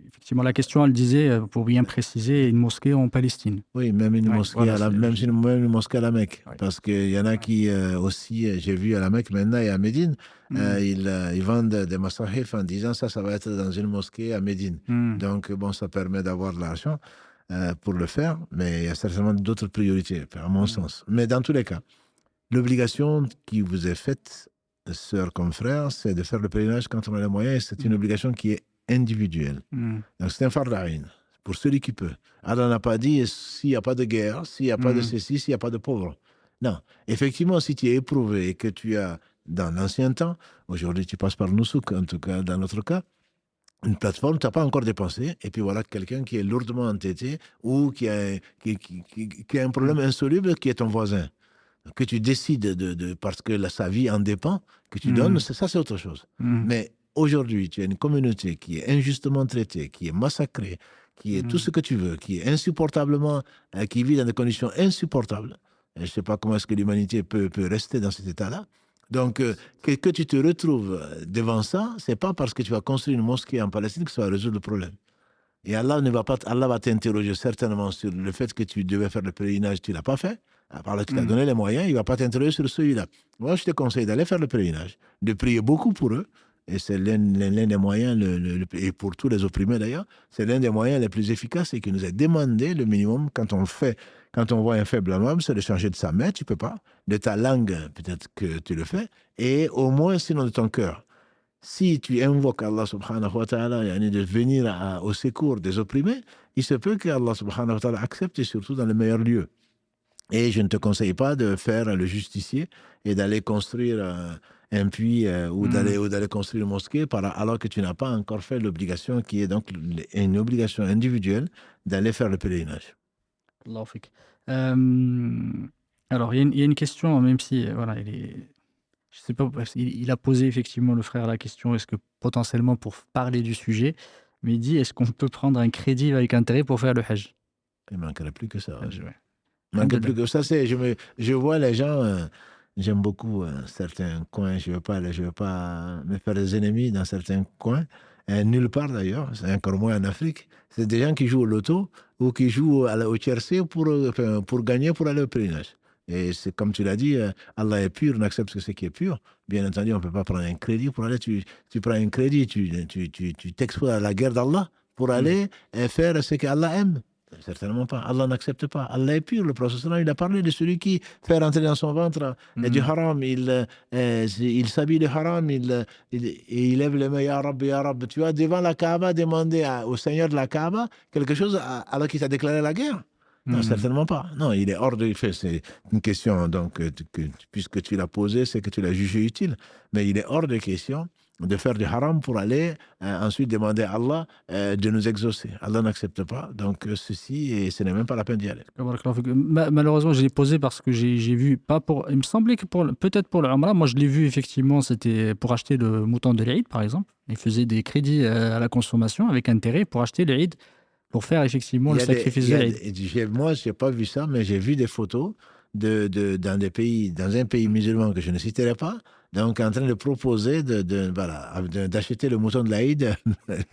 Effectivement, la question, elle disait, pour bien préciser, une mosquée en Palestine. Oui, même une mosquée, même une mosquée à la Mecque. Oui. Parce qu'il y en a qui aussi, j'ai vu à la Mecque maintenant et à Médine, ils vendent des masahif en disant ça va être dans une mosquée à Médine. Donc, bon, ça permet d'avoir de l'argent pour le faire, mais il y a certainement d'autres priorités, à mon sens. Mais dans tous les cas, l'obligation qui vous est faite, sœur comme frère, c'est de faire le pèlerinage quand on a les moyens. C'est une obligation qui est individuel. Donc c'est un fardaïn pour celui qui peut. Allah n'a pas dit s'il n'y a pas de guerre, s'il n'y a pas de ceci, s'il n'y a pas de pauvres. Non. Effectivement, si tu es éprouvé et que tu as, dans l'ancien temps, aujourd'hui tu passes par Nousouk, en tout cas dans notre cas, une plateforme, tu n'as pas encore dépensé, et puis voilà quelqu'un qui est lourdement entêté ou qui a un problème insoluble qui est ton voisin. Que tu décides parce que sa vie en dépend, que tu donnes, ça c'est autre chose. Mais aujourd'hui, tu as une communauté qui est injustement traitée, qui est massacrée, qui est tout ce que tu veux, qui est insupportablement, qui vit dans des conditions insupportables. Et je ne sais pas comment est-ce que l'humanité peut rester dans cet état-là. Donc, que tu te retrouves devant ça, ce n'est pas parce que tu vas construire une mosquée en Palestine que ça va résoudre le problème. Et Allah va t'interroger certainement sur le fait que tu devais faire le pèlerinage, tu ne l'as pas fait. Par là, tu t'as donné les moyens, il ne va pas t'interroger sur celui-là. Moi, je te conseille d'aller faire le pèlerinage, de prier beaucoup pour eux. Et c'est l'un des moyens, et pour tous les opprimés d'ailleurs, c'est l'un des moyens les plus efficaces et qui nous est demandé le minimum quand on voit un faible en homme, c'est de changer de sa main, tu ne peux pas. De ta langue, peut-être que tu le fais. Et au moins, sinon de ton cœur. Si tu invoques Allah subhanahu wa ta'ala de venir au secours des opprimés, il se peut que Allah subhanahu wa ta'ala accepte, et surtout dans les meilleurs lieux. Et je ne te conseille pas de faire le justicier et d'aller construire un puits ou d'aller construire une mosquée alors que tu n'as pas encore fait l'obligation qui est donc une obligation individuelle d'aller faire le pèlerinage. Allah fik. Alors, il y a une question, même si voilà, Je sais pas, il a posé effectivement le frère la question, est-ce que potentiellement pour parler du sujet, mais il dit, est-ce qu'on peut prendre un crédit avec intérêt pour faire le Hajj? Il ne manquerait plus que ça. Ouais. Hajj, ouais. Il manquerait plus que ça. Je vois les gens, j'aime beaucoup certains coins, je ne veux pas me faire des ennemis dans certains coins, nulle part d'ailleurs, c'est encore moins en Afrique. C'est des gens qui jouent au loto ou qui jouent au tiercé pour gagner, pour aller au pèlerinage. Et c'est comme tu l'as dit, Allah est pur, on accepte ce qui est pur. Bien entendu, on ne peut pas prendre un crédit pour aller. Tu prends un crédit, tu t'exposes à la guerre d'Allah pour aller faire ce qu'Allah aime. Certainement pas. Allah n'accepte pas. Allah est pur. Le prophète, il a parlé de celui qui fait rentrer dans son ventre du haram. Il s'habille de haram. Il lève les mains, Ya Rab, Ya Rab. Tu vas devant la Kaaba demander au Seigneur de la Kaaba quelque chose alors qu'il t'a déclaré la guerre. Non, certainement pas. Non, il est hors de fait. C'est une question, donc, puisque tu l'as posée, c'est que tu l'as jugé utile. Mais il est hors de question de faire du haram pour aller ensuite demander à Allah de nous exaucer. Allah n'accepte pas. Donc, ceci, et ce n'est même pas la peine d'y aller. Malheureusement, je l'ai posé parce que j'ai vu, pas pour, il me semblait que peut-être pour le Umrah, moi je l'ai vu effectivement, c'était pour acheter le mouton de l'Eid, par exemple. Il faisait des crédits à la consommation avec intérêt pour acheter l'Eid, pour faire effectivement le sacrifice de l'Eid. Moi, je n'ai pas vu ça, mais j'ai vu des photos dans un pays musulman que je ne citerai pas, donc en train de proposer d'acheter le mouton de l'Aïd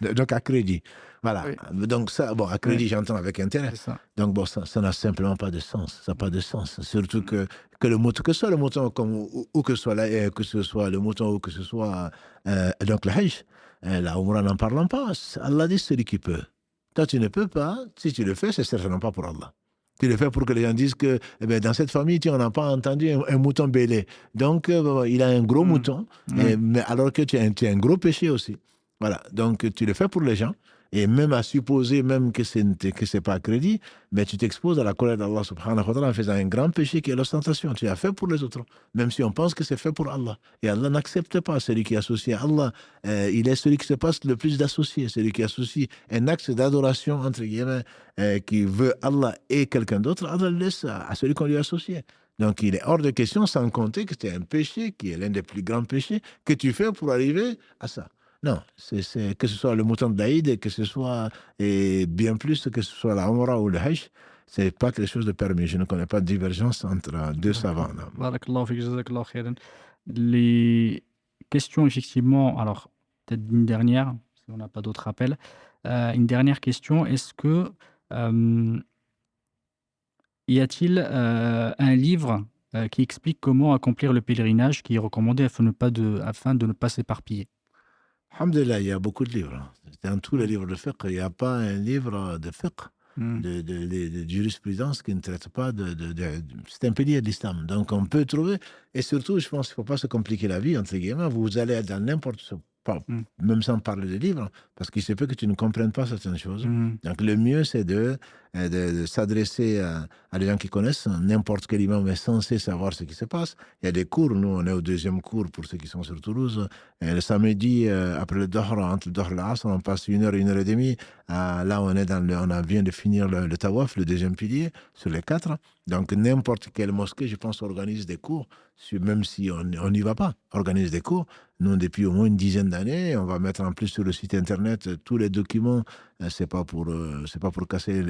donc à crédit. Voilà. Oui. Donc ça, bon, à crédit, j'entends avec intérêt. Donc bon, ça n'a simplement pas de sens. Ça n'a pas de sens. Surtout que le mouton, que ce soit le mouton ou que ce soit le mouton ou que ce soit donc le Hajj, la Umrah n'en parlons pas. Allah dit celui qui peut. Toi, tu ne peux pas. Si tu le fais, c'est certainement pas pour Allah. Tu le fais pour que les gens disent que dans cette famille, on n'a pas entendu un mouton bêlé. Donc, il a un gros mouton, mais alors que tu as un gros péché aussi. Voilà. Donc, tu le fais pour les gens. Et même à supposer même que ce n'est pas crédit, mais tu t'exposes à la colère d'Allah subhanahu wa ta'ala en faisant un grand péché qui est l'ostentation. Tu as fait pour les autres, même si on pense que c'est fait pour Allah. Et Allah n'accepte pas celui qui est associé à Allah. Il est celui qui se passe le plus d'associés, celui qui associe un acte d'adoration, entre guillemets, qui veut Allah et quelqu'un d'autre, Allah le laisse à celui qu'on lui a associé. Donc il est hors de question, sans compter que c'est un péché qui est l'un des plus grands péchés que tu fais pour arriver à ça. Non, c'est que ce soit le mouton d'Aïd, que ce soit, et bien plus que ce soit la Umrah ou le Hajj, ce n'est pas quelque chose de permis. Je ne connais pas de divergence entre deux savants. Barakallahu fik, jazakallahu khairan. Les questions, effectivement, alors peut-être une dernière, si on n'a pas d'autres appels. Une dernière question, est-ce que y a-t-il un livre qui explique comment accomplir le pèlerinage qui est recommandé afin de ne pas s'éparpiller? Alhamdulillah, il y a beaucoup de livres. Dans tous les livres de fiqh, il n'y a pas un livre de fiqh, de jurisprudence qui ne traite pas c'est un pilier de l'islam. Donc on peut trouver, et surtout, je pense qu'il ne faut pas se compliquer la vie, entre guillemets, vous allez dans n'importe même sans parler de livres, parce qu'il se peut que tu ne comprennes pas certaines choses. Donc le mieux, c'est de s'adresser à des gens qui connaissent. N'importe quel imam est censé savoir ce qui se passe. Il y a des cours, nous on est au deuxième cours pour ceux qui sont sur Toulouse. Et le samedi, après le Dohr, entre le Dohr et l'Asr, on passe 1 heure et demie. Là, on vient de finir le Tawaf, le deuxième pilier, sur les 4. Donc n'importe quelle mosquée, je pense, organise des cours, même si on n'y va pas, organise des cours. Nous, depuis au moins une dizaine d'années, on va mettre en plus sur le site internet tous les documents. C'est pas pour casser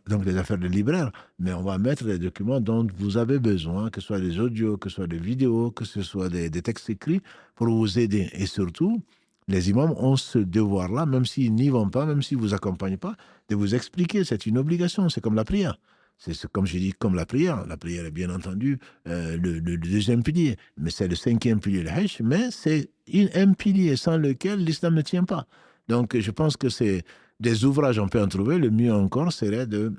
donc les affaires de libraire, mais on va mettre les documents dont vous avez besoin, que ce soit des audios, que ce soit des vidéos, que ce soit des textes écrits, pour vous aider. Et surtout, les imams ont ce devoir-là, même s'ils n'y vont pas, même s'ils ne vous accompagnent pas, de vous expliquer. C'est une obligation, c'est comme la prière. C'est comme je dis, comme la prière. La prière est bien entendu le deuxième pilier, mais c'est le 5e pilier, le Hajj, mais c'est un pilier sans lequel l'islam ne tient pas. Donc je pense que c'est des ouvrages, on peut en trouver. Le mieux encore serait de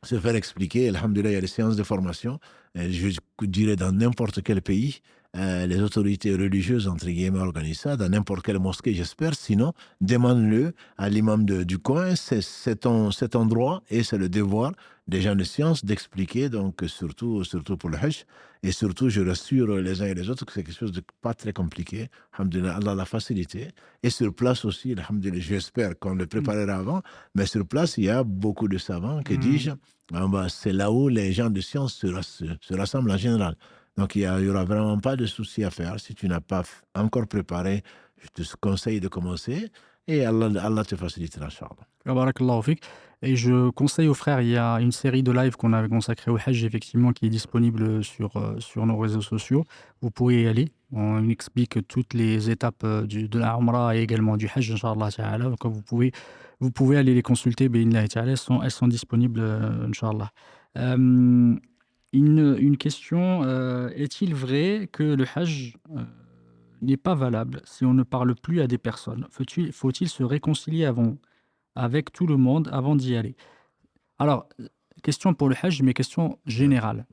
se faire expliquer. Alhamdulillah, il y a des séances de formation. Je dirais dans n'importe quel pays, les autorités religieuses, entre guillemets, organisent ça, dans n'importe quelle mosquée, j'espère. Sinon, demande-le à l'imam du coin. C'est ton droit et c'est le devoir des gens de science d'expliquer, donc surtout pour le Hajj. Et surtout, je rassure les uns et les autres que c'est quelque chose de pas très compliqué. Alhamdulillah, Allah l'a facilité. Et sur place aussi, alhamdulillah, j'espère qu'on le préparera avant, mais sur place, il y a beaucoup de savants, que dis-je, c'est là où les gens de science se rassemblent en général. Donc, il y aura vraiment pas de souci à faire. Si tu n'as pas encore préparé, je te conseille de commencer et Allah te facilitera, Inch'Allah. Barakallahu fik. Et je conseille aux frères, il y a une série de lives qu'on avait consacrée au Hajj, effectivement, qui est disponible sur nos réseaux sociaux. Vous pourrez y aller. On explique toutes les étapes de la Umrah et également du Hajj, Inch'Allah Ta'ala. Donc, vous pouvez aller les consulter, bi'idhnillahi ta'ala. Elles sont disponibles, Inch'Allah. Une question, est-il vrai que le Hajj n'est pas valable si on ne parle plus à des personnes? Faut-il se réconcilier avec tout le monde avant d'y aller? Alors, question pour le Hajj, mais question générale.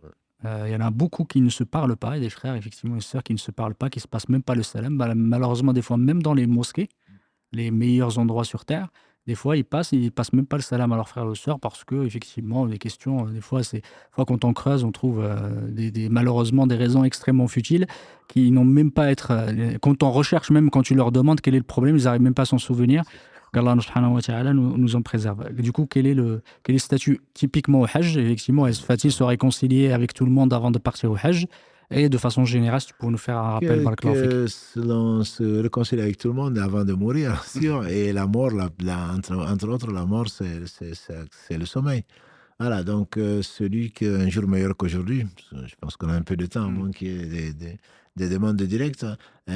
Il y en a beaucoup qui ne se parlent pas, et des frères, effectivement, et sœurs qui ne se parlent pas, qui ne se passent même pas le salam. Malheureusement, des fois, même dans les mosquées, les meilleurs endroits sur Terre, des fois, ils passent même pas le salam à leurs frères et sœurs parce que, effectivement, les questions, des fois, quand on creuse, on trouve malheureusement des raisons extrêmement futiles qui n'ont même pas à être. Quand on recherche, même quand tu leur demandes quel est le problème, ils n'arrivent même pas à s'en souvenir. Qu'Allah subhanahu wa ta'ala nous en préserve. Du coup, quel est le statut typiquement au Hajj? Effectivement, faut-il se réconcilier avec tout le monde avant de partir au Hajj? Et de façon générale, si tu peux nous faire un rappel, selon se réconcilier avec tout le monde avant de mourir, sûr. Et la mort, entre autres, la mort, c'est le sommeil. Voilà, donc celui qui est un jour meilleur qu'aujourd'hui, je pense qu'on a un peu de temps, à moins qu'il y ait des demandes directes.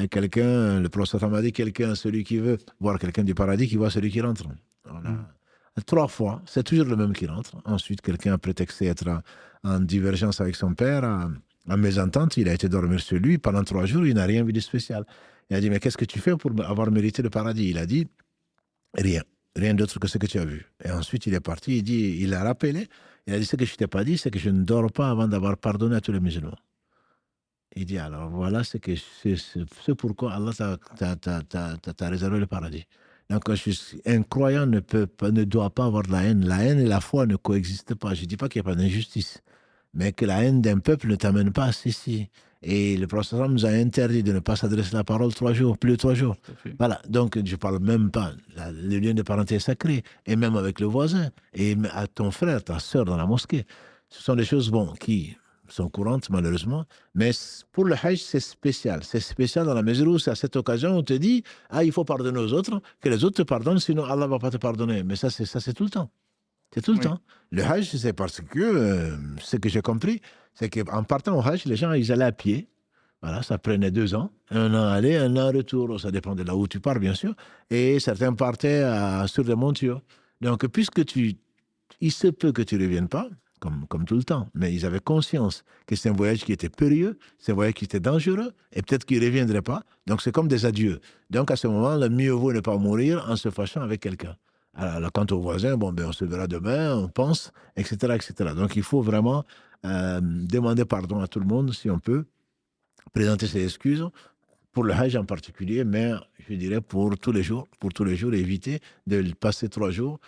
Quelqu'un, le prophète m'a dit, celui qui veut voir quelqu'un du paradis, qui voit celui qui rentre. Voilà. 3 fois, c'est toujours le même qui rentre. Ensuite, quelqu'un a prétexté être en divergence avec son père, en mésentente, il a été dormir chez lui. Pendant 3 jours, il n'a rien vu de spécial. Il a dit, mais qu'est-ce que tu fais pour avoir mérité le paradis? Il a dit, rien d'autre que ce que tu as vu. Et ensuite, il est parti, il a rappelé, il a dit, ce que je ne t'ai pas dit, c'est que je ne dors pas avant d'avoir pardonné à tous les musulmans. Il dit, alors voilà, c'est pourquoi Allah t'a réservé le paradis. Donc, un croyant ne doit pas avoir de la haine. La haine et la foi ne coexistent pas. Je ne dis pas qu'il n'y a pas d'injustice, mais que la haine d'un peuple ne t'amène pas à ceci. Et le prophète nous a interdit de ne pas s'adresser la parole 3 jours, plus de 3 jours. Voilà, donc je ne parle même pas. Le lien de parenté est sacré, et même avec le voisin, et à ton frère, ta soeur dans la mosquée. Ce sont des choses, qui sont courantes, malheureusement. Mais pour le Hajj, c'est spécial. C'est spécial dans la mesure où c'est à cette occasion, on te dit, il faut pardonner aux autres, que les autres te pardonnent, sinon Allah ne va pas te pardonner. Mais ça, c'est tout le temps. C'est tout le temps. Le Hajj, c'est parce que, ce que j'ai compris, c'est qu'en partant au Hajj, les gens, ils allaient à pied. Voilà, ça prenait 2 ans. 1 an aller, 1 an retour. Ça dépend de là où tu pars, bien sûr. Et certains partaient sur des montures. Donc, puisque il se peut que tu ne reviennes pas, comme tout le temps. Mais ils avaient conscience que c'est un voyage qui était périlleux, c'est un voyage qui était dangereux, et peut-être qu'ils ne reviendraient pas. Donc, c'est comme des adieux. Donc, à ce moment, le mieux vaut ne pas mourir en se fâchant avec quelqu'un. Alors, quant aux voisins, on se verra demain, on pense, etc., etc. Donc, il faut vraiment demander pardon à tout le monde, si on peut, présenter ses excuses, pour le Hajj en particulier, mais je dirais pour tous les jours, éviter de passer 3 jours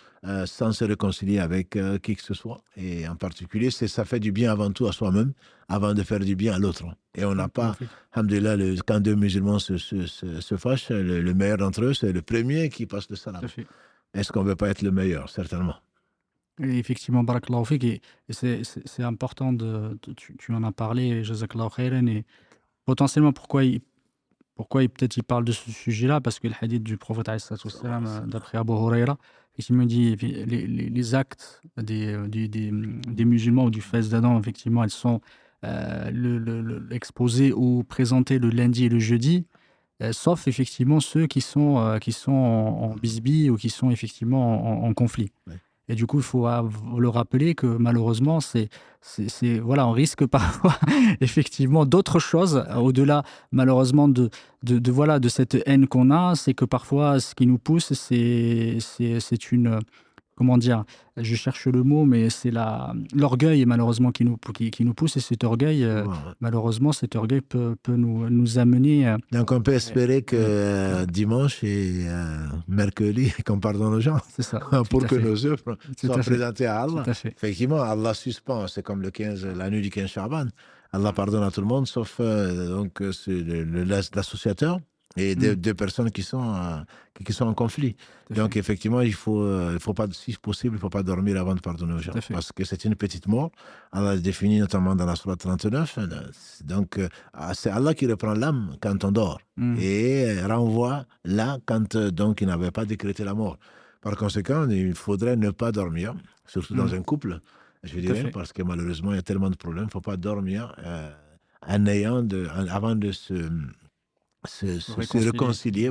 sans se réconcilier avec qui que ce soit. Et en particulier, ça fait du bien avant tout à soi-même, avant de faire du bien à l'autre. Et on n'a pas, alhamdoulilah, quand 2 musulmans se fâchent, le meilleur d'entre eux, c'est le premier qui passe le salam. Est-ce qu'on ne veut pas être le meilleur? Certainement. Et effectivement, barakallahu fik, et c'est important, tu en as parlé, jazakallahu khairan, et potentiellement pourquoi peut-être il parle de ce sujet-là, parce que le hadith du prophète d'après Abu Huraira, il dit les actes des musulmans ou du fès d'Adam, effectivement, elles sont exposées ou présentées le lundi et le jeudi, sauf effectivement ceux qui sont en bisbille ou qui sont effectivement en conflit. Ouais. Et du coup, il faut le rappeler que malheureusement, on risque parfois effectivement d'autres choses au-delà, malheureusement, de cette haine qu'on a. C'est que parfois, ce qui nous pousse, c'est une, comment dire, je cherche le mot, mais c'est l'orgueil malheureusement qui nous pousse, et cet orgueil, malheureusement, cet orgueil peut nous amener. Donc on peut espérer que dimanche et mercredi, qu'on pardonne aux gens, c'est ça, pour que nos œuvres soient présentées à Allah. Effectivement, Allah suspend, c'est comme la nuit du 15 Shaban. Allah pardonne à tout le monde, sauf c'est l'associateur et deux personnes qui sont en conflit. Donc, effectivement, il faut pas, si possible, il ne faut pas dormir avant de pardonner aux gens. Parce que c'est une petite mort. Allah le définit notamment dans la Sourate 39. Donc, c'est Allah qui reprend l'âme quand on dort et renvoie là quand donc, il n'avait pas décrété la mort. Par conséquent, il faudrait ne pas dormir, surtout dans un couple, je dirais, parce que malheureusement, il y a tellement de problèmes. Il ne faut pas dormir avant de se réconcilier,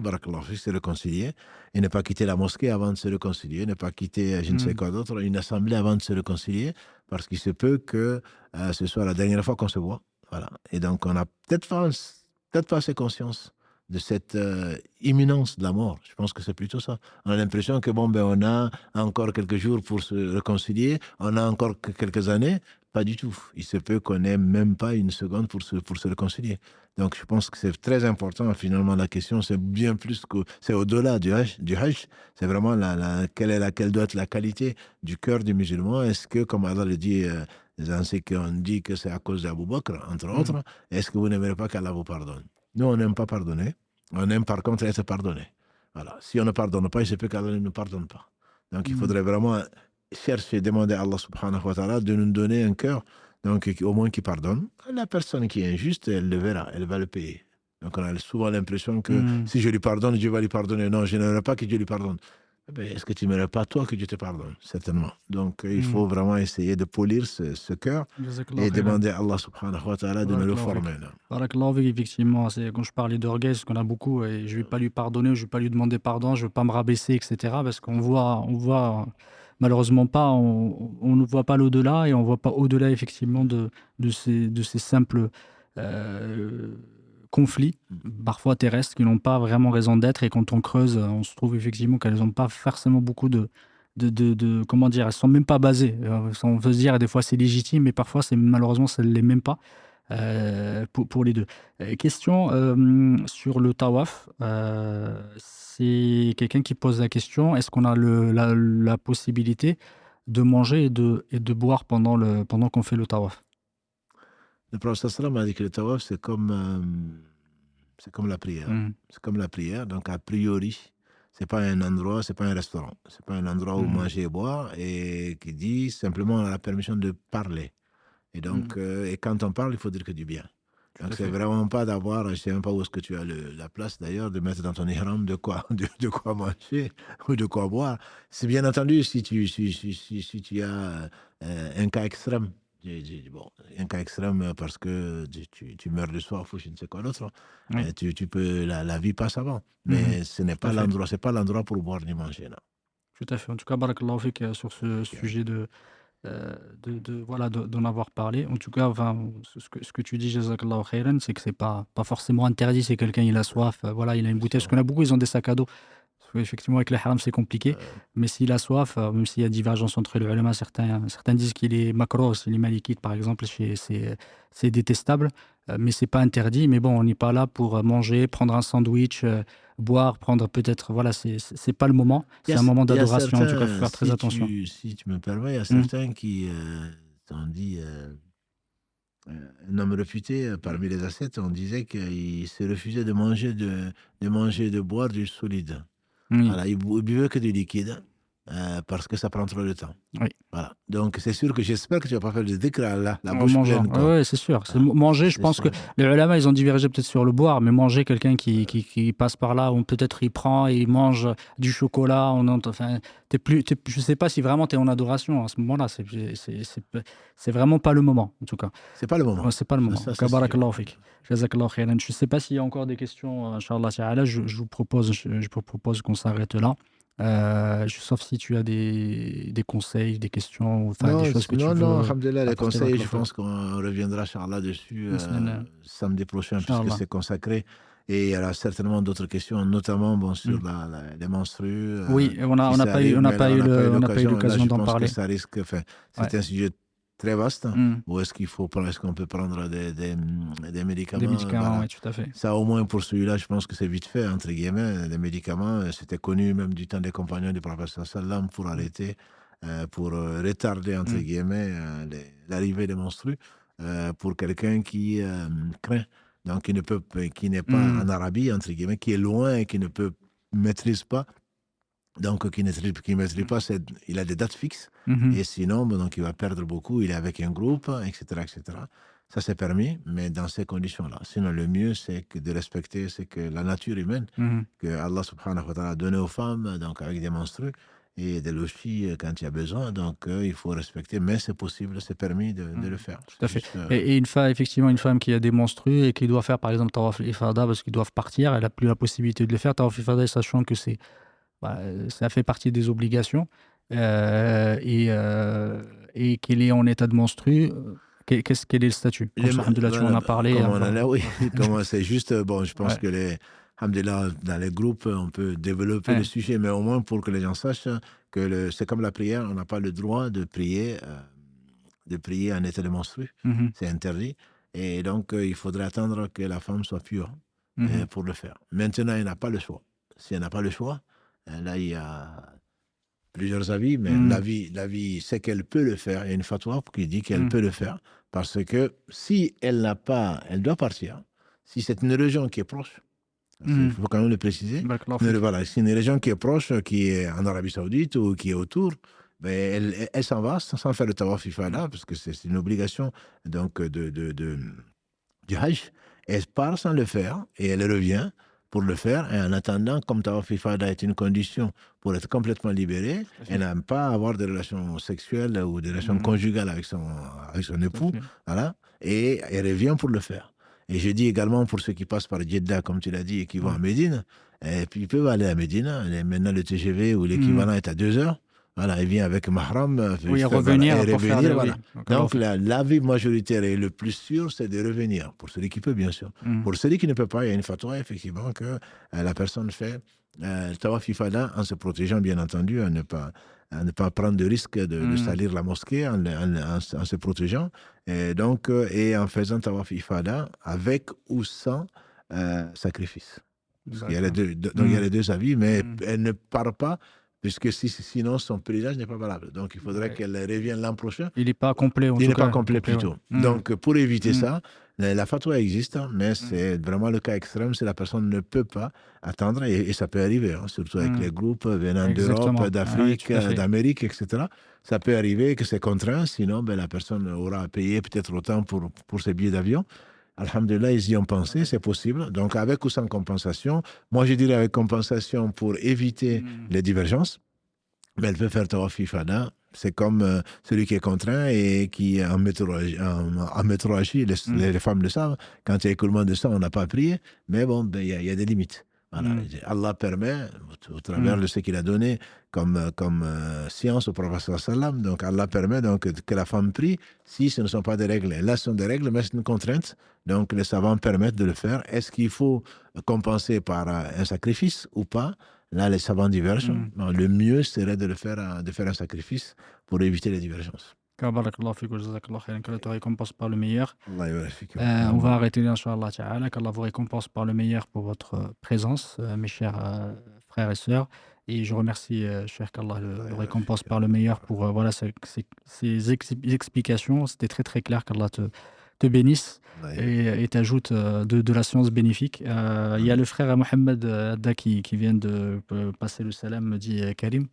se réconcilier, et ne pas quitter la mosquée avant de se réconcilier, ne pas quitter je ne sais quoi d'autre, une assemblée avant de se réconcilier, parce qu'il se peut que ce soit la dernière fois qu'on se voit. Voilà. Et donc, on n'a peut-être pas assez conscience de cette imminence de la mort. Je pense que c'est plutôt ça. On a l'impression que on a encore quelques jours pour se réconcilier, on a encore quelques années. Pas du tout. Il se peut qu'on n'ait même pas une seconde pour se réconcilier. Donc, je pense que c'est très important. Finalement, la question, c'est bien plus que... C'est au-delà du hajj. C'est vraiment quelle doit être la qualité du cœur du musulman. Est-ce que, comme Allah le dit, on dit que c'est à cause d'Abu Bakr, entre autres, est-ce que vous n'aimerez pas qu'Allah vous pardonne? Nous, on n'aime pas pardonner. On aime par contre être pardonné. Voilà. Si on ne pardonne pas, il se peut qu'Allah ne nous pardonne pas. Donc, il faudrait vraiment chercher, demander à Allah subhanahu wa ta'ala de nous donner un cœur, donc au moins qui pardonne. La personne qui est injuste, elle le verra, elle va le payer. Donc on a souvent l'impression que si je lui pardonne, Dieu va lui pardonner. Non, je n'aimerais pas que Dieu lui pardonne. Est-ce que tu n'aimerais pas toi que Dieu te pardonne? Certainement. Donc il faut vraiment essayer de polir ce cœur et demander à Allah subhanahu wa ta'ala de nous le former. Barakallahu fik, effectivement, quand je parlais d'orgueil, ce qu'on a beaucoup, et je ne vais pas lui pardonner, je ne vais pas lui demander pardon, je ne vais pas me rabaisser, etc. Parce qu'on voit malheureusement pas, on ne voit pas l'au-delà et on ne voit pas au-delà effectivement de ces simples conflits, parfois terrestres, qui n'ont pas vraiment raison d'être. Et quand on creuse, on se trouve effectivement qu'elles n'ont pas forcément beaucoup de comment dire, elles ne sont même pas basées. On veut se dire, des fois c'est légitime, mais parfois malheureusement ça ne l'est même pas. Pour les deux. Question sur le tawaf. C'est quelqu'un qui pose la question, est-ce qu'on a la possibilité de manger et de boire pendant qu'on fait le tawaf? Le prophète sallam a dit que le tawaf, c'est comme la prière. C'est comme la prière, donc a priori, c'est pas un endroit, c'est pas un restaurant. C'est pas un endroit où manger et boire, et qui dit simplement on a la permission de parler. Et donc, et quand on parle, il faut dire que du bien. Donc, c'est vraiment pas d'avoir, je ne sais même pas où est-ce que tu as la place d'ailleurs, de mettre dans ton ihram de quoi manger ou de quoi boire. C'est bien entendu si tu as un cas extrême. Bon, un cas extrême parce que tu meurs de soif ou je ne sais quoi d'autre. Tu peux, la vie passe avant. Mais ce n'est pas l'endroit, c'est pas l'endroit pour boire ni manger. Non. Tout à fait. En tout cas, barakallahu fik sur ce sujet d'en avoir parlé. En tout cas, ce que tu dis, jazakallahu khairan, c'est que c'est pas forcément interdit. Si quelqu'un il a soif, il a une bouteille. Parce qu'on a beaucoup, ils ont des sacs à dos. Parce qu'effectivement, avec le haram, c'est compliqué. Mais s'il a soif, même s'il y a divergence entre les ulama, certains disent qu'il est makro, s'il est malikite, par exemple, c'est détestable. Mais c'est pas interdit. Mais bon, on n'est pas là pour manger, prendre un sandwich, boire, prendre peut-être. Voilà, c'est pas le moment. C'est un moment d'adoration. En tout cas, il faut faire très attention. Si tu me permets, il y a certains qui t'ont dit. Un homme réputé parmi les ascètes, on disait qu'il se refusait de manger, de boire du solide. Voilà, il buvait que du liquide parce que ça prend trop de temps. Voilà. Donc c'est sûr que j'espère que tu vas pas faire le dhikr à la bouche pleine. Oui, c'est sûr. Manger, je pense que les ulama, ils ont divergé peut-être sur le boire, mais manger, quelqu'un qui passe par là, ou peut-être il prend et il mange du chocolat. Je sais pas si vraiment tu es en adoration à ce moment-là. C'est vraiment pas le moment, en tout cas. C'est pas le moment. C'est pas le moment. Barakallahu fik. Jazakallahu khairan. Je sais pas s'il y a encore des questions, Inch'Allah ta'ala. Je vous propose qu'on s'arrête là. Sauf si tu as des conseils, des questions, des choses que tu veux. Non, alhamdulillah, les conseils, je pense qu'on reviendra, Inch'Allah, dessus samedi prochain, puisque c'est consacré. Et il y aura certainement d'autres questions, notamment sur les menstrues. Oui, on n'a pas eu l'occasion d'en parler. Ça risque, c'est un sujet très vaste. Ou est-ce qu'on peut prendre des médicaments? Des médicaments, oui, tout à fait. Ça, au moins pour celui-là, je pense que c'est vite fait, entre guillemets. Les médicaments, c'était connu même du temps des compagnons du prophète sallam pour arrêter, pour retarder, entre guillemets, l'arrivée des menstrues, pour quelqu'un qui craint donc qui n'est pas en Arabie, entre guillemets, qui est loin et qui ne maîtrise pas. Donc, qui ne maîtrise pas, il a des dates fixes. Et sinon, donc, il va perdre beaucoup. Il est avec un groupe, etc., etc. Ça, c'est permis, mais dans ces conditions-là. Sinon, le mieux, c'est de respecter la nature humaine que Allah subhanahu wa ta'ala a donnée aux femmes, donc avec des menstrues et des lochis quand il y a besoin. Donc, il faut respecter, mais c'est possible, c'est permis de le faire. Tout à fait. Et effectivement, une femme qui a des menstrues et qui doit faire, par exemple, Tawaf al-Ifada parce qu'ils doivent partir, elle n'a plus la possibilité de le faire. Tawaf al-Ifada, sachant que ça fait partie des obligations et qu'elle est en état de menstru. Quel est le statut? Alhamdoulilah, tu en as parlé. Oui, c'est juste, bon, je pense que alhamdoulilah, dans les groupes, on peut développer le sujet, mais au moins pour que les gens sachent que c'est comme la prière, on n'a pas le droit de prier en état de menstru. C'est interdit. Et donc, il faudrait attendre que la femme soit pure pour le faire. Maintenant, elle n'a pas le choix. Si elle n'a pas le choix, là, il y a plusieurs avis, mais l'avis, c'est qu'elle peut le faire. Il y a une fatwa qui dit qu'elle peut le faire, parce que si elle n'a pas, elle doit partir. Si c'est une région qui est proche, il faut quand même le préciser. Voilà, c'est une région qui est proche, qui est en Arabie Saoudite ou qui est autour, ben elle s'en va sans faire le tawaf ifada, parce que c'est une obligation donc du Hajj. Elle part sans le faire et elle revient pour le faire, et en attendant, comme Tawaf Ifada est une condition pour être complètement libérée, elle n'a pas à avoir des relations sexuelles ou des relations conjugales avec son époux, voilà, et elle revient pour le faire. Et je dis également pour ceux qui passent par Jeddah, comme tu l'as dit, et qui vont à Médine, et puis ils peuvent aller à Médine, maintenant le TGV ou l'équivalent est à 2 heures, voilà, il vient avec Mahram, revenir, voilà. Donc l'avis majoritaire et le plus sûr, c'est de revenir, pour celui qui peut, bien sûr. Pour celui qui ne peut pas, il y a une fatwa, effectivement, que la personne fait le tawaf ifada en se protégeant, bien entendu, à ne pas prendre de risque de salir la mosquée, en se protégeant, et donc, et en faisant tawaf ifada avec ou sans sacrifice. Parce qu'il y a les deux avis, mais elle ne part pas, puisque sinon son pèlerinage n'est pas valable. Donc il faudrait qu'elle revienne l'an prochain. Il n'est pas complet, en tout cas. Il n'est pas complet, plutôt. Donc pour éviter ça, la fatwa existe, mais c'est vraiment le cas extrême, si la personne ne peut pas attendre, et ça peut arriver, surtout avec les groupes venant d'Europe, d'Afrique, d'Amérique, etc. Ça peut arriver que c'est contraint, sinon la personne aura à payer peut-être autant pour ses billets d'avion. Alhamdulillah, ils y ont pensé, c'est possible. Donc, avec ou sans compensation, moi je dirais avec compensation pour éviter les divergences, mais elle peut faire tawaf ifada. C'est comme celui qui est contraint et qui en métrologie, les femmes le savent, quand il y a écoulement de sang, on n'a pas prié, mais bon, il y a des limites. Voilà. Allah permet, au travers de ce qu'il a donné comme science au prophète sallam, donc Allah permet donc que la femme prie si ce ne sont pas des règles. Là, ce sont des règles, mais c'est une contrainte. Donc les savants permettent de le faire. Est-ce qu'il faut compenser par un sacrifice ou pas? Là, les savants divergent. Le mieux serait de faire un sacrifice pour éviter les divergences. Barakallahu fik wa jazakallahu khairan, qu'Allah te récompense par le meilleur. On va arrêter là, Inch'Allah Ta'ala, qu'Allah vous récompense par le meilleur pour votre présence, mes chers frères et sœurs. Et je remercie, cher qu'Allah le récompense par le meilleur pour ces explications. C'était très très clair, qu'Allah te bénisse et t'ajoute de la science bénéfique. Il y a le frère Mohamed Adda qui vient de passer le salam, me dit Karim.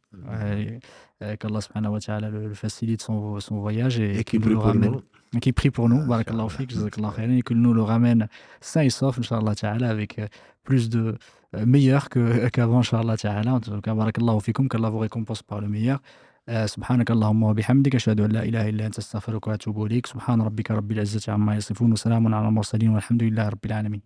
Qu'Allah subhanahu wa ta'ala le facilite son voyage et qui prie pour nous. Qui prie pour nous, barakallahu fik, jazakallahu khairan, et qu'il nous le ramène sain et sauf, Inch'Allah ta'ala, avec plus de meilleur qu'avant, Inch'Allah ta'ala. En tout cas, barakallahu fikum, qu'Allah vous récompense par le meilleur. سبحانك اللهم وبحمدك أشهد أن لا إله إلا أنت أستغفرك وأتوب إليك سبحان ربك رب العزة عما يصفون وسلام على المرسلين والحمد لله رب العالمين.